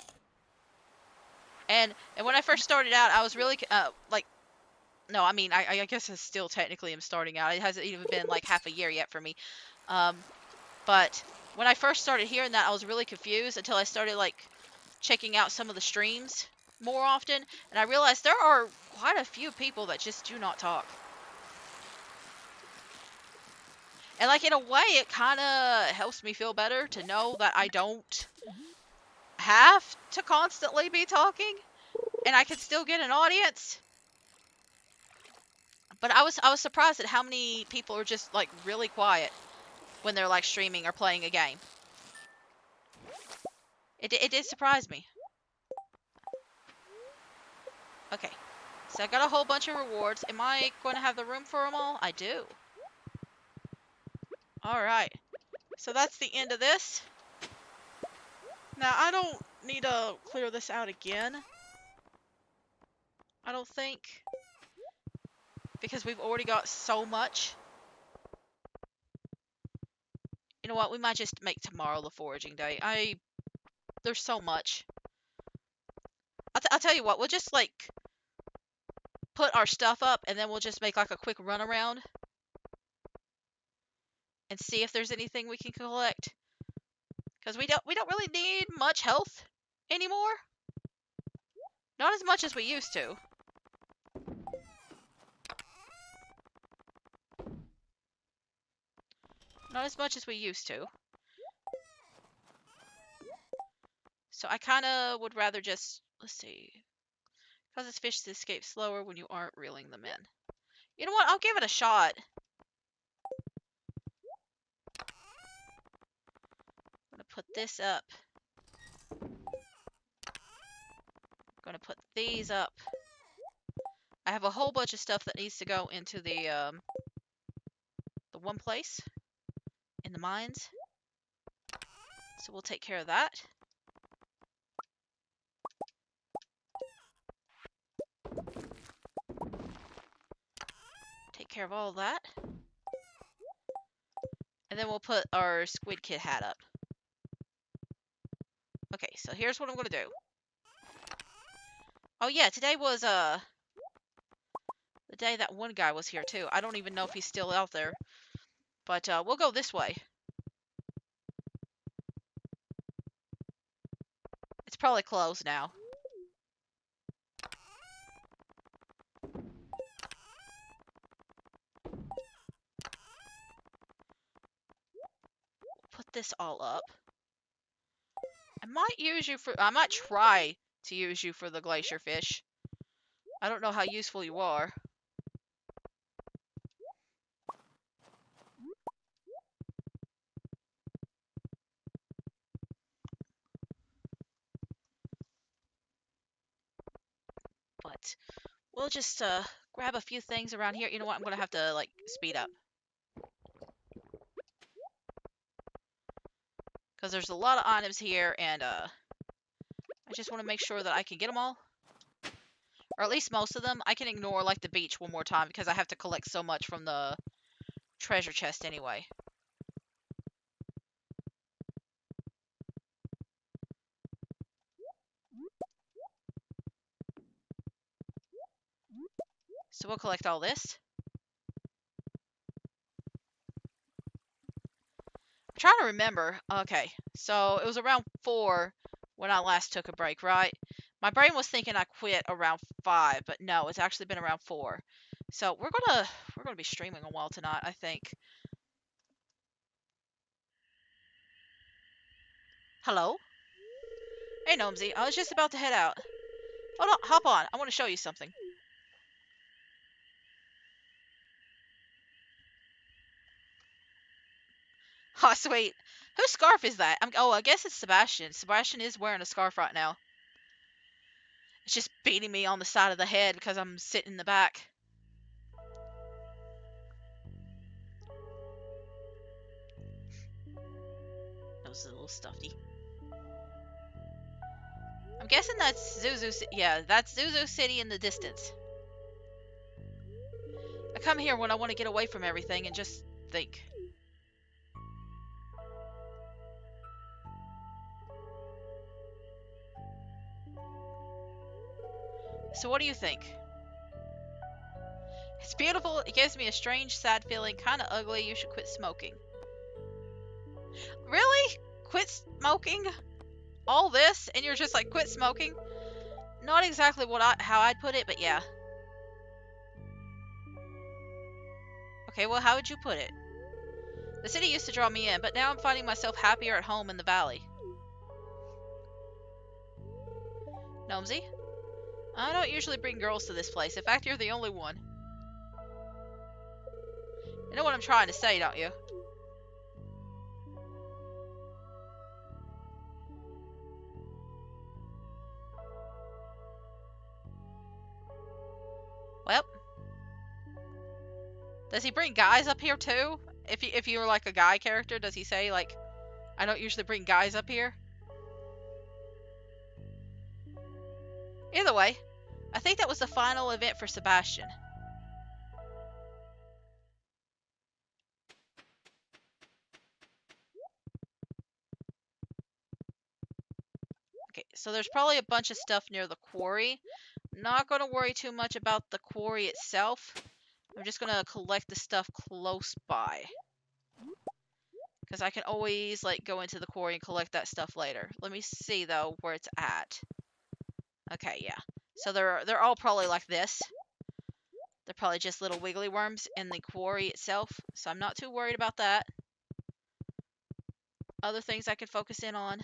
And when I first started out, I was really like, no, I mean, I guess I still technically am starting out. It hasn't even been like half a year yet for me. Um, but when I first started hearing that, I was really confused until I started like checking out some of the streams more often, and I realized there are quite a few people that just do not talk. And like in a way, it kind of helps me feel better to know that I don't have to constantly be talking, and I can still get an audience. But I was surprised at how many people are just like really quiet when they're like streaming or playing a game. It did surprise me. Okay, so I got a whole bunch of rewards. Am I going to have the room for them all? I do. All right. So that's the end of this. Now, I don't need to clear this out again. I don't think. Because we've already got so much. You know what? We might just make tomorrow the foraging day. There's so much. I'll tell you what. We'll just, like, put our stuff up, and then we'll just make, like, a quick run around. And see if there's anything we can collect. Because we don't really need much health anymore. Not as much as we used to. Not as much as we used to. So I kind of would rather just, let's see. Causes fish to escape slower when you aren't reeling them in. You know what? I'll give it a shot. I'm gonna put this up. I'm gonna put these up. I have a whole bunch of stuff that needs to go into the one place in the mines. So we'll take care of that. Take care of all of that. And then we'll put our squid kid hat up. Okay, so here's what I'm gonna do. Oh yeah, today was the day that one guy was here too. I don't even know if he's still out there. But we'll go this way. It's probably closed now. Put this all up. I might try to use you for the glacier fish. I don't know how useful you are. But we'll just grab a few things around here. You know what? I'm gonna have to like speed up. Because there's a lot of items here, and I just want to make sure that I can get them all. Or at least most of them. I can ignore like the beach one more time because I have to collect so much from the treasure chest anyway. So we'll collect all this. to remember. Okay, so it was around 4 when I last took a break, right? My brain was thinking I quit around 5, but no, it's actually been around 4. So we're gonna be streaming a while tonight, I think. Hello? Hey, Gnomesy. I was just about to head out. Hold on, hop on. I want to show you something. Oh, sweet. Whose scarf is that? Oh, I guess it's Sebastian. Sebastian is wearing a scarf right now. It's just beating me on the side of the head because I'm sitting in the back. That was a little stuffy. I'm guessing that's Zuzu. Yeah, that's Zuzu City in the distance. I come here when I want to get away from everything and just think. So what do you think? It's beautiful. It gives me a strange, sad feeling. Kind of ugly. You should quit smoking. Really? Quit smoking? All this? And you're just like, quit smoking? Not exactly how I'd put it, but yeah. Okay, well, how would you put it? The city used to draw me in, but now I'm finding myself happier at home in the valley. Gnomesy? I don't usually bring girls to this place. In fact, you're the only one. You know what I'm trying to say, don't you? Well, does he bring guys up here too? If you're like a guy character, does he say like, I don't usually bring guys up here? Either way, I think that was the final event for Sebastian. Okay, so there's probably a bunch of stuff near the quarry. Not going to worry too much about the quarry itself. I'm just going to collect the stuff close by. Because I can always, like, go into the quarry and collect that stuff later. Let me see, though, where it's at. Okay, yeah. So they're all probably like this. They're probably just little wiggly worms in the quarry itself. So I'm not too worried about that. Other things I can focus in on.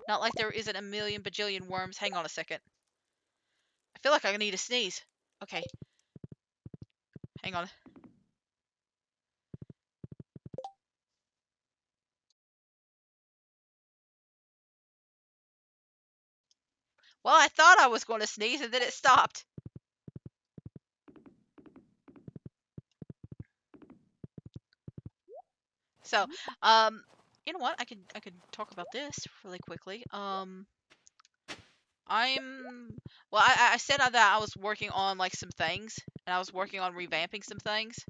Not like there isn't a million bajillion worms. Hang on a second. I feel like I need a sneeze. Okay. Hang on. Well, I thought I was going to sneeze and then it stopped. So, you know what? I could talk about this really quickly. I said that I was working on like some things, and I was working on revamping some things.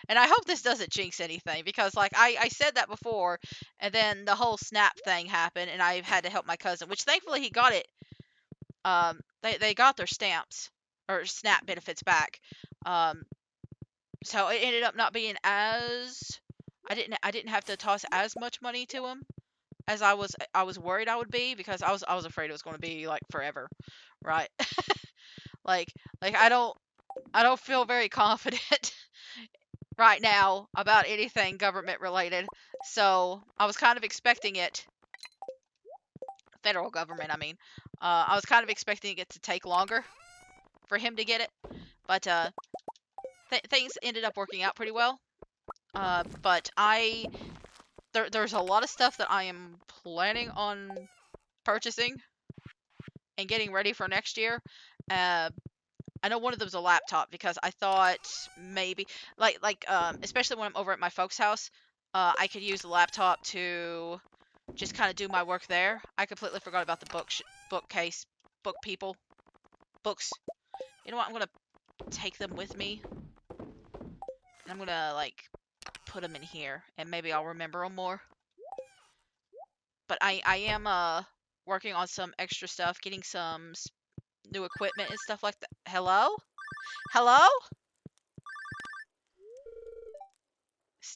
And I hope this doesn't jinx anything because like I said that before, and then the whole snap thing happened, and I had to help my cousin, which thankfully he got it. They got their stamps or snap benefits back. So it ended up not being as I didn't have to toss as much money to him as I was worried I would be because I was afraid it was going to be like forever, right? like like I don't feel very confident right now about anything government related. So I was kind of expecting it, federal government, I mean. I was kind of expecting it to take longer for him to get it, but things ended up working out pretty well. But there's a lot of stuff that I am planning on purchasing and getting ready for next year. Uh, I know one of them's a laptop because I thought maybe especially when I'm over at my folks' house, I could use the laptop to just kind of do my work there. I completely forgot about the bookcase, book people, books. You know what? I'm gonna take them with me, and I'm gonna like put them in here, and maybe I'll remember them more. But I am working on some extra stuff, getting some new equipment and stuff like that. Hello? Hello?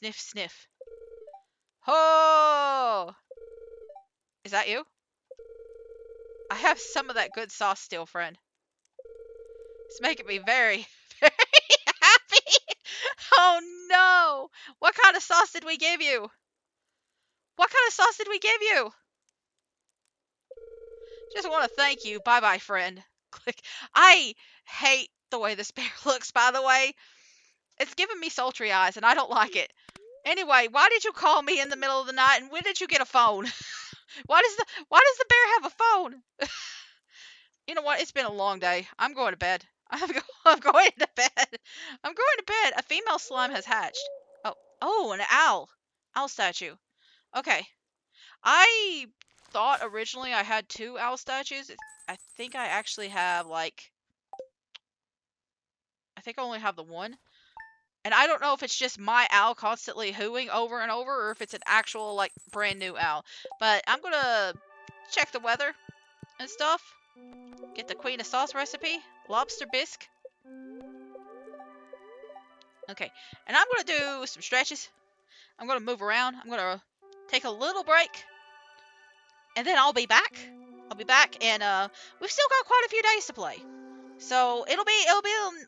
Sniff, sniff. Oh! Is that you? I have some of that good sauce still, friend. It's making me very, very happy. Oh no! What kind of sauce did we give you? What kind of sauce did we give you? Just want to thank you. Bye-bye, friend. Click. I hate the way this bear looks, by the way. It's giving me sultry eyes, and I don't like it. Anyway, why did you call me in the middle of the night, and when did you get a phone? Why does the bear have a phone? You know what? It's been a long day. I'm going to bed. I'm going to bed. I'm going to bed. A female slime has hatched. Oh, an owl. Owl statue. Okay. I thought originally I had 2 owl statues. I think I actually have, like, I think I only have the one. And I don't know if it's just my owl constantly hooing over and over, or if it's an actual, like, brand new owl. But I'm gonna check the weather and stuff. Get the queen of sauce recipe. Lobster bisque. Okay. And I'm gonna do some stretches. I'm gonna move around. I'm gonna take a little break. And then I'll be back. And we've still got quite a few days to play. So it'll be at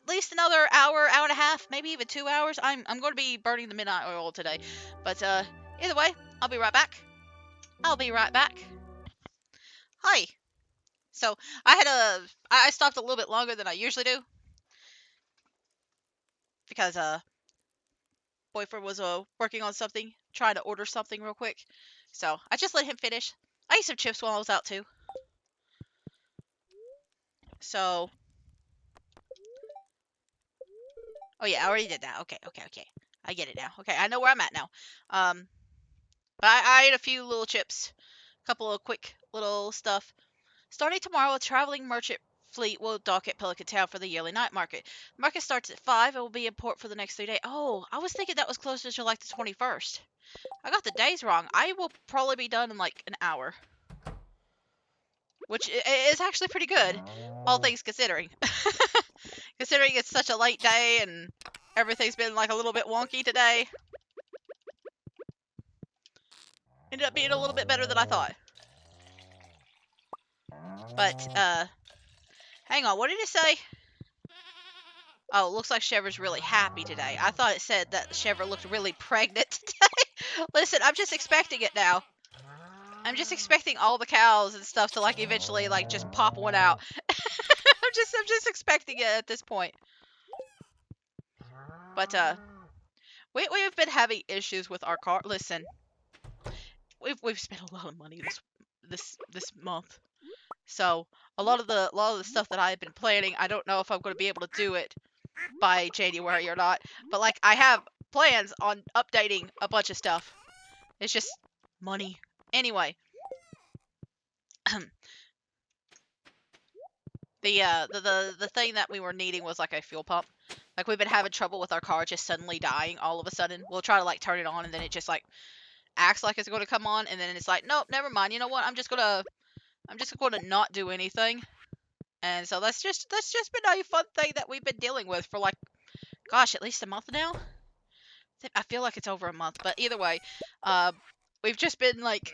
least another hour, hour and a half, maybe even 2 hours. I'm going to be burning the midnight oil today. But either way, I'll be right back. Hi. So I stopped a little bit longer than I usually do because boyfriend was working on something, trying to order something real quick. So I just let him finish. I ate some chips while I was out too. So oh yeah, I already did that. Okay. I get it now. Okay, I know where I'm at now. But I ate a few little chips, a couple of quick little stuff. Starting tomorrow, a traveling merchant fleet will dock at Pelican Town for the yearly night market. The market starts at 5 and will be in port for the next 3 days. Oh, I was thinking that was closer to like the 21st. I got the days wrong. I will probably be done in like an hour. Which is actually pretty good, all things considering. Considering it's such a late day and everything's been like a little bit wonky today. Ended up being a little bit better than I thought. But, hang on, what did it say? Oh, it looks like Chever's really happy today. I thought it said that Chever looked really pregnant today. Listen, I'm just expecting it now. I'm just expecting all the cows and stuff to like eventually like just pop one out. I'm just expecting it at this point. But we've been having issues with our car. Listen, we've spent a lot of money this month. So a lot of the stuff that I've been planning, I don't know if I'm going to be able to do it by January or not. But like I have plans on updating a bunch of stuff. It's just money. Anyway, the thing that we were needing was like a fuel pump. Like we've been having trouble with our car just suddenly dying all of a sudden. We'll try to like turn it on and then it just like acts like it's going to come on and then it's like, nope, never mind. You know what? I'm just gonna not do anything. And so that's just been a fun thing that we've been dealing with for like, gosh, at least a month now. I feel like it's over a month, but either way, we've just been like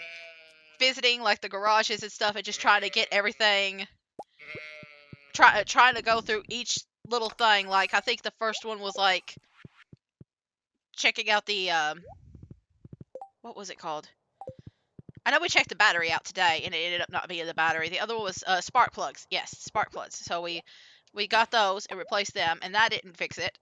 visiting like the garages and stuff and just trying to get everything, trying to go through each little thing. Like I think the first one was like checking out the what was it called? I know we checked the battery out today and it ended up not being the battery. The other one was spark plugs. Yes, spark plugs. So we got those and replaced them, and that didn't fix it.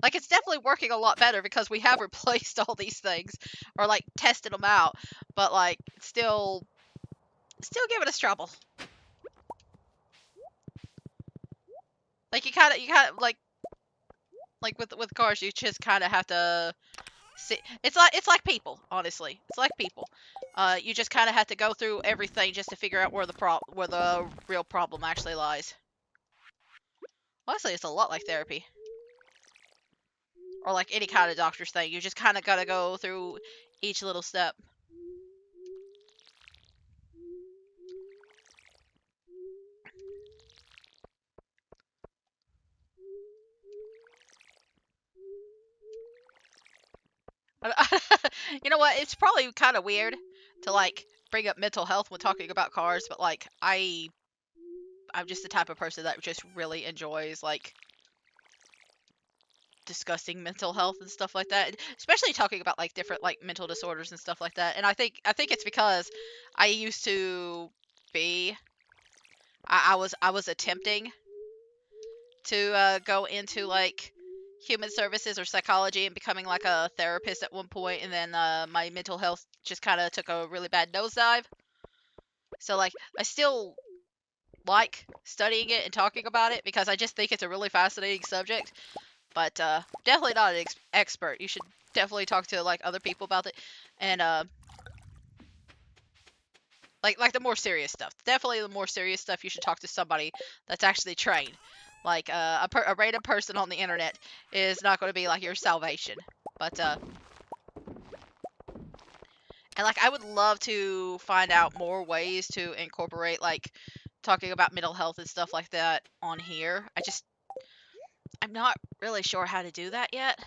Like it's definitely working a lot better because we have replaced all these things or like tested them out, but like still giving us trouble. Like you kind of like with cars, you just kind of have to see. It's like people, honestly. It's like people. You just kind of have to go through everything just to figure out where the real problem actually lies. Honestly, it's a lot like therapy. Or like any kind of doctor's thing. You just kind of gotta go through each little step. You know what? It's probably kind of weird to like bring up mental health when talking about cars, but like I'm just the type of person that just really enjoys like discussing mental health and stuff like that, especially talking about like different like mental disorders and stuff like that. And I think it's because I used to be I was attempting to go into like human services or psychology and becoming like a therapist at one point, and then my mental health just kind of took a really bad nosedive. So like I still like studying it and talking about it because I just think it's a really fascinating subject, but definitely not an expert. You should definitely talk to like other people about it, and like the more serious stuff. Definitely the more serious stuff. You should talk to somebody that's actually trained. Like a random person on the internet is not going to be like your salvation. But and like I would love to find out more ways to incorporate like talking about mental health and stuff like that on here. I'm not really sure how to do that yet.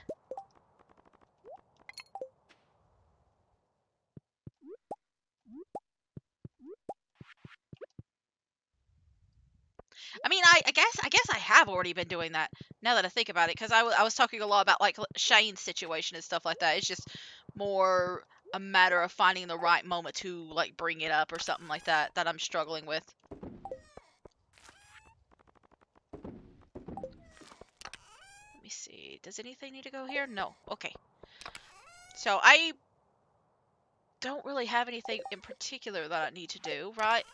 I mean, I guess I have already been doing that now that I think about it, because I was talking a lot about like Shane's situation and stuff like that. It's just more a matter of finding the right moment to like bring it up or something like that that I'm struggling with. Let me see. Does anything need to go here? No. Okay. So I don't really have anything in particular that I need to do, right?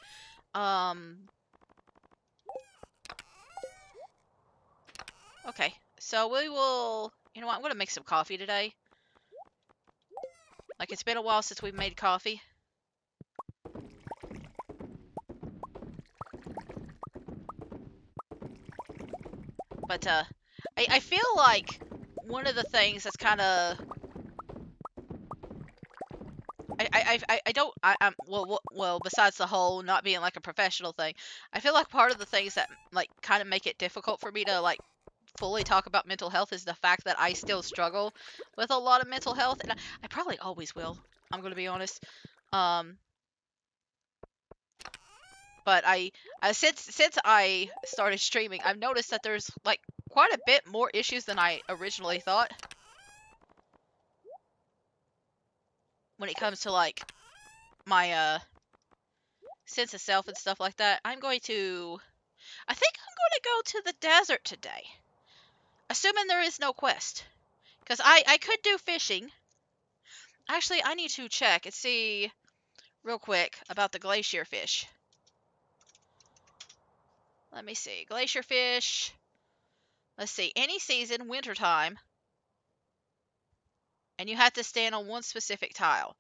Um. Okay. So we will. You know what? I'm gonna make some coffee today. Like it's been a while since we made coffee. But I feel like one of the things that's kind of I don't I'm well besides the whole not being like a professional thing, I feel like part of the things that like kind of make it difficult for me to like fully talk about mental health is the fact that I still struggle with a lot of mental health, and I probably always will. I'm gonna be honest. Um, but since I started streaming, I've noticed that there's like quite a bit more issues than I originally thought when it comes to like my sense of self and stuff like that. I think I'm going to go to the desert today, assuming there is no quest, because I could do fishing. Actually, I need to check and see real quick about the glacier fish. Let me see. Glacier fish. Let's see. Any season, wintertime, and you have to stand on one specific tile.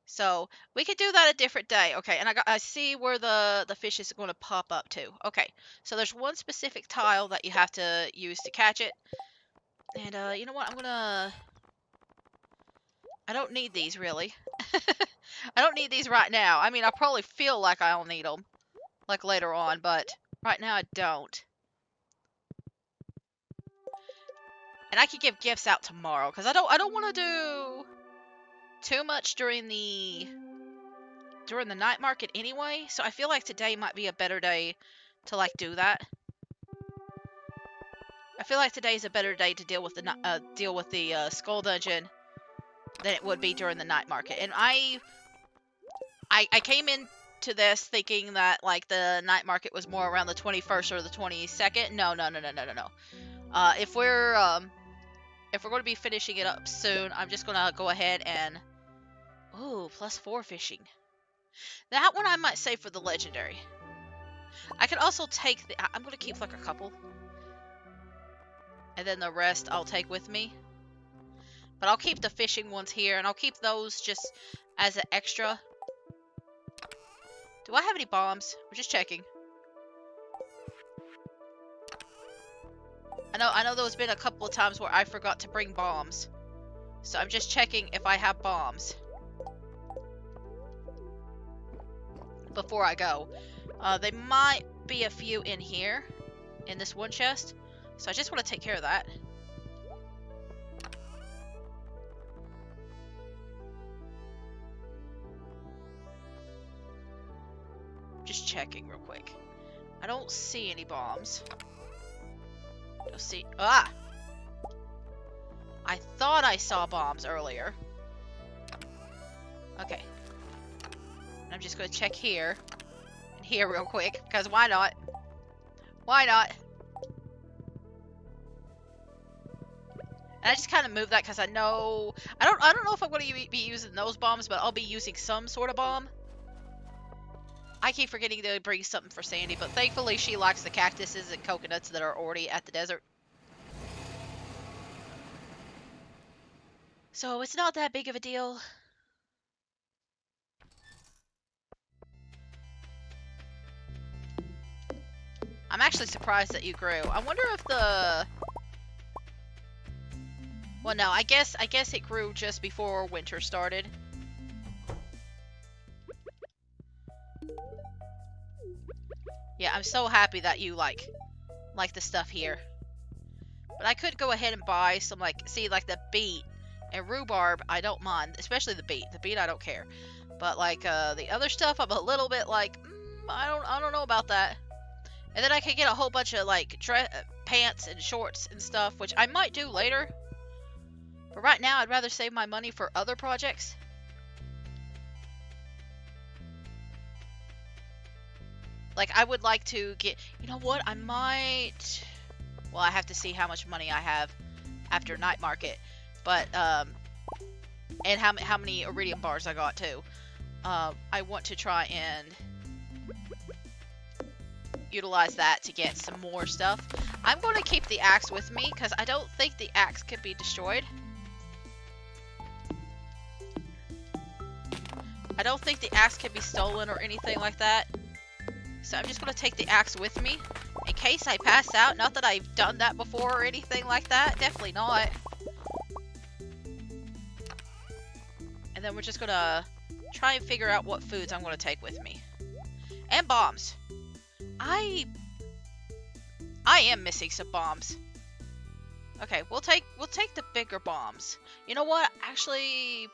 So we could do that a different day. Okay, and I see where the fish is going to pop up to. Okay, so there's one specific tile that you have to use to catch it. And you know what? I don't need these really. I don't need these right now. I mean, I probably feel like I'll need them like later on, but right now I don't. And I could give gifts out tomorrow because I don't want to do too much during the night market anyway. So I feel like today might be a better day to like do that. I feel like today is a better day to deal with the skull dungeon than it would be during the night market. And I came into this thinking that like the night market was more around the 21st or the 22nd. No, no, no, no, no, no, no. If we're going to be finishing it up soon, I'm just going to go ahead and ooh, +4 fishing. That one I might save for the legendary. I could also take I'm going to keep like a couple. And then the rest I'll take with me. But I'll keep the fishing ones here, and I'll keep those just as an extra. Do I have any bombs? I'm just checking. I know there's been a couple of times where I forgot to bring bombs. So I'm just checking if I have bombs before I go. They might be a few in here, in this one chest. So I just want to take care of that. just checking real quick. I don't see any bombs. Don't see... Ah! I thought I saw bombs earlier. Okay. I'm just gonna check here. And here real quick, because why not? Why not? And I just kind of moved that because I know... I don't know if I'm going to be using those bombs, but I'll be using some sort of bomb. I keep forgetting to bring something for Sandy, but thankfully she likes the cactuses and coconuts that are already at the desert. So it's not that big of a deal. I'm actually surprised that you grew. I wonder if the... Well, no, I guess it grew just before winter started. Yeah, I'm so happy that you like the stuff here. But I could go ahead and buy some, like, see, like the beet and rhubarb, I don't mind, especially the beet. The beet, I don't care. But like the other stuff, I'm a little bit like, I don't know about that. And then I could get a whole bunch of like pants and shorts and stuff, which I might do later. But right now, I'd rather save my money for other projects. Like, I would like to get... You know what? I might... Well, I have to see how much money I have after night market. But, and how many iridium bars I got, too. I want to try and utilize that to get some more stuff. I'm going to keep the axe with me, because I don't think the axe can be destroyed. I don't think the axe can be stolen or anything like that. So I'm just going to take the axe with me in case I pass out. Not that I've done that before or anything like that. Definitely not. And then we're just going to try and figure out what foods I'm going to take with me. And bombs. I am missing some bombs. Okay, we'll take the bigger bombs. You know what? Actually,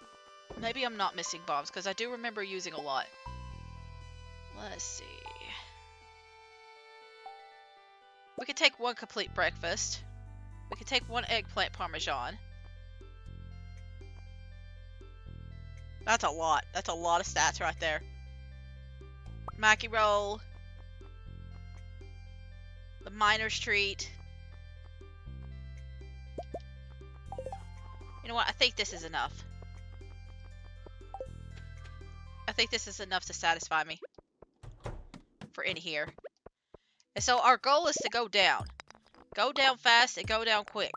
maybe I'm not missing bombs because I do remember using a lot. Let's see. We could take one complete breakfast. We could take one eggplant parmesan. That's a lot. That's a lot of stats right there. Mackie roll. The miner's treat. You know what? I think this is enough. I think this is enough to satisfy me. For in here. And so our goal is to go down. Go down fast and go down quick.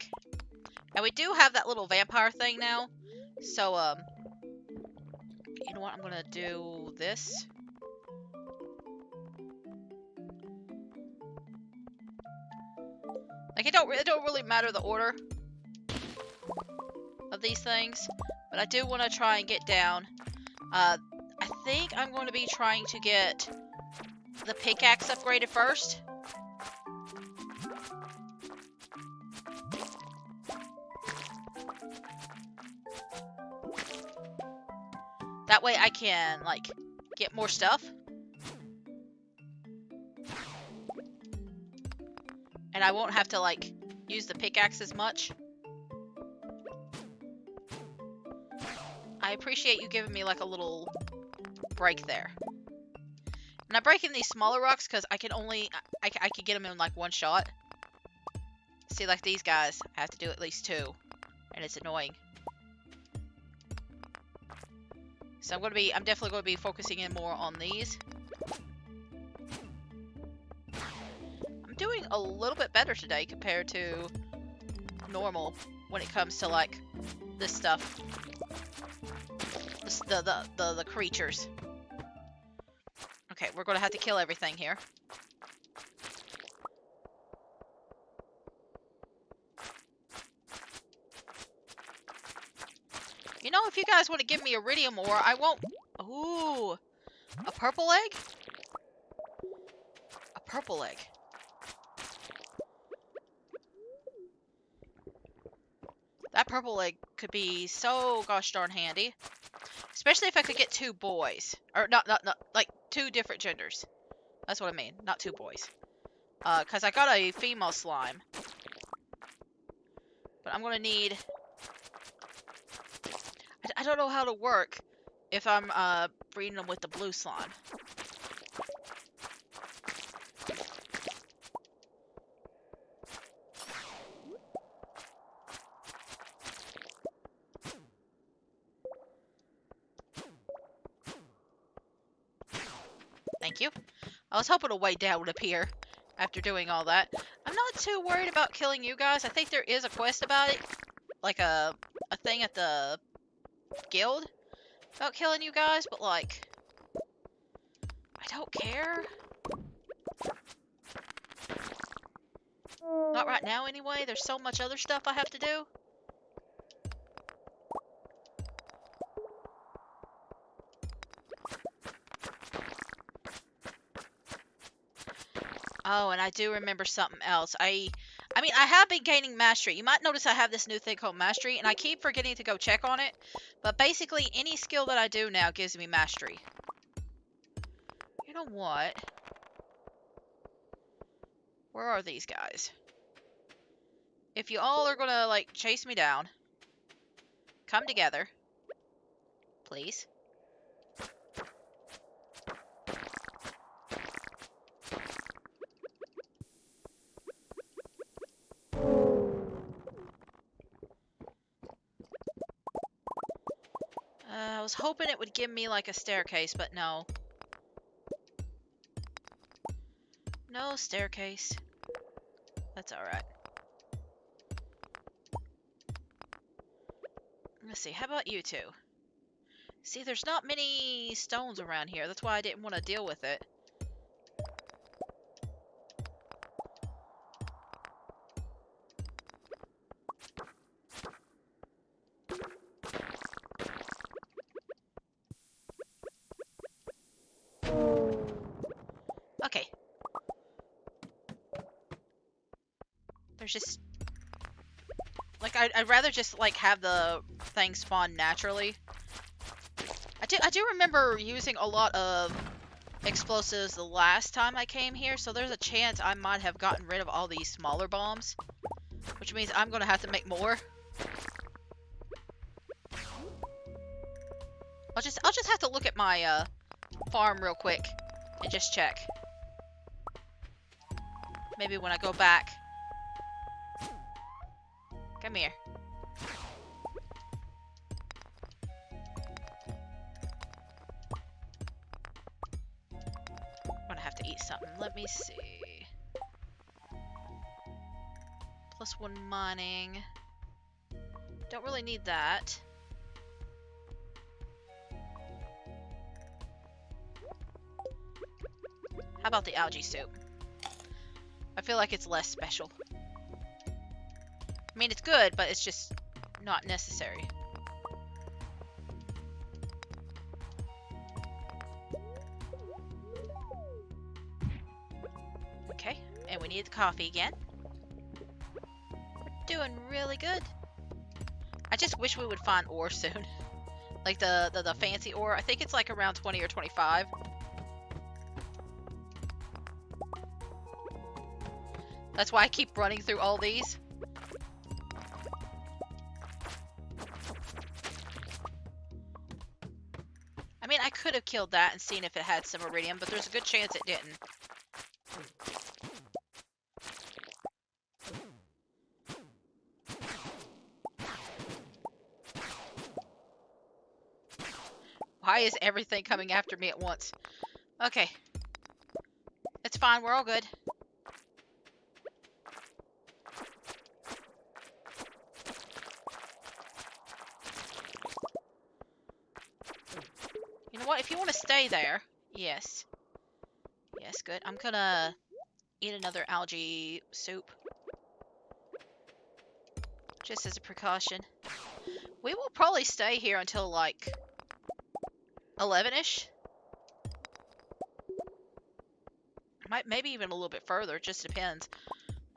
And we do have that little vampire thing now. So, you know what? I'm gonna do this. Like, it don't really matter the order of these things. But I do want to try and get down. I think I'm going to be trying to get the pickaxe upgraded first. That way I can, like, get more stuff. And I won't have to, like, use the pickaxe as much. I appreciate you giving me, like, a little break there. And I'm breaking these smaller rocks because I can only... I can get them in, like, one shot. See, like, these guys, I have to do at least 2. And it's annoying. So I'm definitely going to be focusing in more on these. I'm doing a little bit better today compared to normal when it comes to, like, this stuff. The creatures. Okay, we're going to have to kill everything here. You know, if you guys want to give me iridium ore, I won't... Ooh. A purple egg? A purple egg. That purple egg could be so gosh darn handy. Especially if I could get 2 boys. Or, not, like, 2 different genders. That's what I mean. Not 2 boys. Because I got a female slime. But I'm gonna need... I don't know how to work if I'm, breeding them with the blue slime. Thank you. I was hoping a way down would appear after doing all that. I'm not too worried about killing you guys. I think there is a quest about it. Like a thing at the guild about killing you guys, but like... I don't care. Not right now anyway. There's so much other stuff I have to do. Oh, and I do remember something else. I mean, I have been gaining mastery. You might notice I have this new thing called mastery, and I keep forgetting to go check on it. But basically, any skill that I do now gives me mastery. You know what? Where are these guys? If you all are gonna, like, chase me down, come together. Please. I was hoping it would give me, like, a staircase, but no. No staircase. That's alright. Let's see, how about you two? See, there's not many stones around here. That's why I didn't want to deal with it. Okay. There's just... Like, I'd rather just, like, have the thing spawn naturally. I do remember using a lot of explosives the last time I came here, so there's a chance I might have gotten rid of all these smaller bombs. Which means I'm gonna have to make more. I'll just have to look at my, farm real quick and just check. Maybe when I go back. Come here. I'm gonna have to eat something. Let me see. +1 mining. Don't really need that. How about the algae soup? I feel like it's less special. I mean, it's good, but it's just not necessary. Okay, and we need the coffee again. We're doing really good. I just wish we would find ore soon. Like the fancy ore. I think it's like around 20 or 25. That's why I keep running through all these. I mean, I could have killed that and seen if it had some iridium, but there's a good chance it didn't. Why is everything coming after me at once? Okay. It's fine, we're all good. You know what? If you want to stay there, yes. Yes, good. I'm gonna eat another algae soup. Just as a precaution. We will probably stay here until, like, 11-ish. Maybe even a little bit further. It just depends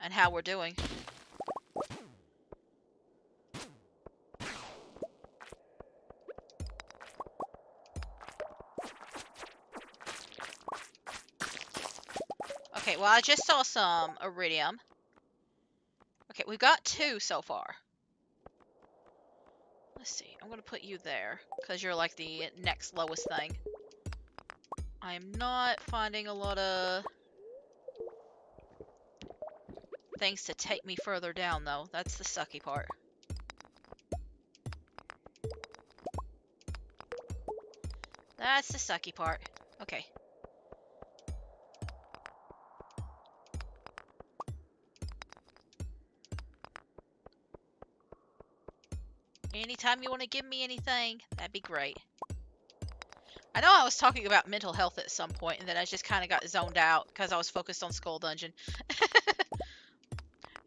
on how we're doing. Okay, well, I just saw some iridium. Okay, we've got 2 so far. Let's see. I'm gonna put you there, because you're like the next lowest thing. I'm not finding a lot of things to take me further down, though. That's the sucky part. That's the sucky part. Okay. Anytime you want to give me anything, that'd be great. I know I was talking about mental health at some point, and then I just kind of got zoned out because I was focused on Skull Dungeon.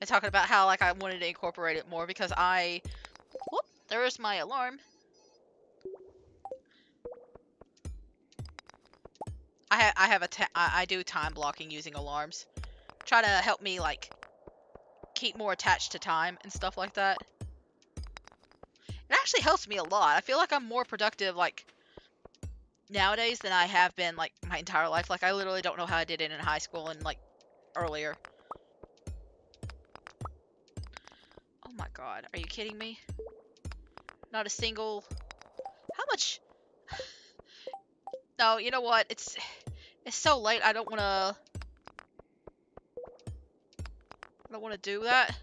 And talking about how, like, I wanted to incorporate it more because whoop, there's my alarm. I do time blocking using alarms. Try to help me, like, keep more attached to time and stuff like that. It actually helps me a lot. I feel like I'm more productive, like, nowadays than I have been, like, my entire life. Like, I literally don't know how I did it in high school and, like, earlier. Oh my god, are you kidding me? Not a single... How much... No, you know what? It's so late, I don't wanna do that.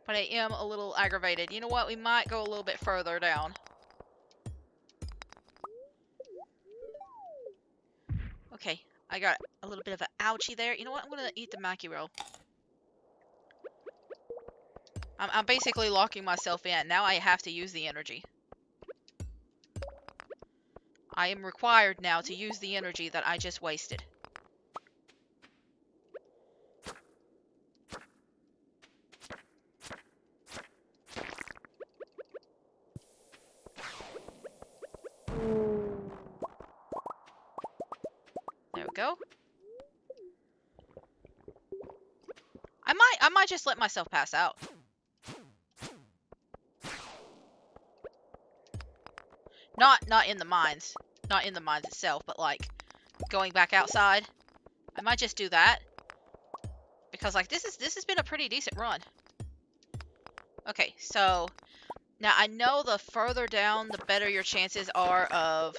But I am a little aggravated. You know what? We might go a little bit further down. Okay, I got a little bit of an ouchie there. You know what? I'm gonna eat the Maki roll. I'm basically locking myself in. Now I have to use the energy. I am required now to use the energy that I just wasted. There we go. I might just let myself pass out. Not in the mines. Not in the mines itself, but like going back outside. I might just do that. Because like this has been a pretty decent run. Okay, so now I know the further down the better your chances are of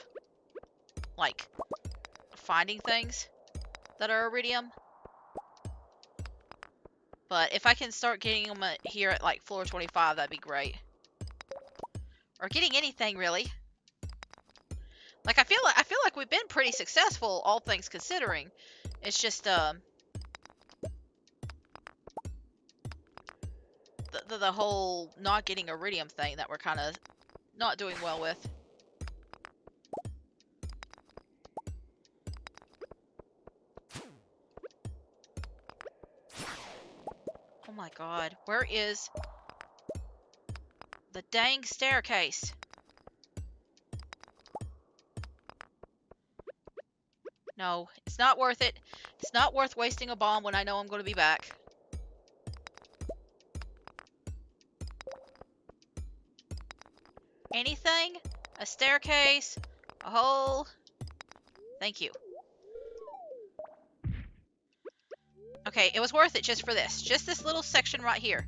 like finding things that are iridium. But if I can start getting them here at like floor 25, that'd be great. Or getting anything really. Like I feel like we've been pretty successful, all things considering. It's just the whole not getting iridium thing that we're kind of not doing well with. Oh my god, where is the dang staircase? No, it's not worth it. It's not worth wasting a bomb when I know I'm going to be back. Anything? A staircase? A hole? Thank you. Okay, it was worth it just for this. Just this little section right here.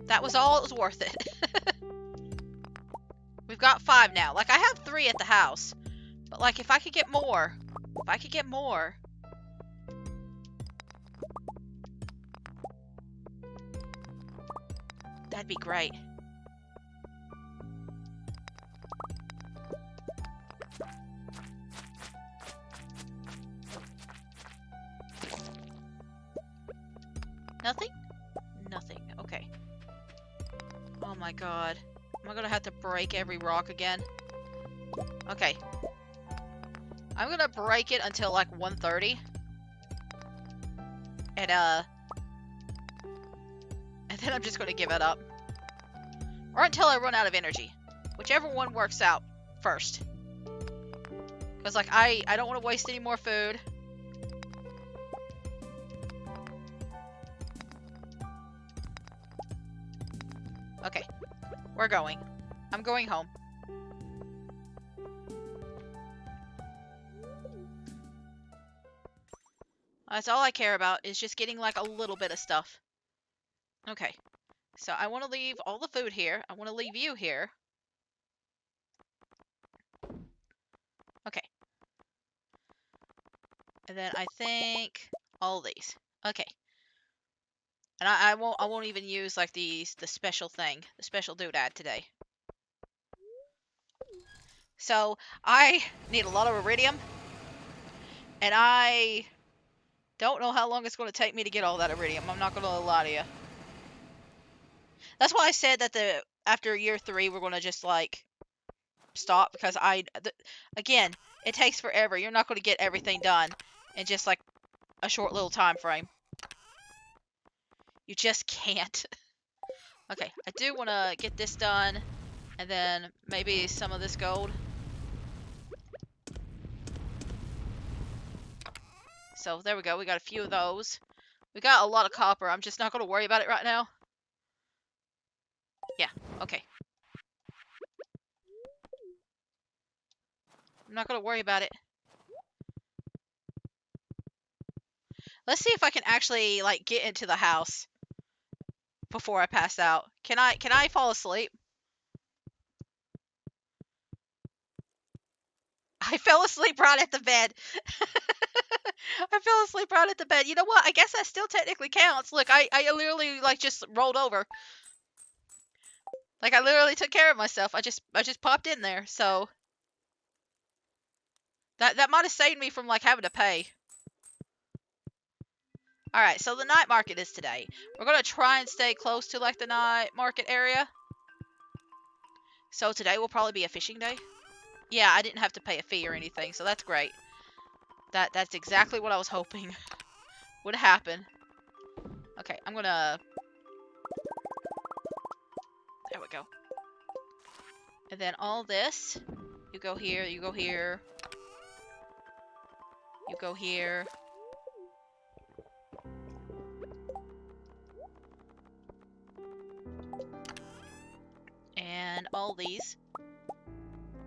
That was all it was worth it. We've got 5 now. Like, I have 3 at the house. But, like, if I could get more. If I could get more. That'd be great. Nothing? Nothing. Okay. Oh my god. Am I gonna have to break every rock again? Okay. I'm gonna break it until like 1:30. And then I'm just gonna give it up. Or until I run out of energy. Whichever one works out first. Because like I don't want to waste any more food. Okay. We're going. I'm going home. That's all I care about, is just getting like a little bit of stuff. Okay. So I want to leave all the food here. I want to leave you here. Okay. And then I think all these. Okay. And I won't even use like the special thing, the special doodad today. So I need a lot of iridium, and I don't know how long it's going to take me to get all that iridium. I'm not going to lie to you. That's why I said that after year 3 we're going to just like stop, because again, it takes forever. You're not going to get everything done in just like a short little time frame. You just can't. Okay, I do want to get this done, and then maybe some of this gold. So there we go. We got a few of those. We got a lot of copper. I'm just not going to worry about it right now. Yeah, okay. I'm not going to worry about it. Let's see if I can actually like get into the house before I pass out. Can I fall asleep? I fell asleep right at the bed. I fell asleep right at the bed. You know what? I guess that still technically counts. Look, I literally like just rolled over. Like I literally took care of myself. I just popped in there. So that might have saved me from like having to pay. All right, so the night market is today. We're going to try and stay close to like the night market area. So today will probably be a fishing day. Yeah, I didn't have to pay a fee or anything, so that's great. That's exactly what I was hoping would happen. Okay, I'm gonna... There we go. And then all this, you go here, you go here, you go here. And all these.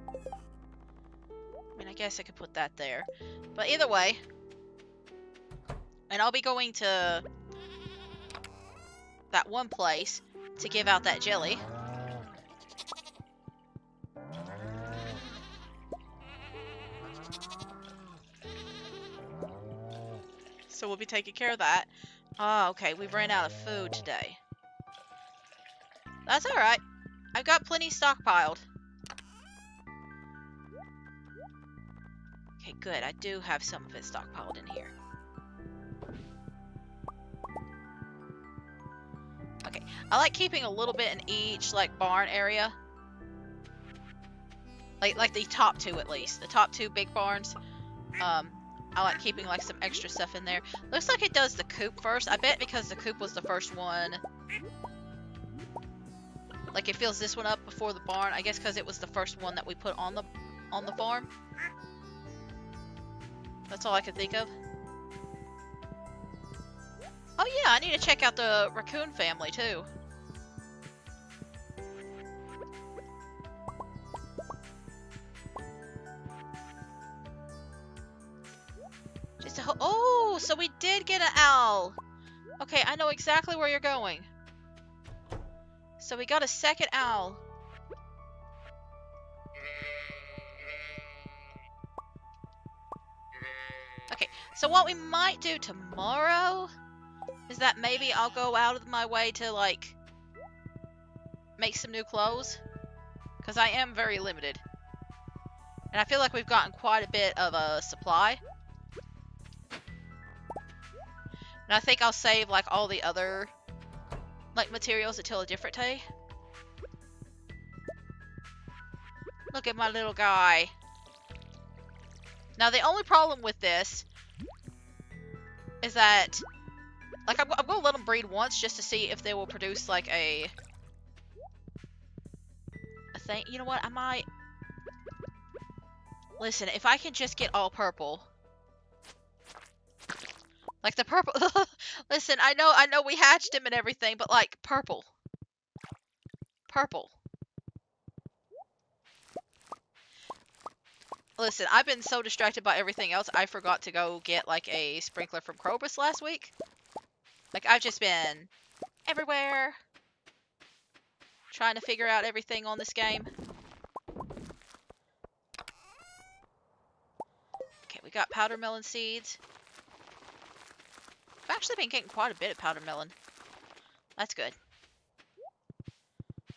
I mean, I guess I could put that there. But either way, and I'll be going to that one place to give out that jelly. So we'll be taking care of that. Oh, okay, we've ran out of food today. That's alright. I've got plenty stockpiled. Okay, good. I do have some of it stockpiled in here. Okay, I like keeping a little bit in each, like, barn area. Like the top 2 at least. The top 2 big barns. I like keeping, like, some extra stuff in there. Looks like it does the coop first. I bet because the coop was the first one. Like, it fills this one up before the barn. I guess because it was the first one that we put on the farm. That's all I could think of. Oh yeah, I need to check out the raccoon family too. Oh, so we did get an owl. Okay, I know exactly where you're going. So we got a second owl. Okay, so what we might do tomorrow is that maybe I'll go out of my way to, like, make some new clothes. Because I am very limited. And I feel like we've gotten quite a bit of a supply. And I think I'll save, like, all the other, like, materials until a different day. Look at my little guy. Now, the only problem with this is that, like, I'm going to let them breed once just to see if they will produce, like, a thing. You know what? I might... Listen, if I can just get all purple... Like, the purple... Listen, I know we hatched him and everything, but, like, purple. Purple. Listen, I've been so distracted by everything else, I forgot to go get, like, a sprinkler from Krobus last week. Like, I've just been everywhere, trying to figure out everything on this game. Okay, we got powder melon seeds. I've actually been getting quite a bit of powder melon. That's good.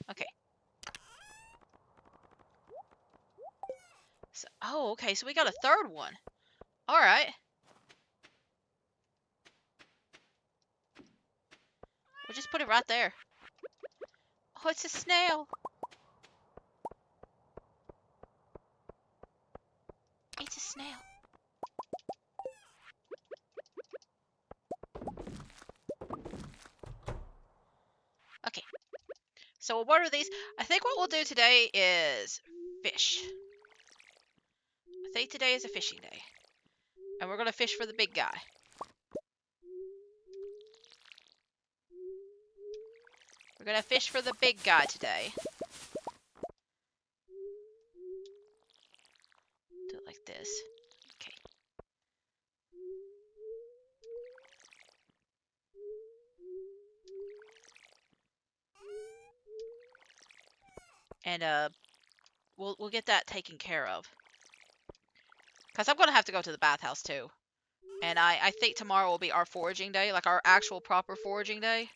Okay. So, oh, okay, so we got a third one. Alright. We'll just put it right there. Oh, it's a snail. It's a snail. Okay. So what are these? I think what we'll do today is fish. I think today is a fishing day. And we're going to fish for the big guy. We're going to fish for the big guy today. Do it like this. Okay. And we'll get that taken care of. Because I'm going to have to go to the bathhouse too. And I think tomorrow will be our foraging day. Like our actual proper foraging day.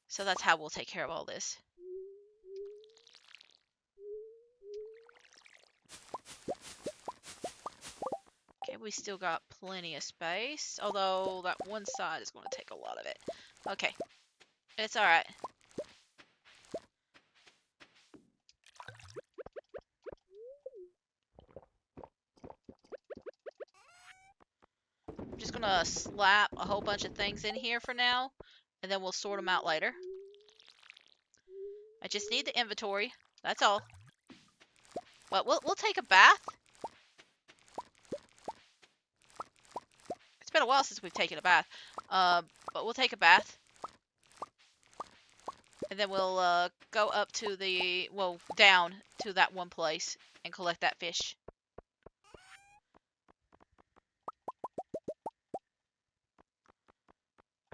So that's how we'll take care of all this. Okay, we still got plenty of space. Although that one side is going to take a lot of it. Okay. It's alright. I'm just gonna slap a whole bunch of things in here for now, and then we'll sort them out later. I just need the inventory. That's all. But we'll take a bath. It's been a while since we've taken a bath. But we'll take a bath. And then we'll go up to the, well, down to that one place and collect that fish.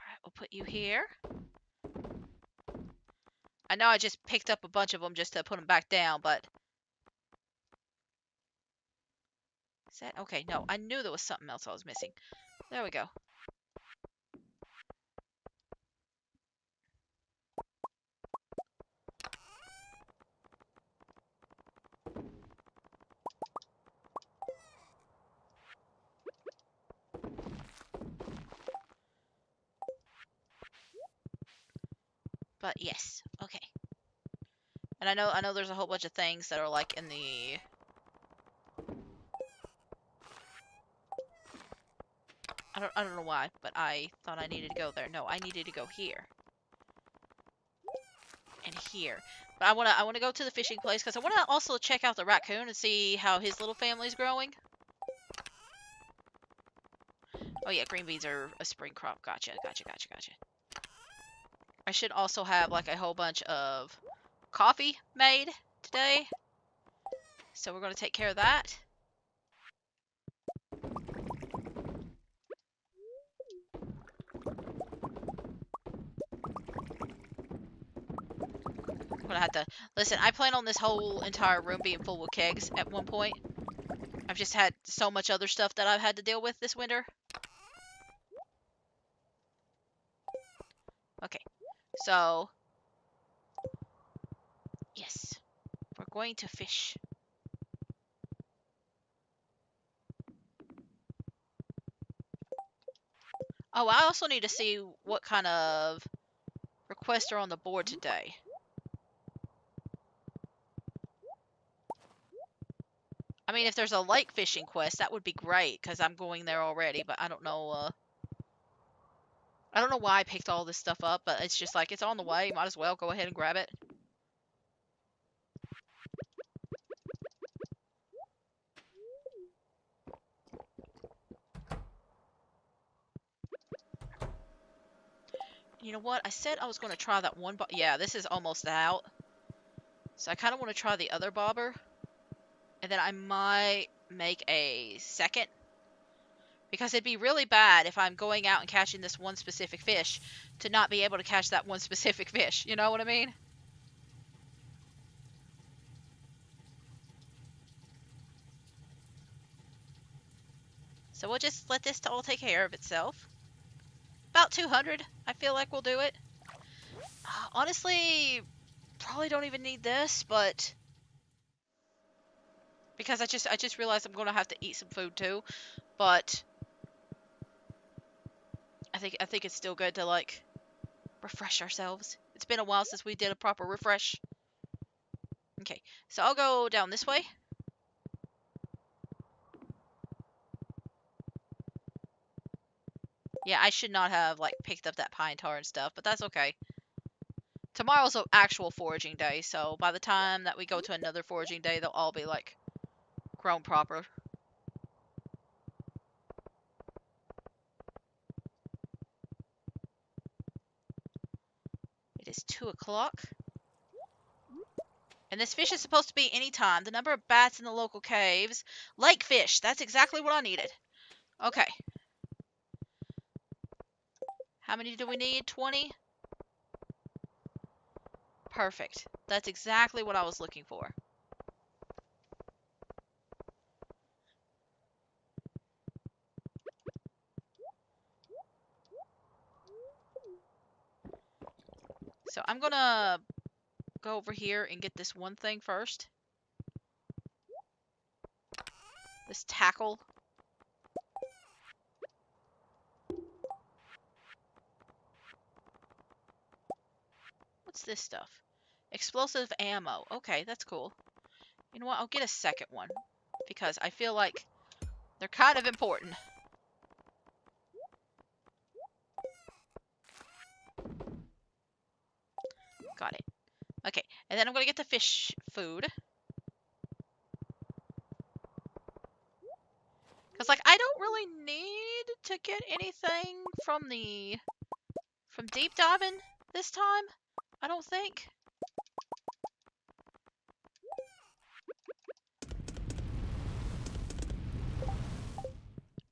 Alright, we'll put you here. I know I just picked up a bunch of them just to put them back down, but... Is that... Okay, no, I knew there was something else I was missing. There we go. But yes, okay. And I know there's a whole bunch of things that are like in the... I don't know why, but I thought I needed to go there. No, I needed to go here. And here. But I wanna go to the fishing place because I wanna also check out the raccoon and see how his little family's growing. Oh yeah, green beans are a spring crop. Gotcha. I should also have like a whole bunch of coffee made today. So we're gonna take care of that. I'm gonna have to... Listen, I plan on this whole entire room being full with kegs at one point. I've just had so much other stuff that I've had to deal with this winter. Okay, so... Yes, we're going to fish. Oh, I also need to see what kind of requests are on the board today. I mean, if there's a lake fishing quest, that would be great, because I'm going there already, but I don't know, I don't know why I picked all this stuff up, but it's just like, it's on the way, might as well go ahead and grab it. You know what? I said I was going to try that one yeah, this is almost out. So I kind of want to try the other bobber. And then I might make a second. Because it'd be really bad if I'm going out and catching this one specific fish to not be able to catch that one specific fish. You know what I mean? So we'll just let this all take care of itself. About 200, I feel like we'll do it. Honestly, probably don't even need this, but because I just realized I'm gonna have to eat some food too. But I think it's still good to like refresh ourselves. It's been a while since we did a proper refresh. Okay, so I'll go down this way. Yeah, I should not have like picked up that pine tar and stuff, but that's okay. Tomorrow's an actual foraging day, so by the time that we go to another foraging day, they'll all be like grown proper. It is 2 o'clock. And this fish is supposed to be any time. The number of bats in the local caves. Lake fish. That's exactly what I needed. Okay. How many do we need? 20? Perfect. That's exactly what I was looking for. So I'm gonna go over here and get this one thing first. This tackle. What's this stuff? Explosive ammo. Okay, that's cool. You know what? I'll get a second one. Because I feel like they're kind of important. Got it. Okay, and then I'm gonna get the fish food. Because, like, I don't really need to get anything from deep diving this time. I don't think.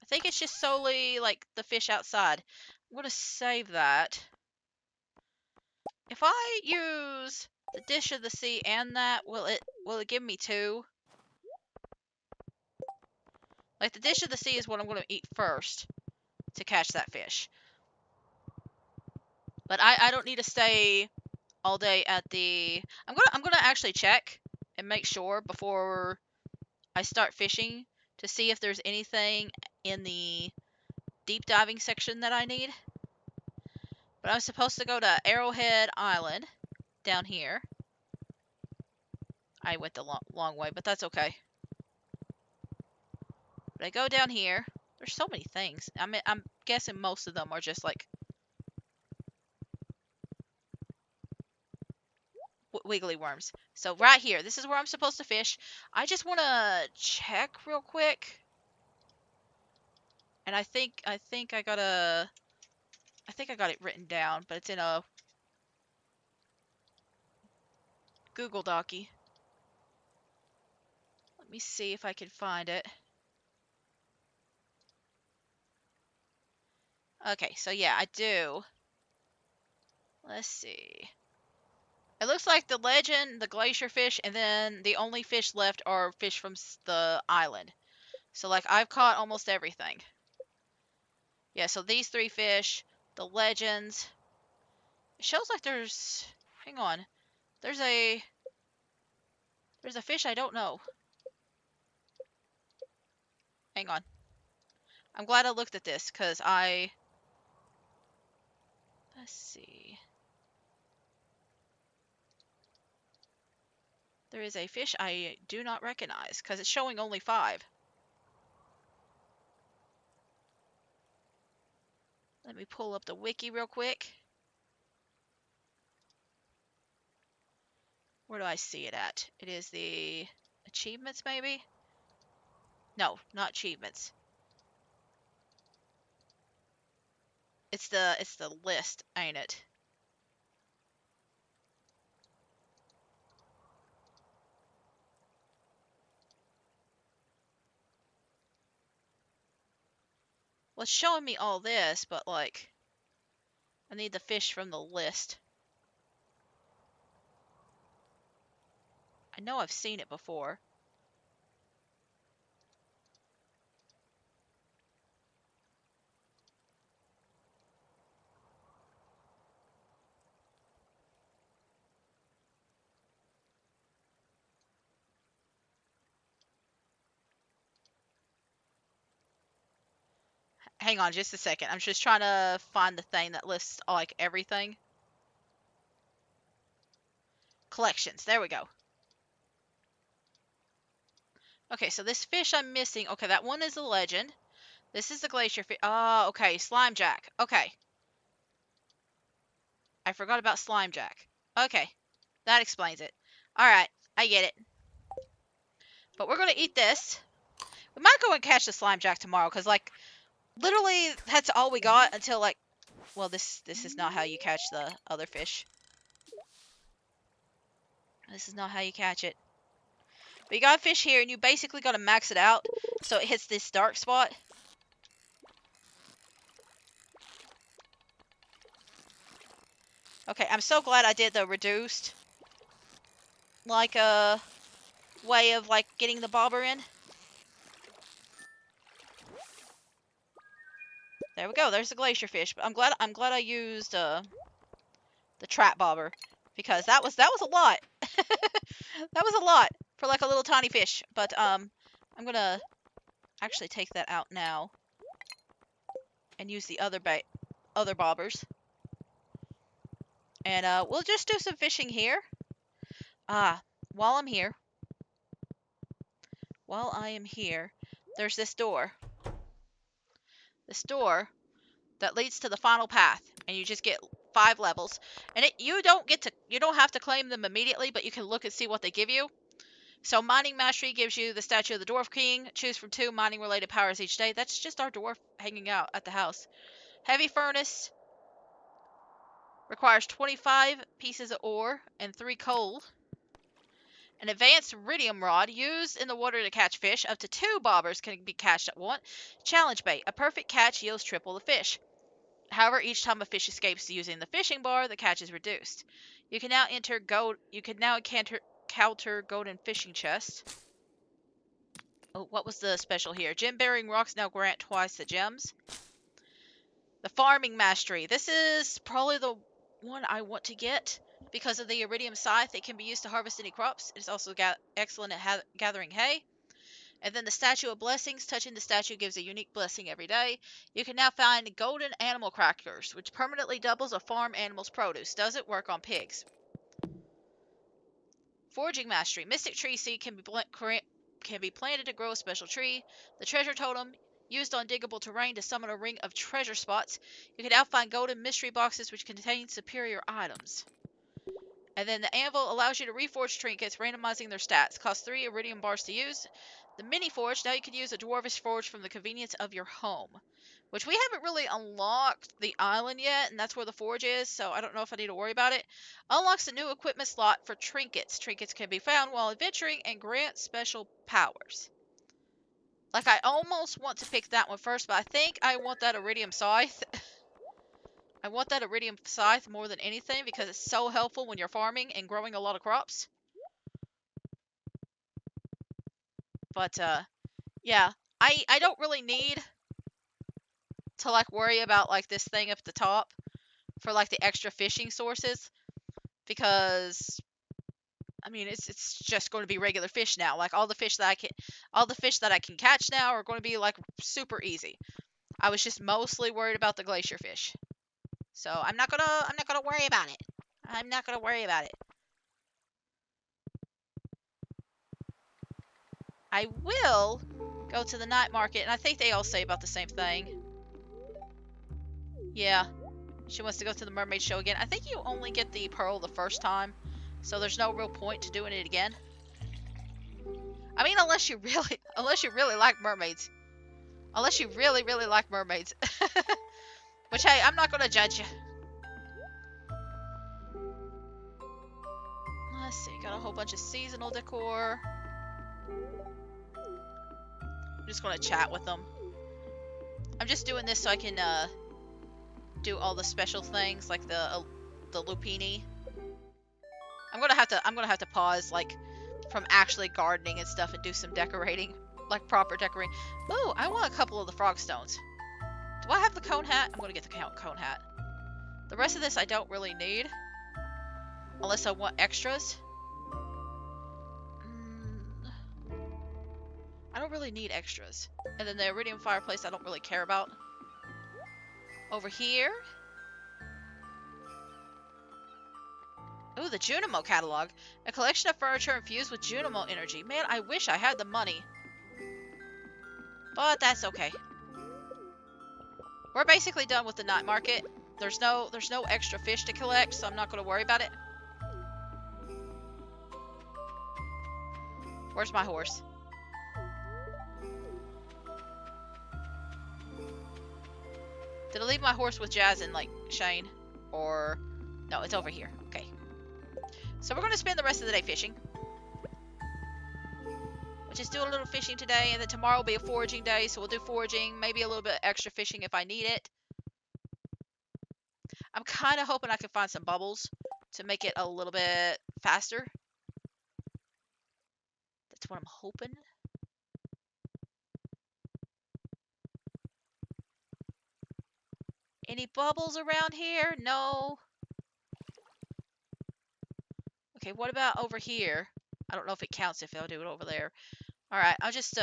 I think it's just solely, like, the fish outside. I'm gonna save that. If I use the dish of the sea and that, will it give me 2? Like, the dish of the sea is what I'm gonna eat first to catch that fish. But I don't need to stay all day at the... I'm gonna actually check and make sure before I start fishing to see if there's anything in the deep diving section that I need. But I'm supposed to go to Arrowhead Island down here. I went the long way, but that's okay. But I go down here. There's so many things. I'm guessing most of them are just like wiggly worms. So right here, this is where I'm supposed to fish. I just want to check real quick. And I think I got it written down, but it's in a Google Docie. Let me see if I can find it. Okay, so yeah, I do. Let's see. It looks like the legend, the glacier fish, and then the only fish left are fish from the island. So, like, I've caught almost everything. Yeah, so these 3 fish, the legends. It shows like there's... Hang on. There's a fish I don't know. Hang on. I'm glad I looked at this, because let's see. There is a fish I do not recognize, because it's showing only 5. Let me pull up the wiki real quick. Where do I see it at? It is the achievements, maybe? No, not achievements. It's the list, ain't it? Well, it's showing me all this, but like, I need the fish from the list. I know I've seen it before. Hang on just a second. I'm just trying to find the thing that lists like everything. Collections. There we go. Okay, so this fish I'm missing. Okay, that one is a legend. This is the glacier fish. Oh, okay. Slime Jack. Okay. I forgot about Slime Jack. Okay. That explains it. Alright. I get it. But we're going to eat this. We might go and catch the Slime Jack tomorrow. Because, like, literally, that's all we got until, like... Well, this is not how you catch the other fish. This is not how you catch it. But you got a fish here, and you basically got to max it out so it hits this dark spot. Okay, I'm so glad I did the reduced, like, way of, like, getting the bobber in. There we go. There's the glacier fish. But I'm glad I used, the trap bobber. Because that was a lot. That was a lot for, like, a little tiny fish. But, I'm gonna actually take that out now. And use the other bobbers. And, we'll just do some fishing here. While I'm here. While I am here, there's this door. This door that leads to the final path, and you just get 5 levels. And you don't have to claim them immediately, but you can look and see what they give you. So mining mastery gives you the statue of the dwarf king. Choose from 2 mining related powers each day. That's just our dwarf hanging out at the house. Heavy furnace requires 25 pieces of ore and 3 coal. An advanced iridium rod used in the water to catch fish. Up to 2 bobbers can be catched at once. Challenge bait. A perfect catch yields triple the fish. However, each time a fish escapes using the fishing bar, the catch is reduced. You can now encounter golden fishing chests. Oh, what was the special here? Gem bearing rocks now grant twice the gems. The farming mastery. This is probably the one I want to get because of the iridium scythe. It can be used to harvest any crops. It's also excellent at gathering hay. And then the statue of blessings. Touching the statue gives a unique blessing every day. You can now find golden animal crackers, which permanently doubles a farm animal's produce. Doesn't work on pigs. Foraging mastery. Mystic tree seed can be planted to grow a special tree. The treasure totem. Used on diggable terrain to summon a ring of treasure spots. You can now find golden mystery boxes which contain superior items. And then the anvil allows you to reforge trinkets, randomizing their stats. Costs 3 iridium bars to use. The mini forge, now you can use a dwarvish forge from the convenience of your home. Which we haven't really unlocked the island yet, and that's where the forge is, so I don't know if I need to worry about it. Unlocks a new equipment slot for trinkets. Trinkets can be found while adventuring and grant special powers. Like, I almost want to pick that one first, but I think I want that iridium scythe. I want that iridium scythe more than anything because it's so helpful when you're farming and growing a lot of crops. But, yeah. I don't really need to, like, worry about, like, this thing up the top for, like, the extra fishing sources. Because, I mean, it's just going to be regular fish now. Like, all the fish that I can catch now are going to be, like, super easy. I was just mostly worried about the glacier fish. So, I'm not gonna worry about it. I'm not gonna worry about it. I will go to the night market, and I think they all say about the same thing. Yeah. She wants to go to the mermaid show again. I think you only get the pearl the first time, so there's no real point to doing it again. I mean, unless you really like mermaids. Unless you really, really like mermaids. Which, hey, I'm not gonna judge you. Let's see, got a whole bunch of seasonal decor. I'm just gonna chat with them. I'm just doing this so I can do all the special things like the lupini. I'm gonna have to pause like from actually gardening and stuff and do some decorating, like proper decorating. Oh, I want a couple of the frog stones. Do I have the cone hat? I'm gonna get the cone hat. The rest of this I don't really need, unless I want extras. I don't really need extras. And then the iridium fireplace I don't really care about. Over here. Ooh, the Junimo catalog. A collection of furniture infused with Junimo energy. Man, I wish I had the money. But that's okay. We're basically done with the night market. There's no extra fish to collect, so I'm not going to worry about it. Where's my horse? Did I leave my horse with Jazz and, like, Shane? Or... No, it's over here. Okay. So we're going to spend the rest of the day fishing. We'll just do a little fishing today, and then tomorrow will be a foraging day, so we'll do foraging, maybe a little bit extra fishing if I need it. I'm kind of hoping I can find some bubbles to make it a little bit faster. That's what I'm hoping. Any bubbles around here? No. Okay, what about over here? I don't know if it counts if I'll do it over there. Alright, I'll just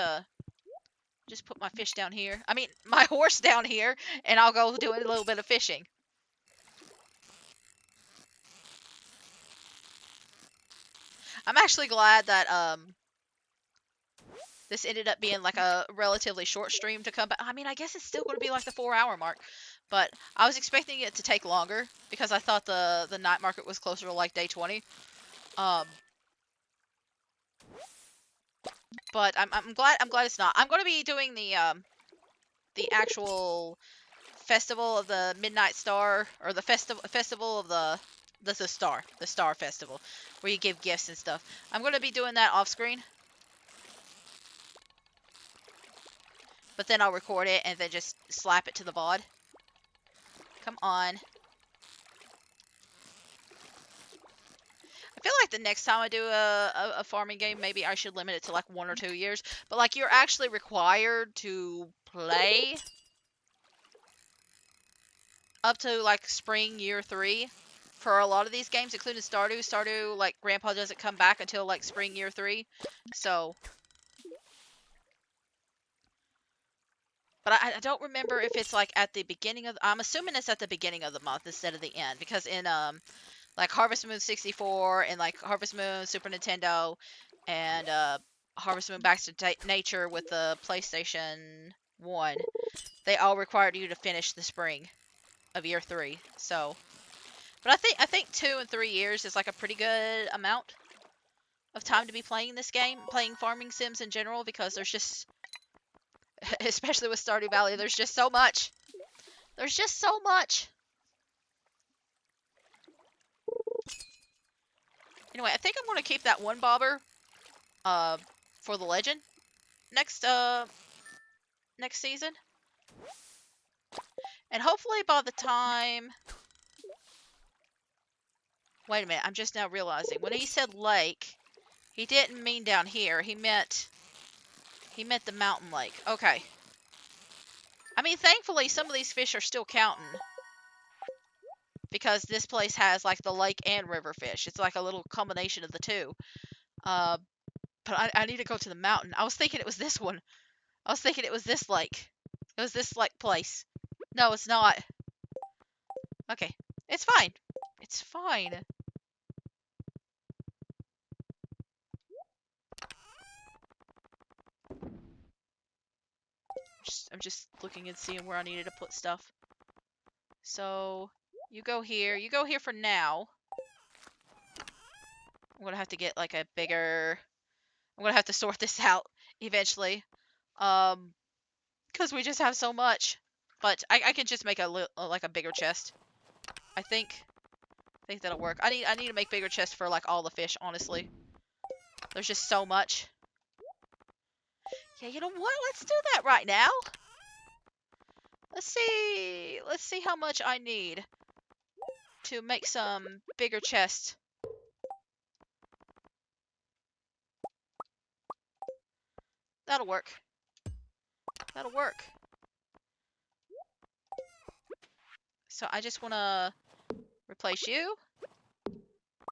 put my fish down here. I mean, my horse down here, and I'll go do a little bit of fishing. I'm actually glad that, this ended up being like a relatively short stream to come back. I mean, I guess it's still going to be like the 4-hour mark, but I was expecting it to take longer because I thought the night market was closer to like day 20. But I'm glad it's not. I'm going to be doing the actual festival of the Midnight Star, or the festival of the Star Festival, where you give gifts and stuff. I'm going to be doing that off screen. But then I'll record it and then just slap it to the VOD. Come on. I feel like the next time I do a farming game, maybe I should limit it to like 1 or 2 years. But like, you're actually required to play up to like spring year 3 for a lot of these games, including Stardew. Stardew, like, Grandpa doesn't come back until like spring year 3. So... But I don't remember if it's like at the beginning of... I'm assuming it's at the beginning of the month instead of the end. Because in like Harvest Moon 64 and like Harvest Moon Super Nintendo and Harvest Moon Back to Nature with the PlayStation 1, they all required you to finish the spring of year 3. So, but I think 2 and 3 years is like a pretty good amount of time to be playing this game, playing farming sims in general, because there's just, especially with Stardew Valley, there's just so much. There's just so much. Anyway, I think I'm going to keep that one bobber for the legend next season. And hopefully by the time... Wait a minute, I'm just now realizing. When he said lake, he didn't mean down here. He meant the mountain lake. Okay. I mean, thankfully, some of these fish are still counting. Because this place has, like, the lake and river fish. It's like a little combination of the two. But I need to go to the mountain. I was thinking it was this one. I was thinking it was this lake. It was this, like, place. No, it's not. Okay. It's fine. It's fine. I'm just looking and seeing where I needed to put stuff. So, you go here. You go here for now. I'm gonna have to get, like, a bigger... I'm gonna have to sort this out eventually. Because we just have so much. But I can just make like a bigger chest. I think that'll work. I need to make bigger chests for like all the fish, honestly. There's just so much. Yeah, you know what? Let's do that right now. Let's see how much I need to make some bigger chests. That'll work. That'll work. So I just want to replace you.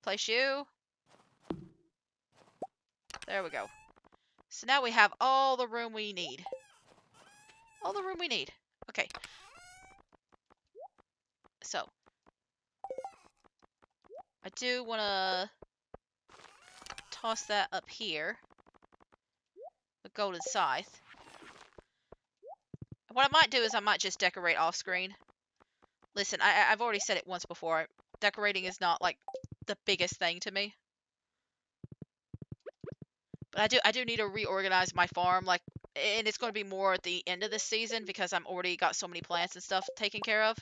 Place you. There we go. So now we have all the room we need. All the room we need. Okay. So I do want to toss that up here. The golden scythe. What I might do is I might just decorate off screen. Listen, I've already said it once before. Decorating is not like the biggest thing to me. But I do need to reorganize my farm, like, and it's going to be more at the end of this season because I'm already got so many plants and stuff taken care of.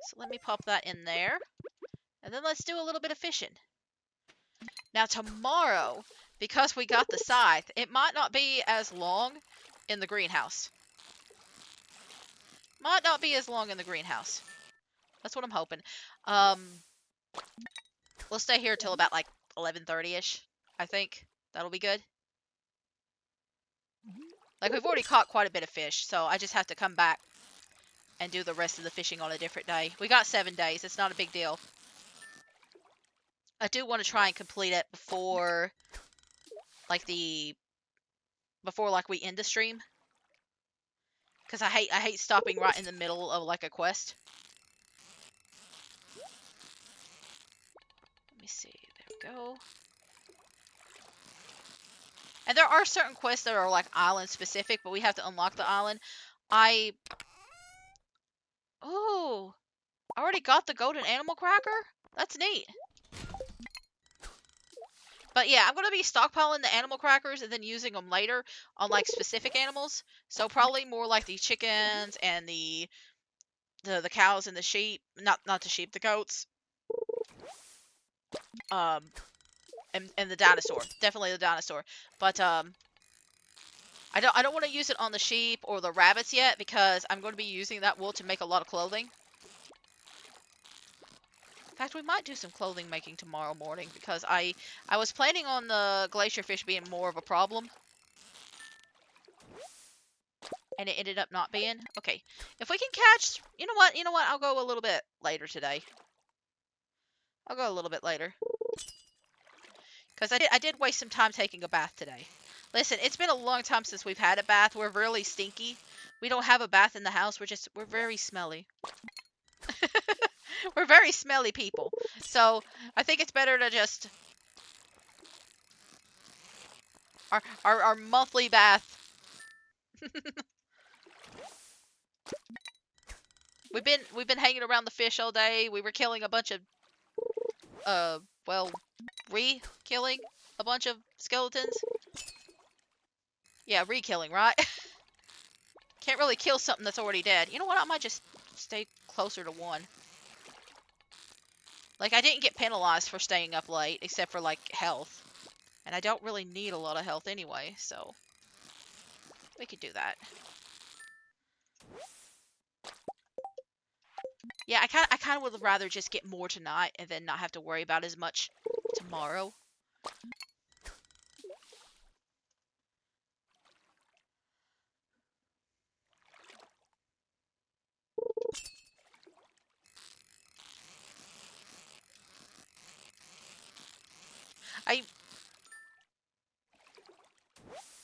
So let me pop that in there. And then let's do a little bit of fishing. Now tomorrow, because we got the scythe, it might not be as long in the greenhouse. Might not be as long in the greenhouse. That's what I'm hoping. We'll stay here till about like 11:30ish, I think. That'll be good. Like, we've already caught quite a bit of fish, so I just have to come back and do the rest of the fishing on a different day. We got 7 days. It's not a big deal. I do want to try and complete it before, like, we end the stream. Because I hate stopping right in the middle of, like, a quest. Let me see. There we go. And there are certain quests that are, like, island-specific, but we have to unlock the island. Oh! I already got the golden animal cracker? That's neat. But yeah, I'm going to be stockpiling the animal crackers and then using them later on, like, specific animals. So probably more like the chickens and the cows and the sheep. Not the sheep, the goats. And the dinosaur. Definitely the dinosaur. But I don't want to use it on the sheep or the rabbits yet because I'm going to be using that wool to make a lot of clothing. In fact, we might do some clothing making tomorrow morning because I was planning on the glacier fish being more of a problem. And it ended up not being. Okay. If we can catch... You know what? I'll go a little bit later today. I'll go a little bit later. Because I did waste some time taking a bath today. Listen, it's been a long time since we've had a bath. We're really stinky. We don't have a bath in the house. We're very smelly. We're very smelly people. So, I think it's better to just... Our monthly bath. We've been hanging around the fish all day. We were killing a bunch of re-killing a bunch of skeletons. Yeah, re-killing, right? Can't really kill something that's already dead. You know what? I might just stay closer to 1. Like, I didn't get penalized for staying up late, except for, like, health. And I don't really need a lot of health anyway, so... we could do that. Yeah, I kind of would rather just get more tonight and then not have to worry about as much tomorrow.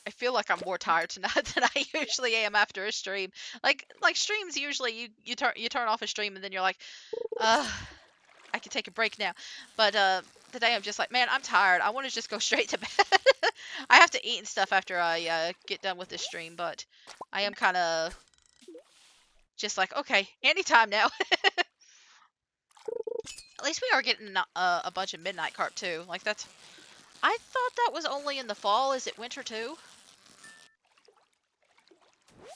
I feel like I'm more tired tonight than I usually am after a stream. Like streams usually you turn off a stream and then you're like, I can take a break now. But today I'm just like, man, I'm tired. I want to just go straight to bed. I have to eat and stuff after I get done with this stream, but I am kind of just like, okay, anytime now. At least we are getting a bunch of midnight carp too. Like I thought that was only in the fall. Is it winter too?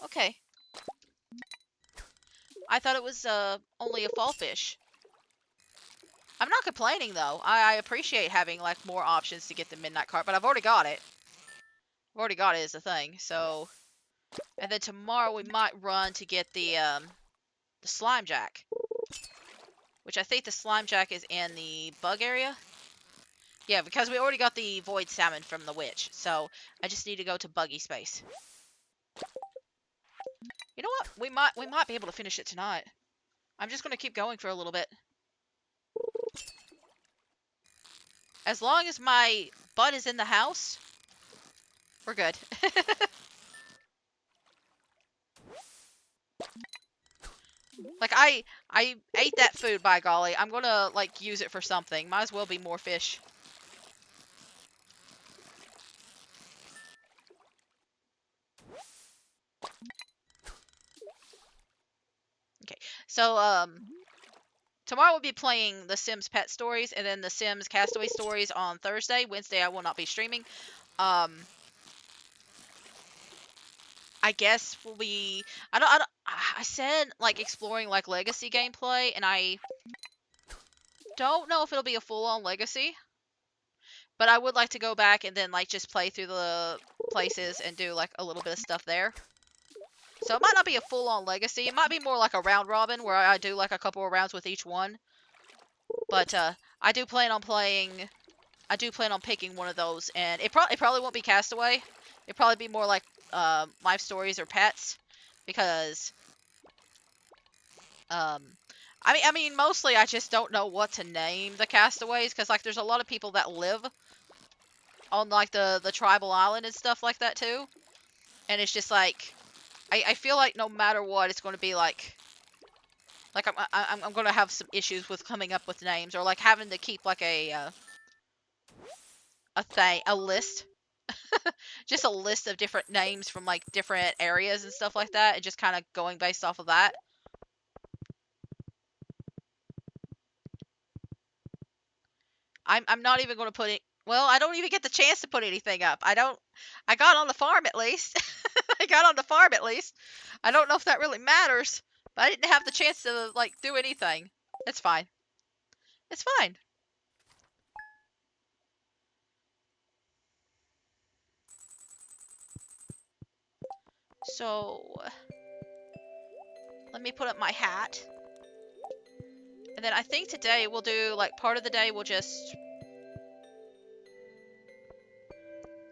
Okay. I thought it was only a fall fish. I'm not complaining though. I appreciate having like more options to get the midnight cart, but I've already got it. I've already got it as a thing. So, and then tomorrow we might run to get the slime jack, which I think the slime jack is in the bug area. Yeah, because we already got the void salmon from the witch. So I just need to go to buggy space. You know what? We might be able to finish it tonight. I'm just gonna keep going for a little bit. As long as my butt is in the house, we're good. Like I ate that food, by golly. I'm gonna like use it for something. Might as well be more fish. Okay. So tomorrow we'll be playing the Sims Pet Stories and then the Sims Castaway Stories on Thursday. Wednesday I will not be streaming. Um I guess we'll be I said like exploring like legacy gameplay, and I don't know if it'll be a full-on legacy, but I would like to go back and then like just play through the places and do like a little bit of stuff there. So it might not be a full-on legacy. It might be more like a round robin where I do like a couple of rounds with each one. But I do plan on playing. I do plan on picking one of those, and it probably won't be Castaway. It'll probably be more like life stories or pets, because um, I mean mostly I just don't know what to name the castaways, because like there's a lot of people that live on like the tribal island and stuff like that too, and it's just like I feel like no matter what it's going to be like I'm gonna have some issues with coming up with names, or like having to keep like a list, just a list of different names from like different areas and stuff like that, and just kind of going based off of that. I'm not even gonna put it. Well, I don't even get the chance to put anything up. I don't. I got on the farm at least. I got on the farm at least. I don't know if that really matters, but I didn't have the chance to like do anything. It's fine. It's fine. So let me put up my hat. And then I think today we'll do, like, part of the day we'll just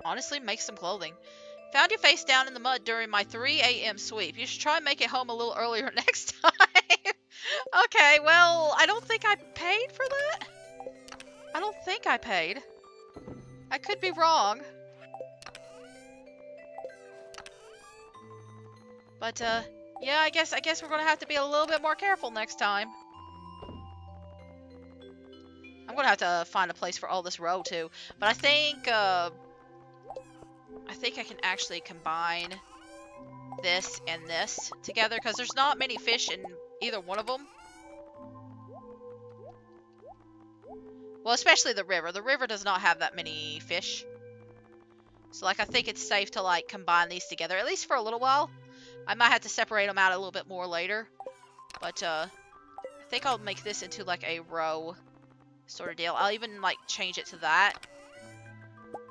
honestly make some clothing. Found your face down in the mud during my 3 a.m. sweep. You should try and make it home a little earlier next time. Okay, well, I don't think I paid for that. I don't think I paid. I could be wrong. But, yeah, I guess we're gonna have to be a little bit more careful next time. I'm gonna have to find a place for all this roe, too. But I think I can actually combine this and this together, because there's not many fish in either one of them. Well, especially the river. The river does not have that many fish. So, like, I think it's safe to, like, combine these together, at least for a little while. I might have to separate them out a little bit more later. But, I think I'll make this into, like, a roe sort of deal. I'll even, like, change it to that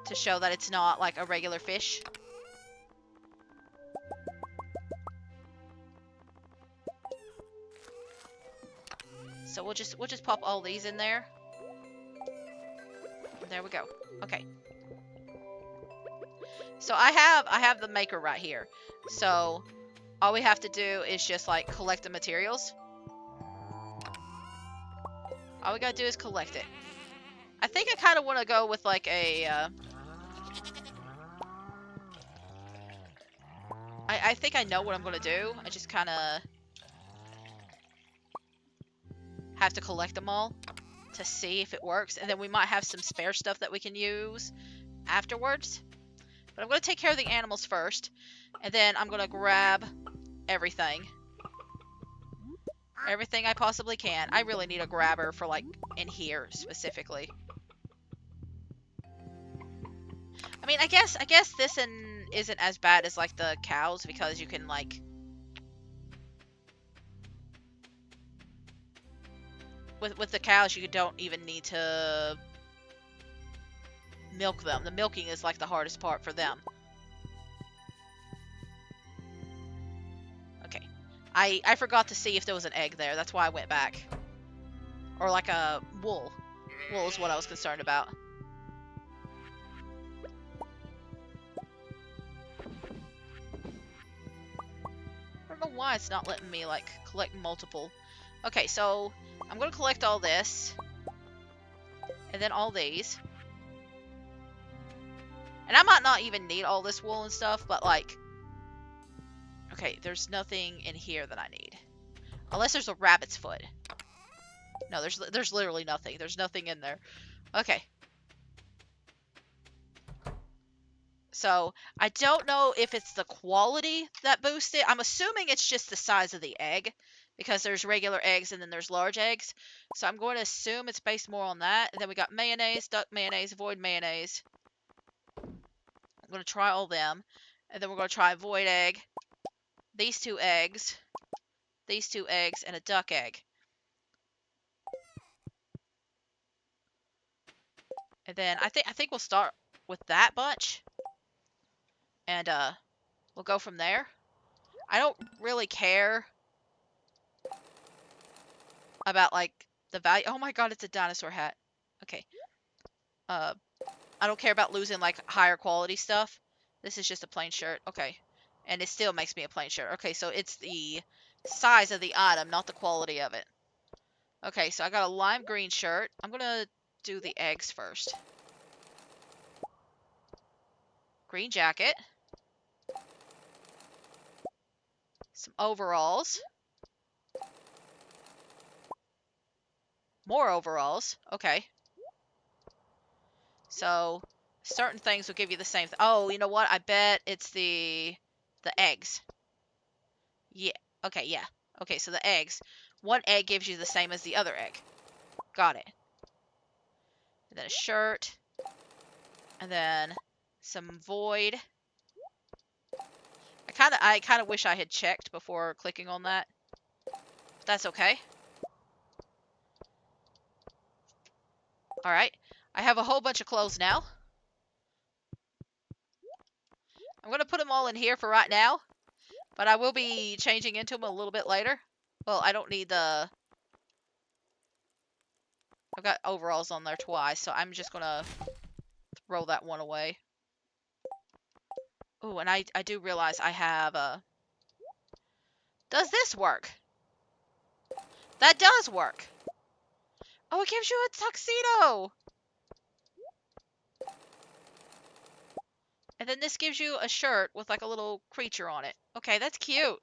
to show that it's not, like, a regular fish. So we'll just pop all these in there. There we go. Okay. So I have the maker right here. So all we have to do is just like collect the materials. All we gotta do is collect it. I think I kind of want to go with like a I think I know what I'm gonna do. I just kind of have to collect them all to see if it works, and then we might have some spare stuff that we can use afterwards. But I'm gonna take care of the animals first, and then I'm gonna grab everything. Everything I possibly can. I really need a grabber for like in here specifically. mean, I guess this isn't as bad as like the cows because you can like with the cows you don't even need to milk them. The milking is like the hardest part for them. Okay. I forgot to see if there was an egg there. That's why I went back. Or like a wool. Wool is what I was concerned about. I don't know why it's not letting me like collect multiple. Okay, so I'm gonna collect all this. And then all these. And I might not even need all this wool and stuff, but like, okay, there's nothing in here that I need. Unless there's a rabbit's foot. No, there's literally nothing. There's nothing in there. Okay. So, I don't know if it's the quality that boosts it. I'm assuming it's just the size of the egg. Because there's regular eggs and then there's large eggs. So I'm going to assume it's based more on that. And then we got mayonnaise, duck mayonnaise, void mayonnaise. I'm going to try all them. And then we're going to try void egg. These two eggs. These two eggs and a duck egg. And then I think we'll start with that bunch. And we'll go from there. I don't really care about like the value. Oh my god, it's a dinosaur hat. Okay. I don't care about losing like higher quality stuff. This is just a plain shirt. Okay. And it still makes me a plain shirt. Okay, so it's the size of the item, not the quality of it. Okay, so I got a lime green shirt. I'm gonna do the eggs first. Green jacket. Some overalls. More overalls. Okay. So, certain things will give you the same thing. Oh, you know what? I bet it's the eggs. Yeah. Okay, yeah. Okay, so the eggs. One egg gives you the same as the other egg. Got it. And then a shirt. And then some void. I kinda wish I had checked before clicking on that. But that's okay. Alright. I have a whole bunch of clothes now. I'm gonna put them all in here for right now. But I will be changing into them a little bit later. Well, I don't need the... I've got overalls on there twice, so I'm just gonna throw that one away. Oh, and I do realize I have Does this work? That does work. Oh, it gives you a tuxedo. And then this gives you a shirt with like a little creature on it. Okay, that's cute.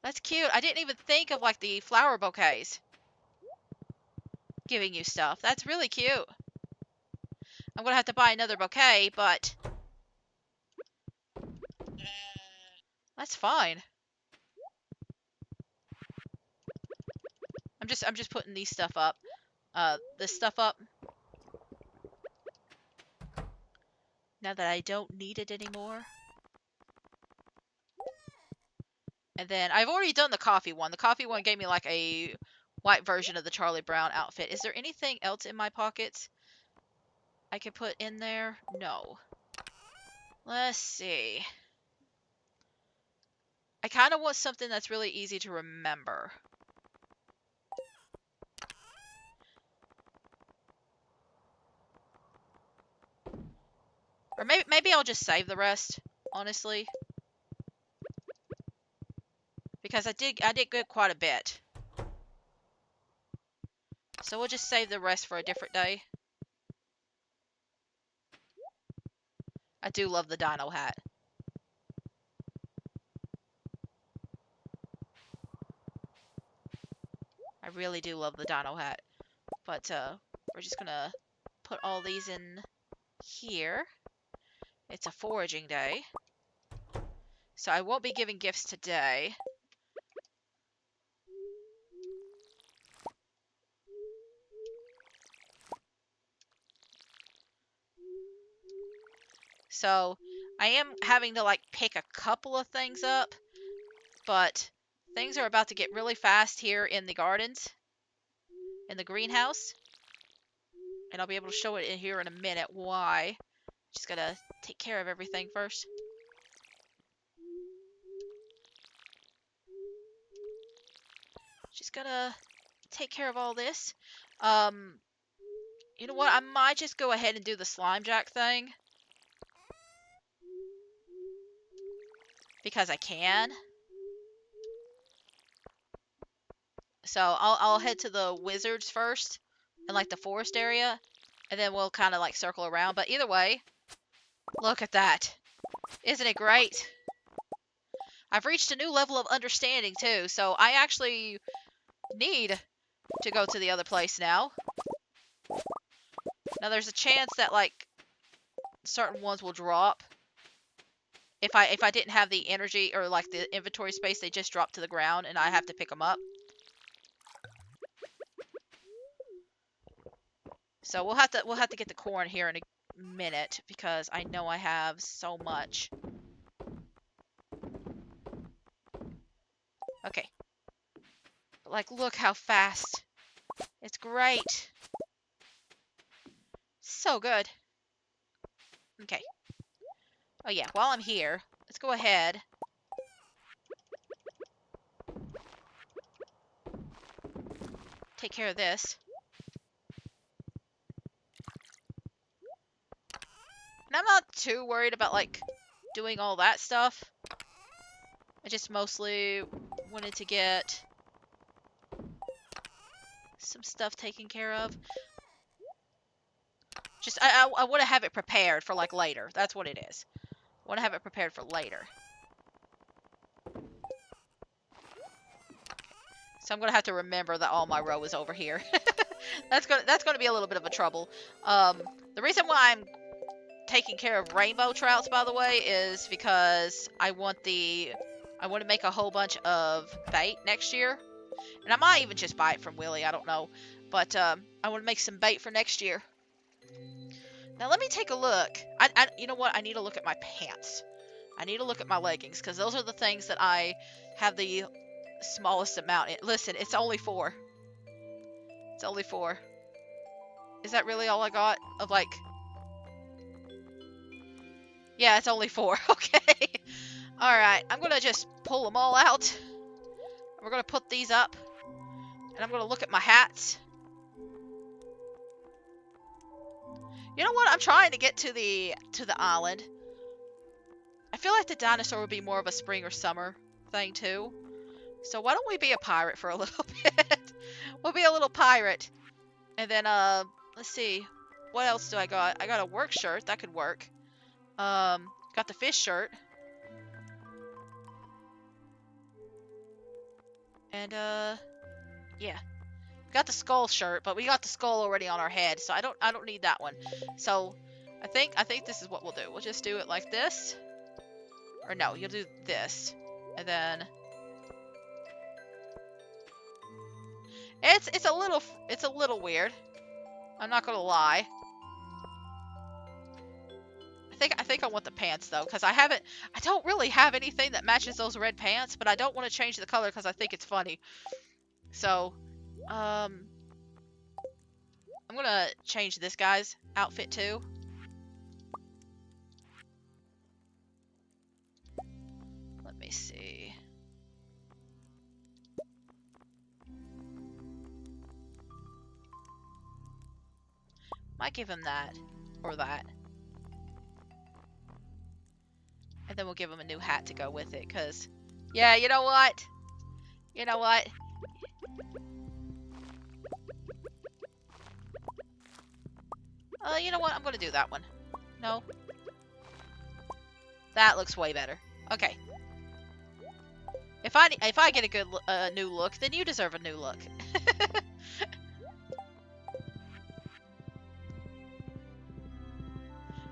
That's cute. I didn't even think of like the flower bouquets giving you stuff. That's really cute. I'm gonna have to buy another bouquet, but that's fine. I'm just putting these stuff up. This stuff up. Now that I don't need it anymore. And then I've already done the coffee one. The coffee one gave me like a white version of the Charlie Brown outfit. Is there anything else in my pockets I could put in there? No. Let's see. I kind of want something that's really easy to remember. Or maybe I'll just save the rest, honestly. Because I did get quite a bit. So we'll just save the rest for a different day. I do love the dino hat. I really do love the dino hat. But we're just gonna put all these in here. It's a foraging day. So I won't be giving gifts today. So I am having to like pick a couple of things up, but things are about to get really fast here in the gardens, in the greenhouse. And I'll be able to show it in here in a minute why. Just gotta take care of everything first. Just gotta take care of all this. You know what? I might just go ahead and do the slime jack thing. Because I can. So I'll head to the wizards first. In like the forest area. And then we'll kind of like circle around. But either way. Look at that. Isn't it great? I've reached a new level of understanding too. So I actually need to go to the other place now. Now there's a chance that like certain ones will drop. If I didn't have the energy or like the inventory space, they just drop to the ground and I have to pick them up. So we'll have to get the corn here in a minute because I know I have so much. Okay. But like look how fast. It's great. So good. Okay. Oh yeah, while I'm here, let's go ahead. Take care of this. And I'm not too worried about like doing all that stuff. I just mostly wanted to get some stuff taken care of. Just I want to have it prepared for like later. That's what it is. I want to have it prepared for later. So I'm gonna have to remember that all my row is over here. that's gonna be a little bit of a trouble. The reason why I'm taking care of rainbow trouts, by the way, is because I want to make a whole bunch of bait next year, and I might even just buy it from Willie. I don't know, but I want to make some bait for next year. Now let me take a look. You know what? I need to look at my pants. I need to look at my leggings because those are the things that I have the smallest amount. Listen, it's only 4. It's only 4. Is that really all I got of like? Yeah, it's only 4. Okay. All right. I'm gonna just pull them all out. We're gonna put these up, and I'm gonna look at my hats. You know what? I'm trying to get to the island. I feel like the dinosaur would be more of a spring or summer thing too. So why don't we be a pirate for a little bit? We'll be a little pirate. And then, let's see. What else do I got? I got a work shirt. That could work. Got the fish shirt. And, yeah. Got the skull shirt, but we got the skull already on our head, so I don't need that one. So, I think this is what we'll do. We'll just do it like this. Or no, you'll do this. And then... It's a little weird. I'm not gonna lie. I think I want the pants though, because I don't really have anything that matches those red pants, but I don't want to change the color because I think it's funny. So, I'm gonna change this guy's outfit too. Let me see. Might give him that or that. And then we'll give him a new hat to go with it, because, yeah, you know what? You know what? You know what? I'm going to do that one. No. That looks way better. Okay. If I get a good new look, then you deserve a new look.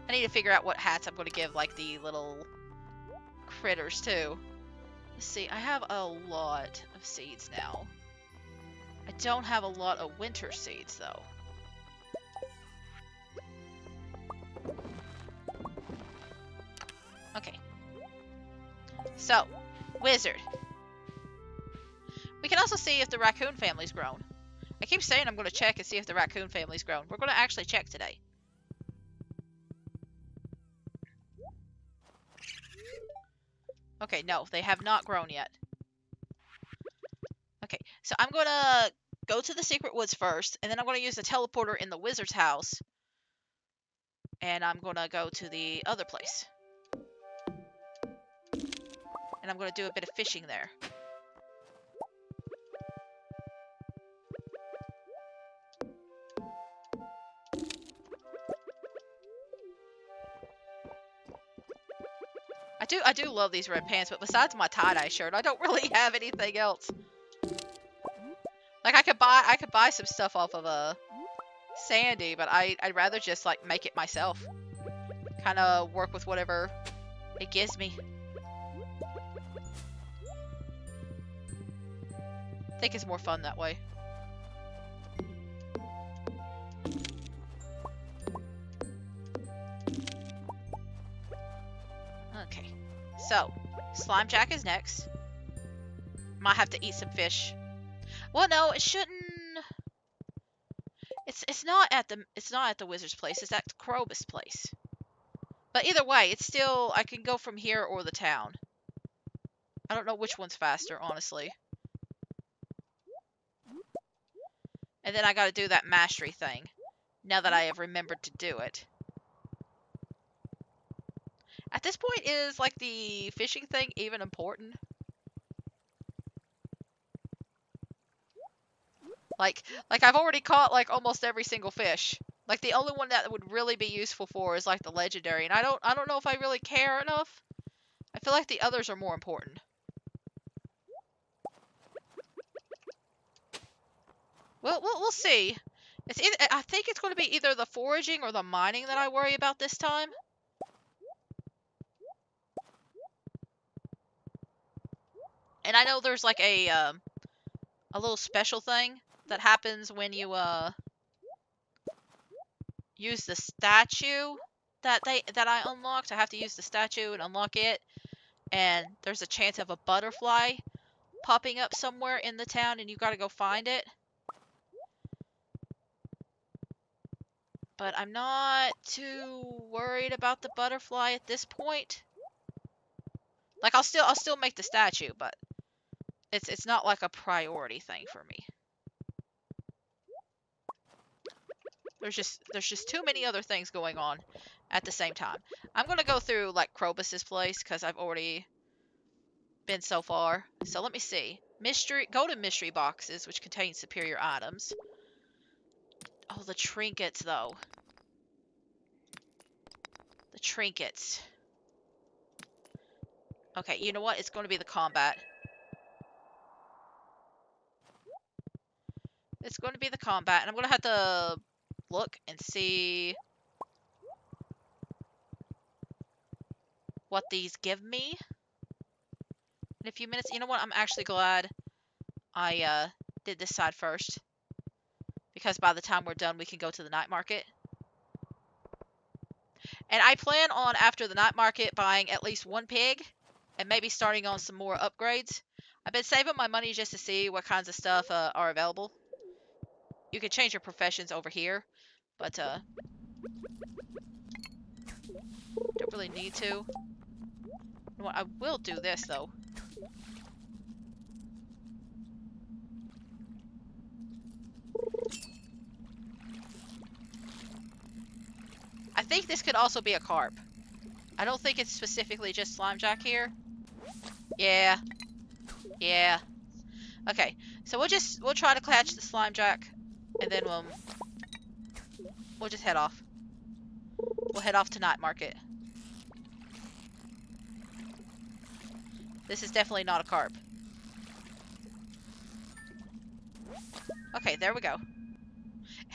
I need to figure out what hats I'm going to give, like, the little critters, too. Let's see. I have a lot of seeds now. I don't have a lot of winter seeds, though. So, wizard. We can also see if the raccoon family's grown. I keep saying I'm going to check and see if the raccoon family's grown. We're going to actually check today. Okay, no, they have not grown yet. Okay, so I'm going to go to the secret woods first, and then I'm going to use the teleporter in the wizard's house. And I'm going to go to the other place. And I'm going to do a bit of fishing there. I do love these red pants, but besides my tie-dye shirt, I don't really have anything else. Like I could buy some stuff off of Sandy, but I'd rather just like make it myself. Kind of work with whatever it gives me. I think it's more fun that way. Okay, so Slime Jack is next. Might have to eat some fish. Well, no, it shouldn't. It's not at the wizard's place. It's at Krobus' place. But either way, it's still I can go from here or the town. I don't know which one's faster, honestly. And then I got to do that mastery thing. Now that I have remembered to do it. At this point, is like the fishing thing even important? Like I've already caught like almost every single fish. Like the only one that would really be useful for is like the legendary, and I don't know if I really care enough. I feel like the others are more important. Well, we'll see. It's either, I think it's going to be either the foraging or the mining that I worry about this time. And I know there's like a little special thing that happens when you use the statue that I unlocked. I have to use the statue and unlock it, and there's a chance of a butterfly popping up somewhere in the town, and you got to go find it. But I'm not too worried about the butterfly at this point. Like I'll still make the statue, but it's not like a priority thing for me. There's just too many other things going on at the same time. I'm gonna go through like Krobus's place because I've already been so far. So let me see. Go to mystery boxes, which contain superior items. Oh, the trinkets though. The trinkets. Okay, you know what? It's going to be the combat. It's going to be the combat, and I'm going to have to look and see what these give me in a few minutes. You know what? I'm actually glad I did this side first, because by the time we're done, we can go to the night market. And I plan on, after the night market, buying at least one pig and maybe starting on some more upgrades. I've been saving my money just to see what kinds of stuff are available. You can change your professions over here, but don't really need to. You know what? I will do this though. I think this could also be a carp. I don't think it's specifically just slime jack here. Yeah. Yeah. Okay. So we'll try to catch the slime jack, and then we'll just head off. We'll head off to night market. This is definitely not a carp. Okay, there we go.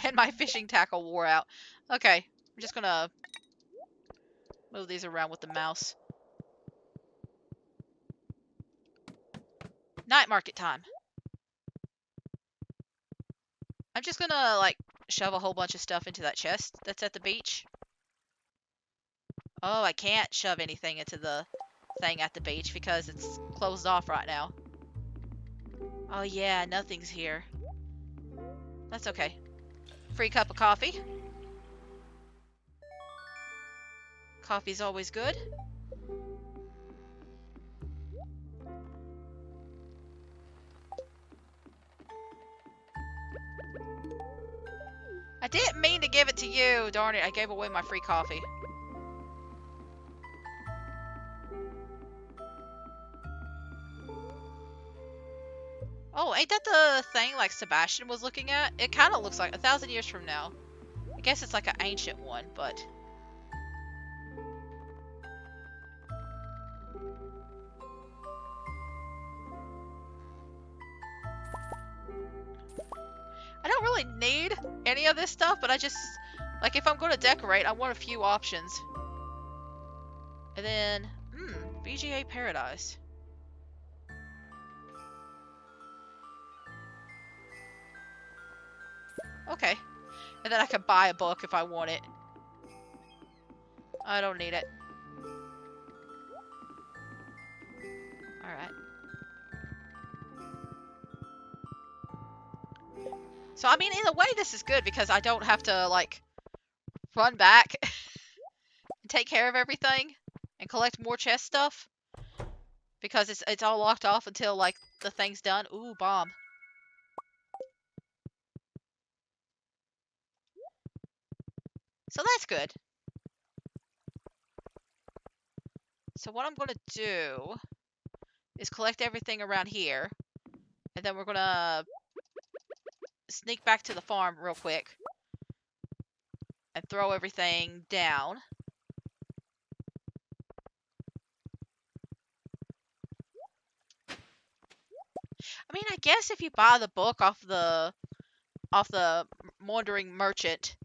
And my fishing tackle wore out. Okay, I'm just gonna move these around with the mouse. Night market time. I'm just gonna, like, shove a whole bunch of stuff into that chest that's at the beach. Oh, I can't shove anything into the thing at the beach because it's closed off right now. Oh yeah, nothing's here. That's okay. Free cup of coffee. Coffee's always good. I didn't mean to give it to you. Darn it, I gave away my free coffee. Oh, ain't that the thing like Sebastian was looking at? It kind of looks like 1,000 years from now. I guess it's like an ancient one, but... I don't really need any of this stuff, but I just... Like, if I'm going to decorate, I want a few options. And then... VGA Paradise. Okay. And then I can buy a book if I want it. I don't need it. Alright. So, I mean, in a way, this is good because I don't have to, like, run back and take care of everything and collect more chest stuff. Because it's all locked off until, like, the thing's done. Ooh, bomb. So that's good. So what I'm going to do is collect everything around here. And then we're going to sneak back to the farm real quick. And throw everything down. I mean, I guess if you buy the book off the wandering merchant,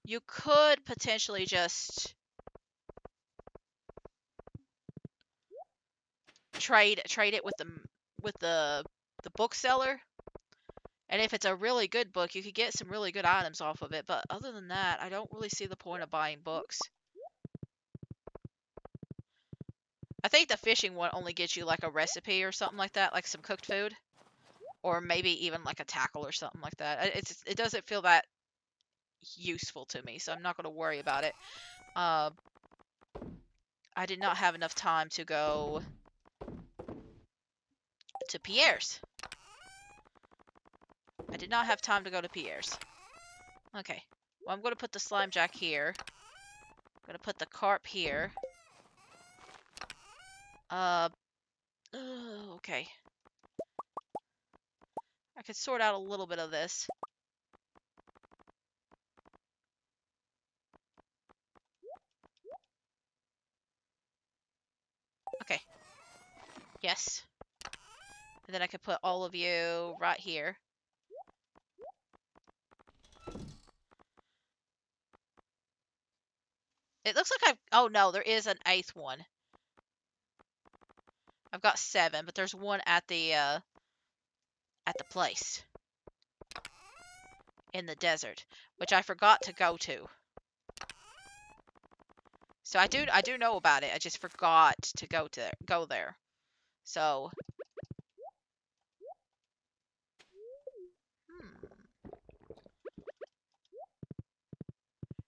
you could potentially just trade it with the bookseller. And if it's a really good book, you could get some really good items off of it. But other than that, I don't really see the point of buying books. I think the fishing one only gets you like a recipe or something like that, like some cooked food. Or maybe even like a tackle or something like that. It doesn't feel that useful to me, so I'm not going to worry about it. I did not have enough time to go to Pierre's. I did not have time to go to Pierre's. Okay. Well, I'm going to put the slime jack here. I'm going to put the carp here. Okay. I could sort out a little bit of this. Okay. Yes. And then I could put all of you right here. It looks like oh no, there is an 8th one. I've got 7, but there's one at the place. In the desert, which I forgot to go to. So I do know about it. I just forgot to go there. So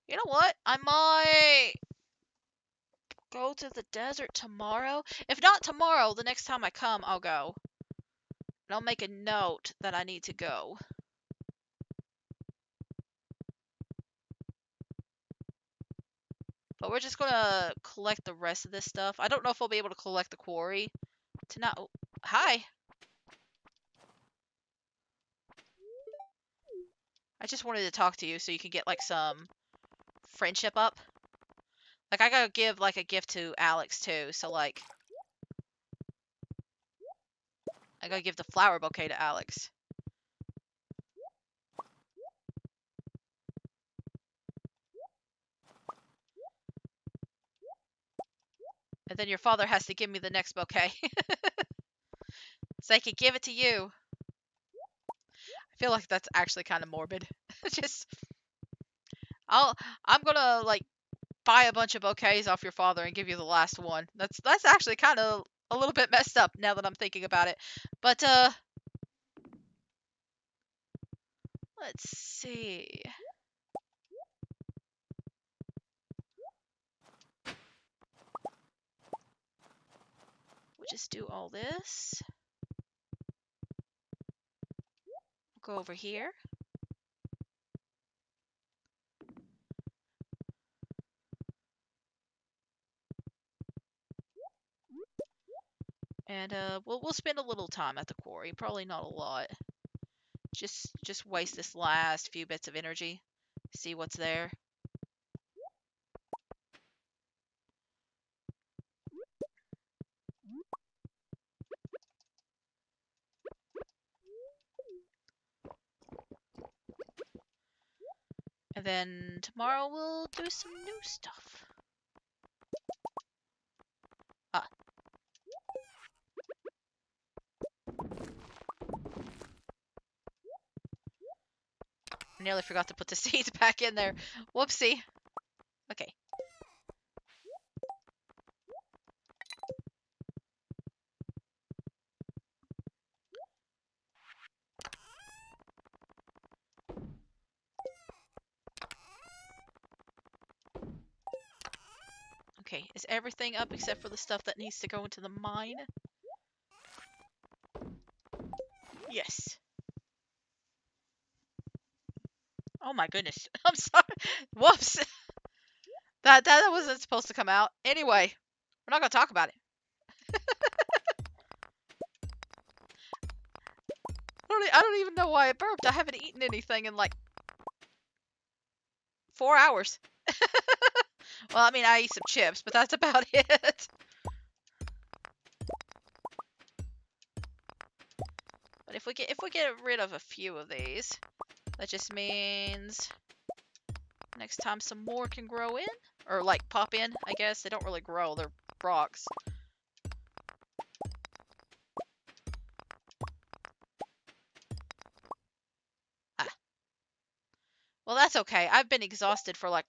you know what? I might go to the desert tomorrow. If not tomorrow, the next time I come, I'll go. And I'll make a note that I need to go. But we're just gonna collect the rest of this stuff. I don't know if we'll be able to collect the quarry tonight. Oh, hi. I just wanted to talk to you so you can get like some friendship up. Like I gotta give like a gift to Alex too, so like I gotta give the flower bouquet to Alex. And then your father has to give me the next bouquet. So I can give it to you. I feel like that's actually kind of morbid. Just I'm gonna like buy a bunch of bouquets off your father and give you the last one. That's actually kind of a little bit messed up now that I'm thinking about it. But let's see. We'll just do all this. We'll go over here. And we'll spend a little time at the quarry. Probably not a lot. Just waste this last few bits of energy. See what's there. And then tomorrow we'll do some new stuff. Ah. I nearly forgot to put the seeds back in there. Whoopsie. Okay. Okay, is everything up except for the stuff that needs to go into the mine? Yes. Oh my goodness. I'm sorry. Whoops. That wasn't supposed to come out. Anyway, we're not going to talk about it. I don't even know why I burped. I haven't eaten anything in like 4 hours. Well, I mean, I eat some chips, but that's about it. But if we get rid of a few of these, that just means next time some more can grow in, or like pop in. I guess they don't really grow; they're rocks. Ah. Well, that's okay. I've been exhausted for like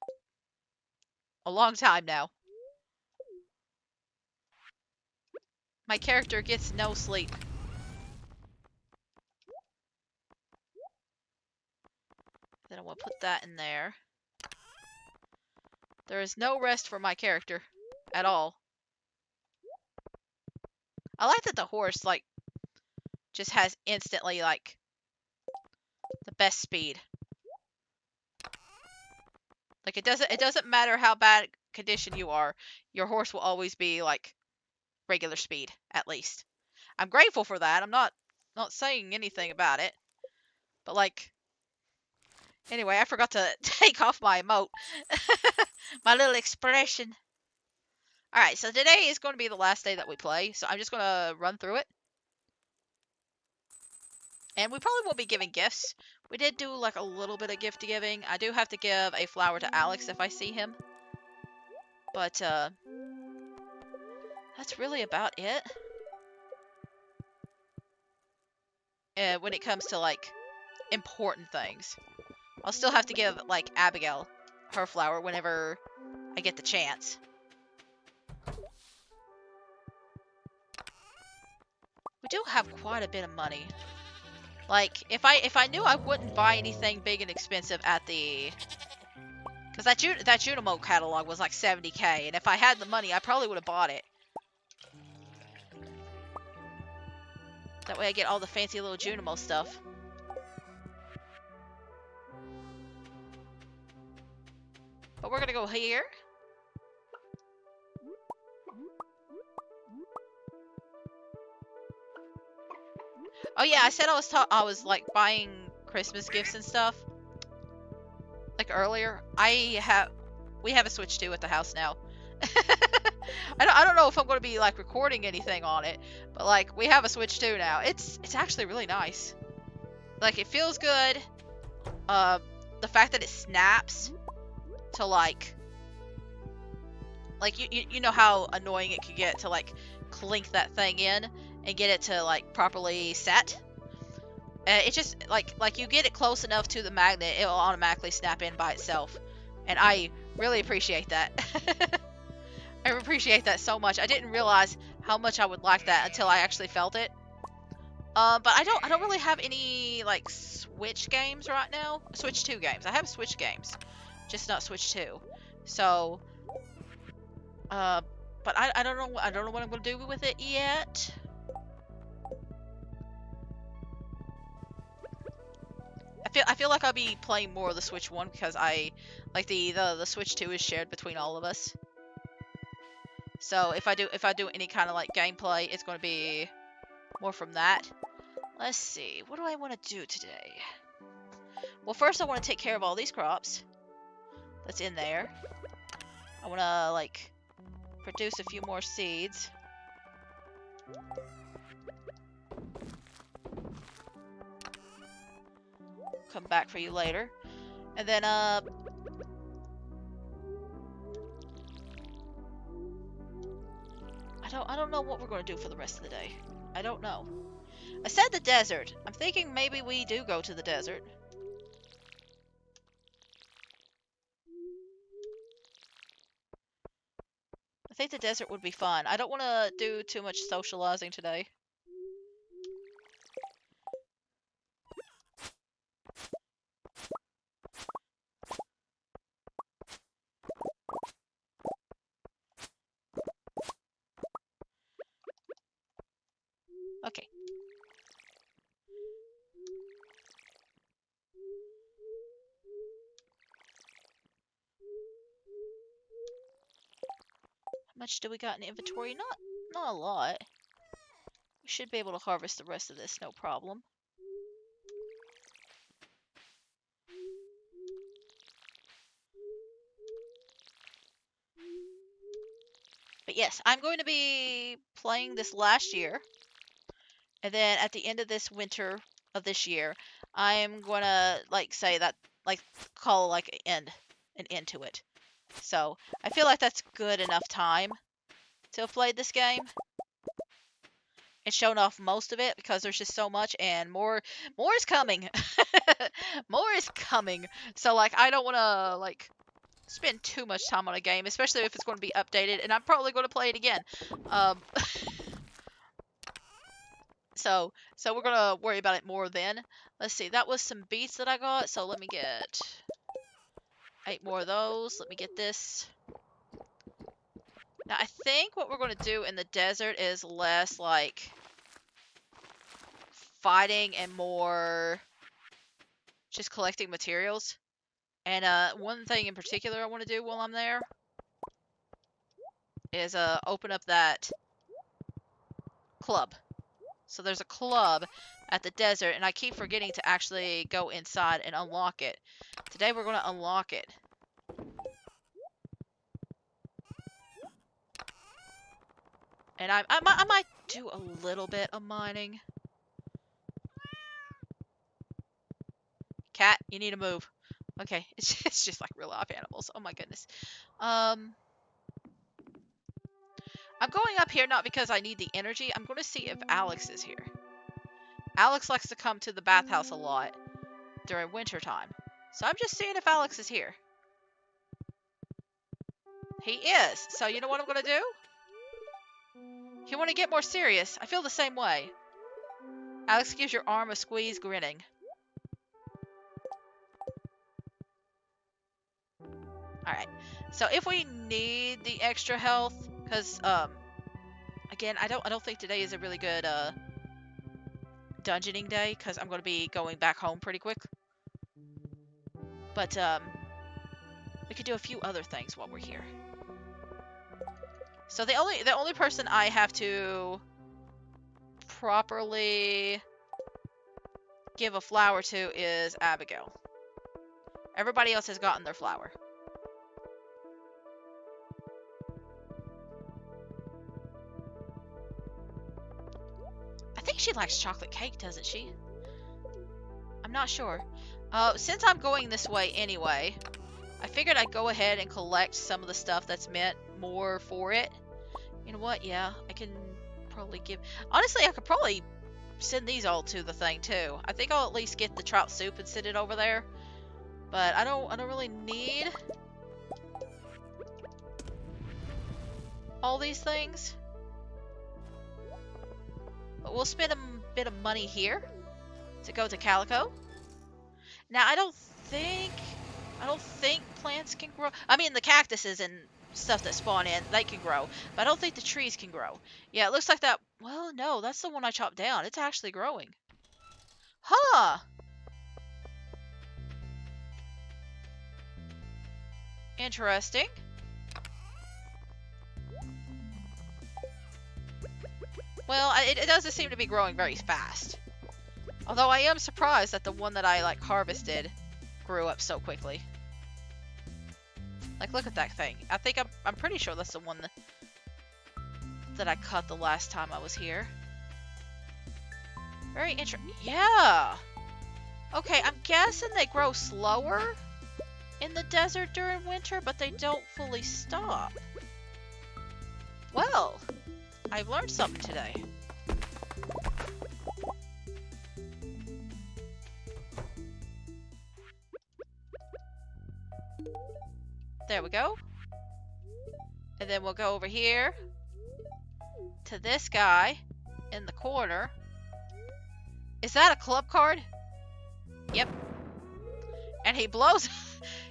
a long time now. My character gets no sleep. Then I will put that in there. There is no rest for my character at all. I like that the horse like just has instantly like the best speed. Like it doesn't matter how bad condition you are, your horse will always be like regular speed at least. I'm grateful for that. I'm not saying anything about it. But like anyway, I forgot to take off my emote. My little expression. Alright, so today is going to be the last day that we play, so I'm just going to run through it. And we probably won't be giving gifts. We did do like a little bit of gift giving. I do have to give a flower to Alex if I see him. But that's really about it. When it comes to like important things. I'll still have to give like Abigail her flower whenever I get the chance. We do have quite a bit of money. Like, if I knew I wouldn't buy anything big and expensive at the... Because that Junimo catalog was like 70k, and if I had the money, I probably would have bought it. That way I get all the fancy little Junimo stuff. But we're gonna go here. Oh yeah, I said I was like buying Christmas gifts and stuff. Like earlier, we have a Switch 2 at the house now. I don't know if I'm going to be like recording anything on it, but like we have a Switch 2 now. It's actually really nice. Like it feels good. The fact that it snaps to like you know how annoying it can get to like clink that thing in and get it to like properly set. It just like you get it close enough to the magnet, it will automatically snap in by itself. And I Really appreciate that. I appreciate that so much. I didn't realize how much I would like that until I actually felt it. But I don't really have any like Switch games right now. Switch 2 games. I have Switch games, just not Switch 2. So, uh, but I don't know. I don't know what I'm gonna do with it yet. I feel like I'll be playing more of the Switch 1 because I like the Switch 2 is shared between all of us. So if I do any kind of like gameplay, it's going to be more from that. Let's see. What do I want to do today? Well, first I want to take care of all these crops that's in there. I want to like produce a few more seeds. Come back for you later. And then I don't know what we're going to do for the rest of the day. I don't know. I said the desert. I'm thinking maybe we do go to the desert. I think the desert would be fun. I don't want to do too much socializing today. Okay. How much do we got in inventory? Not a lot. We should be able to harvest the rest of this, no problem. But yes, I'm going to be playing this last year. And then at the end of this winter of this year, I'm going to like say that like call like an end to it. So, I feel like that's good enough time to have played this game and shown off most of it because there's just so much and more is coming. More is coming. So like I don't want to like spend too much time on a game, especially if it's going to be updated, and I'm probably going to play it again. Um, so we're going to worry about it more then. Let's see, that was some beets that I got, so let me get 8 more of those. Let me get this. Now, I think what we're going to do in the desert is less, like, fighting and more just collecting materials. And one thing in particular I want to do while I'm there is open up that club. So there's a club at the desert, and I keep forgetting to actually go inside and unlock it. Today we're going to unlock it. And I might do a little bit of mining. Cat, you need to move. Okay, it's just like real life animals. Oh my goodness. I'm going up here not because I need the energy. I'm going to see if Alex is here. Alex likes to come to the bathhouse a lot during winter time. So I'm just seeing if Alex is here. He is. So you know what I'm going to do? You want to get more serious? I feel the same way. Alex gives your arm a squeeze, grinning. Alright. So if we need the extra health, because, again, I don't think today is a really good, dungeoning day, because I'm going to be going back home pretty quick. But, we could do a few other things while we're here. So the only person I have to properly give a flower to is Abigail. Everybody else has gotten their flower. I think she likes chocolate cake, doesn't she? I'm not sure. Since I'm going this way anyway, I figured I'd go ahead and collect some of the stuff that's meant more for it. You know what? Yeah, I can probably give... Honestly, I could probably send these all to the thing, too. I think I'll at least get the trout soup and send it over there. But I don't really need all these things. But we'll spend a bit of money here to go to Calico. Now, I don't think plants can grow. I mean, the cactuses and stuff that spawn in, they can grow. But I don't think the trees can grow. Yeah, it looks like that. Well, no, that's the one I chopped down. It's actually growing. Huh. Interesting. Well, it doesn't seem to be growing very fast. Although I am surprised that the one that I, like, harvested grew up so quickly. Like, look at that thing. I think I'm pretty sure that's the one that I cut the last time I was here. Very interesting. Yeah! Okay, I'm guessing they grow slower in the desert during winter, but they don't fully stop. Well, I've learned something today. There we go. And then we'll go over here to this guy in the corner. Is that a club card? Yep. And he blows.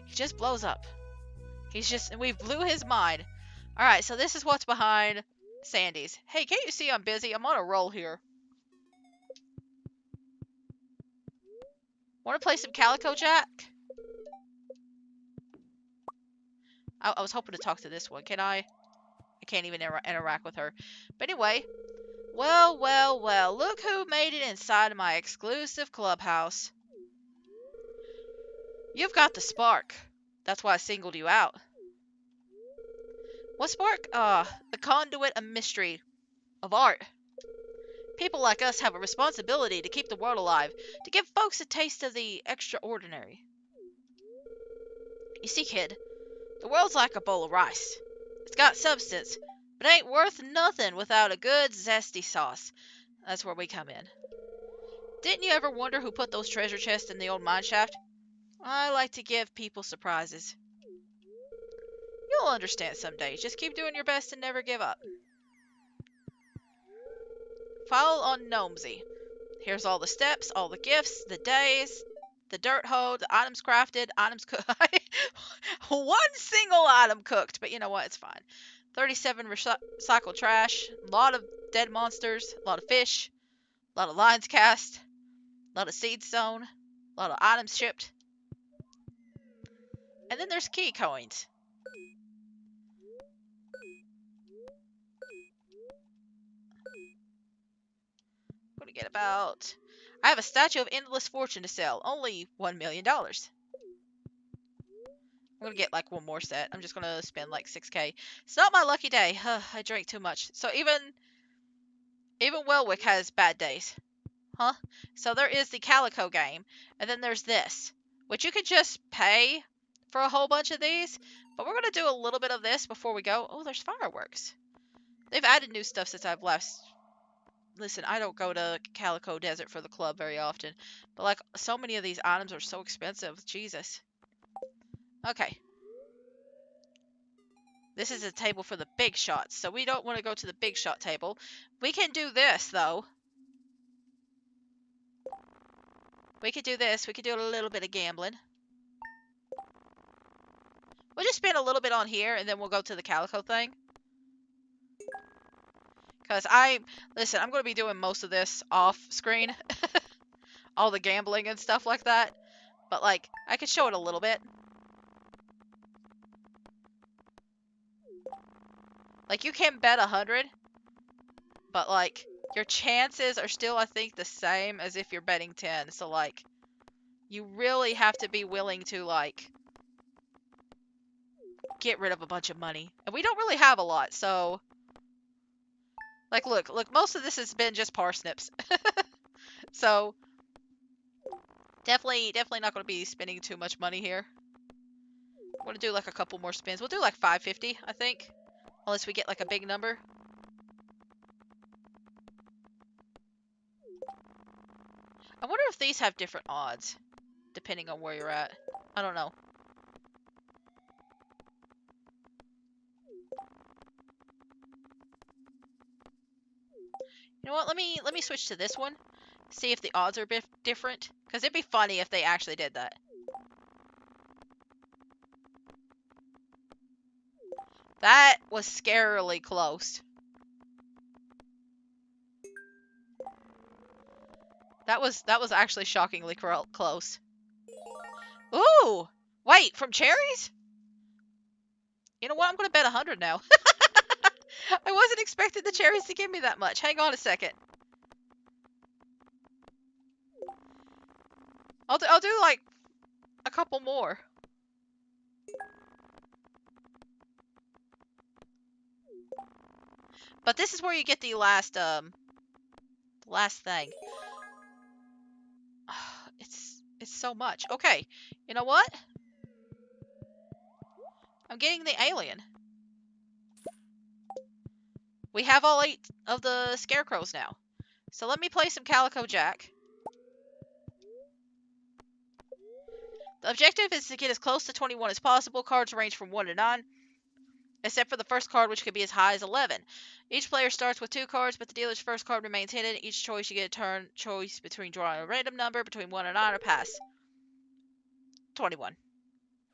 He just blows up. We blew his mind. Alright, so this is what's behind Sandy's. Hey, can't you see I'm busy? I'm on a roll here. Want to play some Calico Jack? I was hoping to talk to this one. Can I? I can't even interact with her. But anyway. Well, well, well. Look who made it inside my exclusive clubhouse. You've got the spark. That's why I singled you out. What spark? The conduit of mystery. Of art. People like us have a responsibility to keep the world alive. To give folks a taste of the extraordinary. You see, kid. The world's like a bowl of rice. It's got substance, but ain't worth nothing without a good zesty sauce. That's where we come in. Didn't you ever wonder who put those treasure chests in the old mine shaft? I like to give people surprises. You'll understand someday. Just keep doing your best and never give up. Follow on Gnomesy. Here's all the steps, all the gifts, the days, the dirt hoe, the items crafted, items cooked. One single item cooked, but you know what? It's fine. 37 recycled trash, a lot of dead monsters, a lot of fish, a lot of lines cast, a lot of seeds sown, a lot of items shipped. And then there's key coins. I'm going to get about... I have a statue of endless fortune to sell. Only $1 million. I'm going to get like one more set. I'm just going to spend like 6k. It's not my lucky day. I drank too much. So even Welwick has bad days. Huh? So there is the Calico game. And then there's this. Which you could just pay for a whole bunch of these. But we're going to do a little bit of this before we go. Oh, there's fireworks. They've added new stuff since I've left. Listen, I don't go to Calico Desert for the club very often. But, like, so many of these items are so expensive. Jesus. Okay. This is a table for the big shots. So we don't want to go to the big shot table. We can do this, though. We could do this. We could do a little bit of gambling. We'll just spend a little bit on here, and then we'll go to the Calico thing. Because listen, I'm going to be doing most of this off screen. All the gambling and stuff like that. But, like, I could show it a little bit. Like, you can bet 100. But, like, your chances are still, I think, the same as if you're betting 10. So, like, you really have to be willing to, like, get rid of a bunch of money. And we don't really have a lot, so... Like, look, most of this has been just parsnips. So, definitely not going to be spending too much money here. I'm going to do, like, a couple more spins. We'll do, like, 550, I think. Unless we get, like, a big number. I wonder if these have different odds. Depending on where you're at. I don't know. You know what? Let me switch to this one. See if the odds are a bit different. Because it'd be funny if they actually did that. That was scarily close. That was actually shockingly close. Ooh! Wait, from cherries? You know what? I'm gonna bet 100 now. I wasn't expecting the cherries to give me that much. Hang on a second. I'll do like a couple more. But this is where you get the last thing. It's so much. Okay. You know what? I'm getting the alien. We have all 8 of the scarecrows now. So let me play some Calico Jack. The objective is to get as close to 21 as possible. Cards range from 1 to 9, except for the first card, which could be as high as 11. Each player starts with 2 cards, but the dealer's first card remains hidden. Each choice you get a turn choice between drawing a random number between 1 and 9 or pass. 21.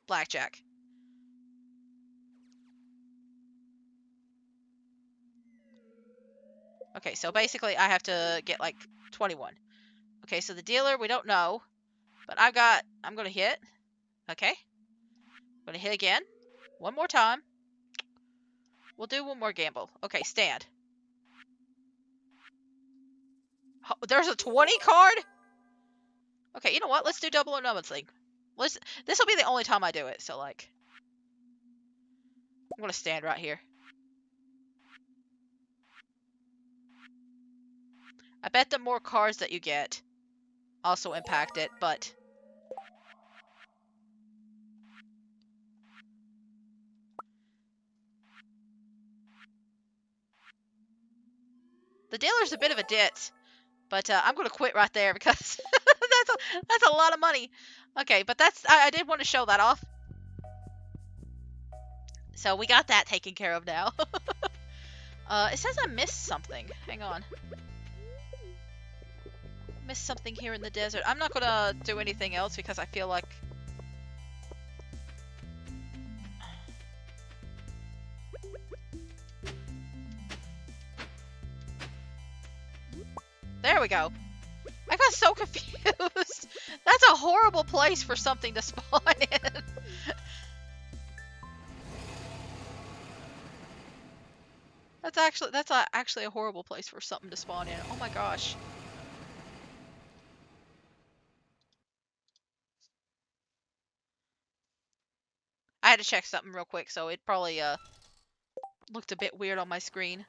Blackjack. Okay, so basically I have to get like 21. Okay, so the dealer, we don't know. But I'm going to hit. Okay. I'm going to hit again. One more time. We'll do one more gamble. Okay, stand. Oh, there's a 20 card? Okay, you know what? Let's do double or nothing. This will be the only time I do it, so like. I'm going to stand right here. I bet the more cards that you get also impact it, but the dealer's a bit of a ditz. But I'm going to quit right there because that's a lot of money. Okay, but I did want to show that off. So we got that taken care of now. It says I missed something. Hang on. Missed something here in the desert. I'm not gonna do anything else because I feel like... There we go. I got so confused. That's a horrible place for something to spawn in. That's actually a horrible place for something to spawn in. Oh my gosh. I had to check something real quick, so it probably looked a bit weird on my screen.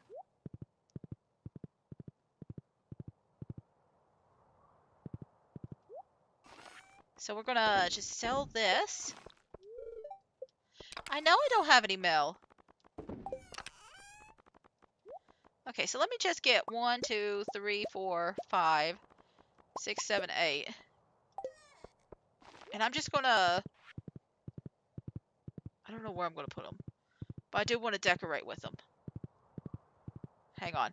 So we're gonna just sell this. I know I don't have any mail. Okay, so let me just get 1, 2, 3, 4, 5, 6, 7, 8. And I'm just gonna... I don't know where I'm gonna put them. But I do want to decorate with them. Hang on.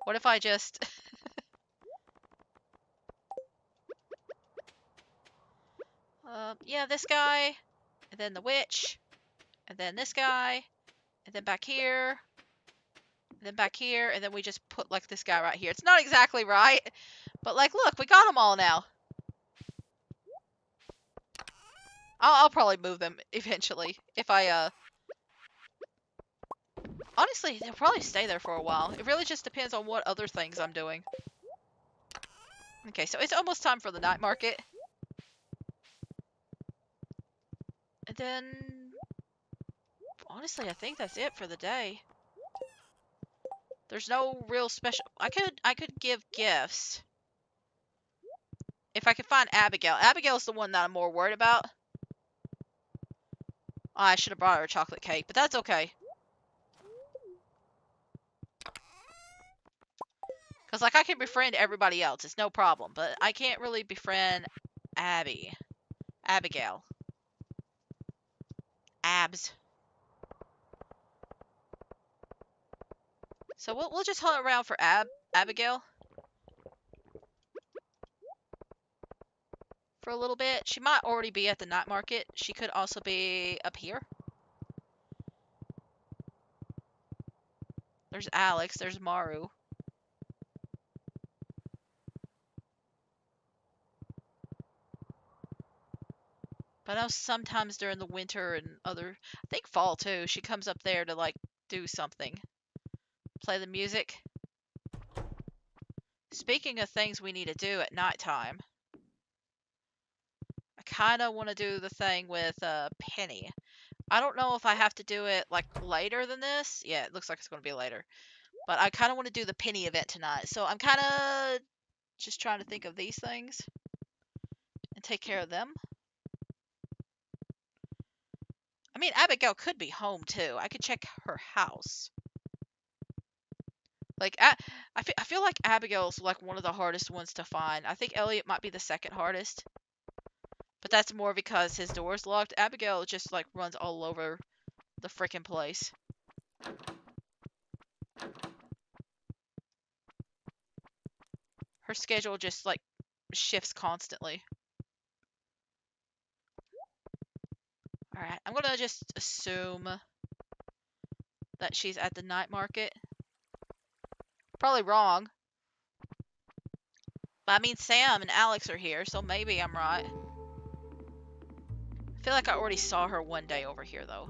What if I just... yeah, this guy, and then the witch, and then this guy, and then back here, and then back here, and then we just put, like, this guy right here. It's not exactly right, but, like, look, we got them all now. I'll probably move them eventually, if I, Honestly, they'll probably stay there for a while. It really just depends on what other things I'm doing. Okay, so it's almost time for the night market. And then... honestly, I think that's it for the day. There's no real special... I could give gifts. If I could find Abigail. Abigail's the one that I'm more worried about. Oh, I should have brought her a chocolate cake, but that's okay. Because, like, I can befriend everybody else. It's no problem. But I can't really befriend Abigail. Abs. So we'll just hunt around for Abigail for a little bit. She might already be at the night market. She could also be up here. There's Alex. There's Maru. But I know sometimes during the winter and I think fall too, she comes up there to like do something. Play the music. Speaking of things we need to do at nighttime, I kind of want to do the thing with Penny. I don't know if I have to do it like later than this. Yeah, it looks like it's going to be later. But I kind of want to do the Penny event tonight. So I'm kind of just trying to think of these things and take care of them. I mean, Abigail could be home too. I could check her house. Like, I feel like Abigail's like one of the hardest ones to find. I think Elliot might be the second hardest. But that's more because his door's locked. Abigail just like runs all over the freaking place. Her schedule just like shifts constantly. Alright, I'm gonna just assume that she's at the night market. Probably wrong. But I mean, Sam and Alex are here, so maybe I'm right. I feel like I already saw her one day over here, though.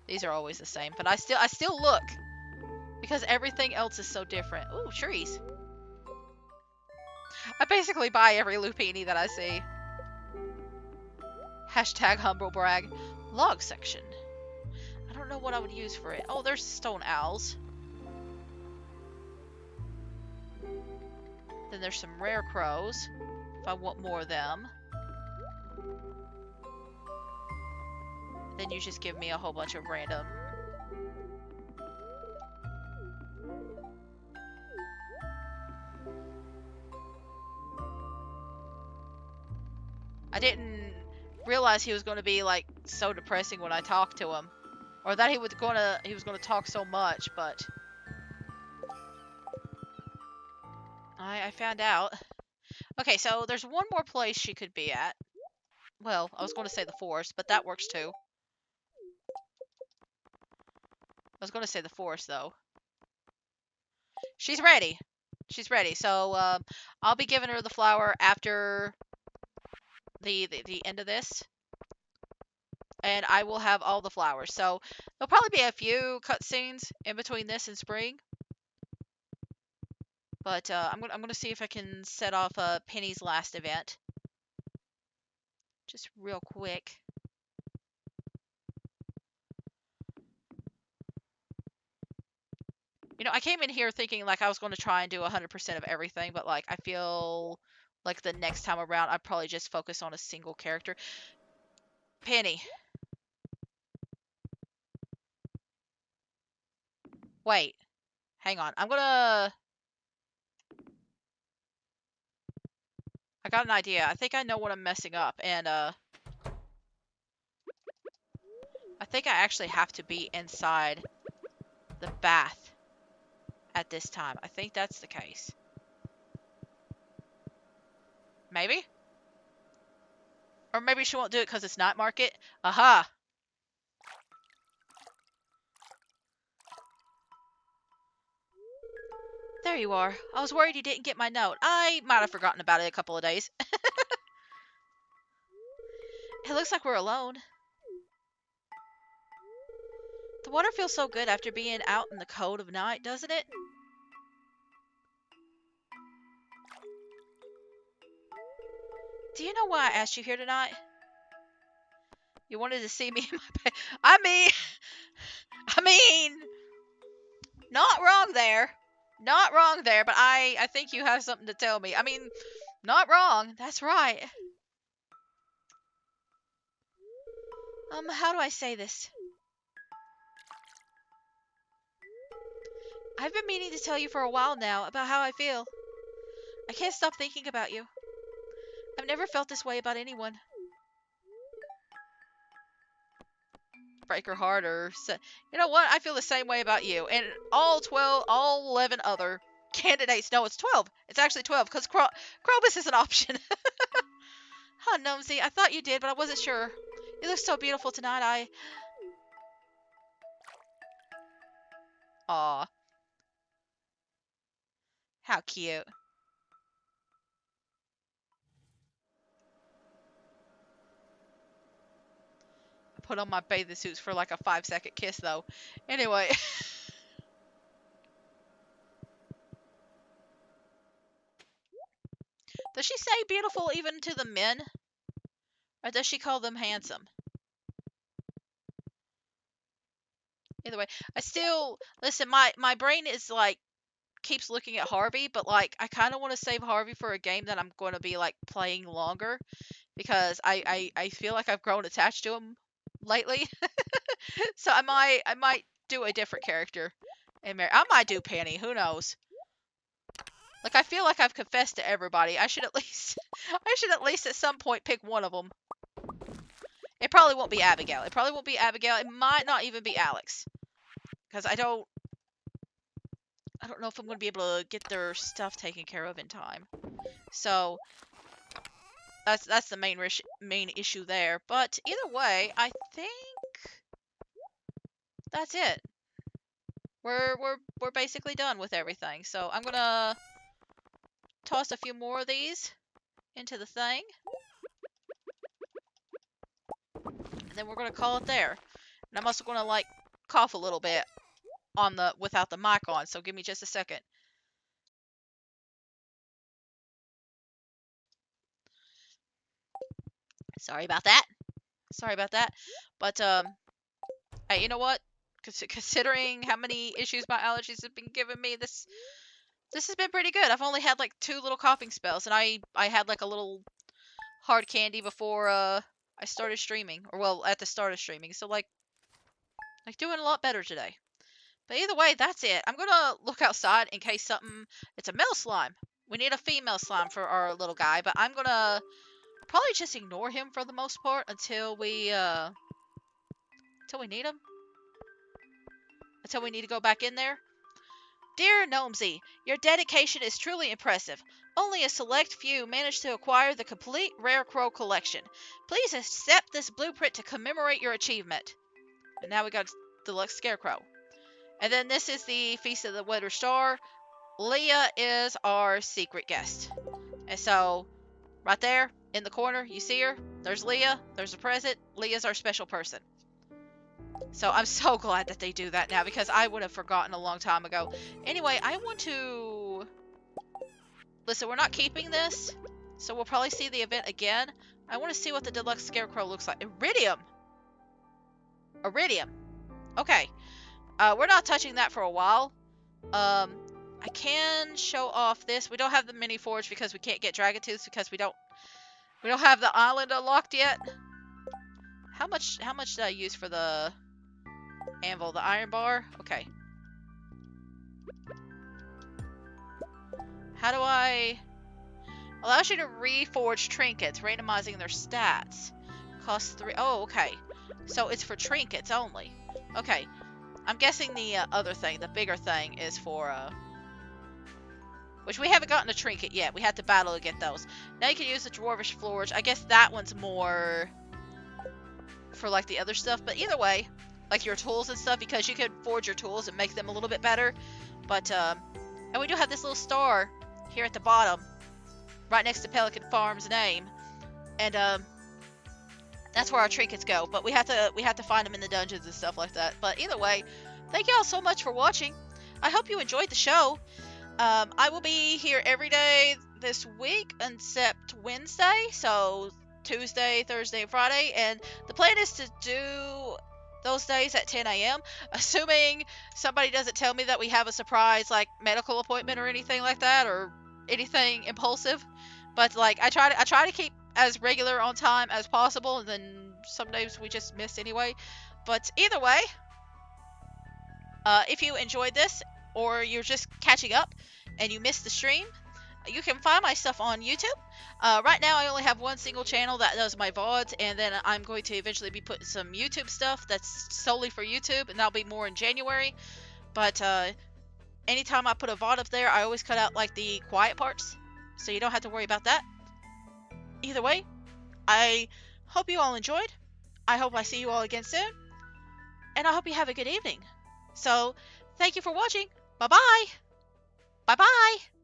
These are always the same, but I still look because everything else is so different. Ooh, trees. I basically buy every lupini that I see. Hashtag humble brag. Log section. I don't know what I would use for it. Oh, there's stone owls. Then there's some rare crows, if I want more of them. Then you just give me a whole bunch of random... I didn't realize he was going to be like so depressing when I talked to him, or that he was gonna talk so much. But I found out. Okay, so there's one more place she could be at. Well, I was going to say the forest, but that works too. I was going to say the forest though. She's ready. She's ready. So I'll be giving her the flower after the end of this. And I will have all the flowers. So there'll probably be a few cutscenes in between this and spring. But I'm gonna see if I can set off Penny's last event. Just real quick. You know, I came in here thinking like I was going to try and do 100% of everything, but like I feel like the next time around I'd probably just focus on a single character. Penny. Wait. Hang on. I got an idea. I think I know what I'm messing up, and I think I actually have to be inside the bath at this time. I think that's the case. Maybe? Or maybe she won't do it because it's night market. Aha! There you are. I was worried you didn't get my note. I might have forgotten about it a couple of days. It looks like we're alone. The water feels so good after being out in the cold of night, doesn't it? Do you know why I asked you here tonight? You wanted to see me in my bed. I mean, not wrong there. Not wrong there, but I think you have something to tell me. I mean, not wrong. That's right. How do I say this? I've been meaning to tell you for a while now about how I feel. I can't stop thinking about you. I've never felt this way about anyone. Break her heart or you know what? I feel the same way about you. And all 11 other candidates. No, it's 12. It's actually 12 because Krobus is an option. Huh, Nosy, I thought you did, but I wasn't sure. You look so beautiful tonight. Aw, how cute. I put on my bathing suits for like a 5-second kiss, though. Anyway. Does she say beautiful even to the men? Or does she call them handsome? Either way, I still listen. My brain is like keeps looking at Harvey, but like I kind of want to save Harvey for a game that I'm going to be like playing longer because I feel like I've grown attached to him lately. So I might do a different character. And I might do Penny. Who knows? Like I feel like I've confessed to everybody. I should at least I should at least at some point pick one of them. It probably won't be Abigail. It probably won't be Abigail. It might not even be Alex. Because I don't know if I'm going to be able to get their stuff taken care of in time. So that's the main issue there. But either way, I think that's it. We're basically done with everything. So I'm gonna toss a few more of these into the thing, and then we're gonna call it there. And I'm also gonna like cough a little bit on the without the mic on. So give me just a second. Sorry about that. Sorry about that. But hey, you know what? Considering how many issues my allergies have been giving me, this has been pretty good. I've only had like 2 little coughing spells, and I had like a little hard candy before I started streaming, or well, at the start of streaming. So like doing a lot better today. But either way, that's it. I'm gonna look outside in case something. It's a male slime. We need a female slime for our little guy, but I'm gonna probably just ignore him for the most part until we need him. Until we need to go back in there. Dear Gnomesy, your dedication is truly impressive. Only a select few managed to acquire the complete Rare Crow collection. Please accept this blueprint to commemorate your achievement. And now we got Deluxe Scarecrow. And then this is the Feast of the Winter Star. Leah is our secret guest. And so, right there, in the corner, you see her? There's Leah. There's a present. Leah's our special person. So I'm so glad that they do that now because I would have forgotten a long time ago. Anyway, I want to... Listen, we're not keeping this, so we'll probably see the event again. I want to see what the Deluxe Scarecrow looks like. Iridium! Iridium. Okay. We're not touching that for a while. I can show off this. We don't have the mini forge because we can't get dragon tooths because we don't have the island unlocked yet. How much did I use for the anvil? The iron bar? Okay. How do I... Allows you to reforge trinkets, randomizing their stats. Costs 3... Oh, okay. So it's for trinkets only. Okay. I'm guessing the other thing, the bigger thing, is for... Which we haven't gotten a trinket yet. We had to battle to get those. Now you can use the Dwarvish Forge. I guess that one's more... for like the other stuff. But either way, like your tools and stuff, because you can forge your tools and make them a little bit better. But, and we do have this little star here at the bottom, right next to Pelican Farm's name. And, that's where our trinkets go. But we have to find them in the dungeons and stuff like that. But either way, thank you all so much for watching. I hope you enjoyed the show. I will be here every day this week except Wednesday. So Tuesday, Thursday, and Friday. And the plan is to do those days at 10 a.m. Assuming somebody doesn't tell me that we have a surprise like medical appointment or anything like that, or anything impulsive. But like I try to keep as regular on time as possible, and then some days we just miss anyway. But either way, if you enjoyed this or you're just catching up and you missed the stream, you can find my stuff on YouTube. Right now, I only have one single channel that does my VODs, and then I'm going to eventually be putting some YouTube stuff that's solely for YouTube, and that'll be more in January. But anytime I put a VOD up there, I always cut out like the quiet parts, so you don't have to worry about that. Either way, I hope you all enjoyed. I hope I see you all again soon, and I hope you have a good evening. So, thank you for watching. Bye bye. Bye bye.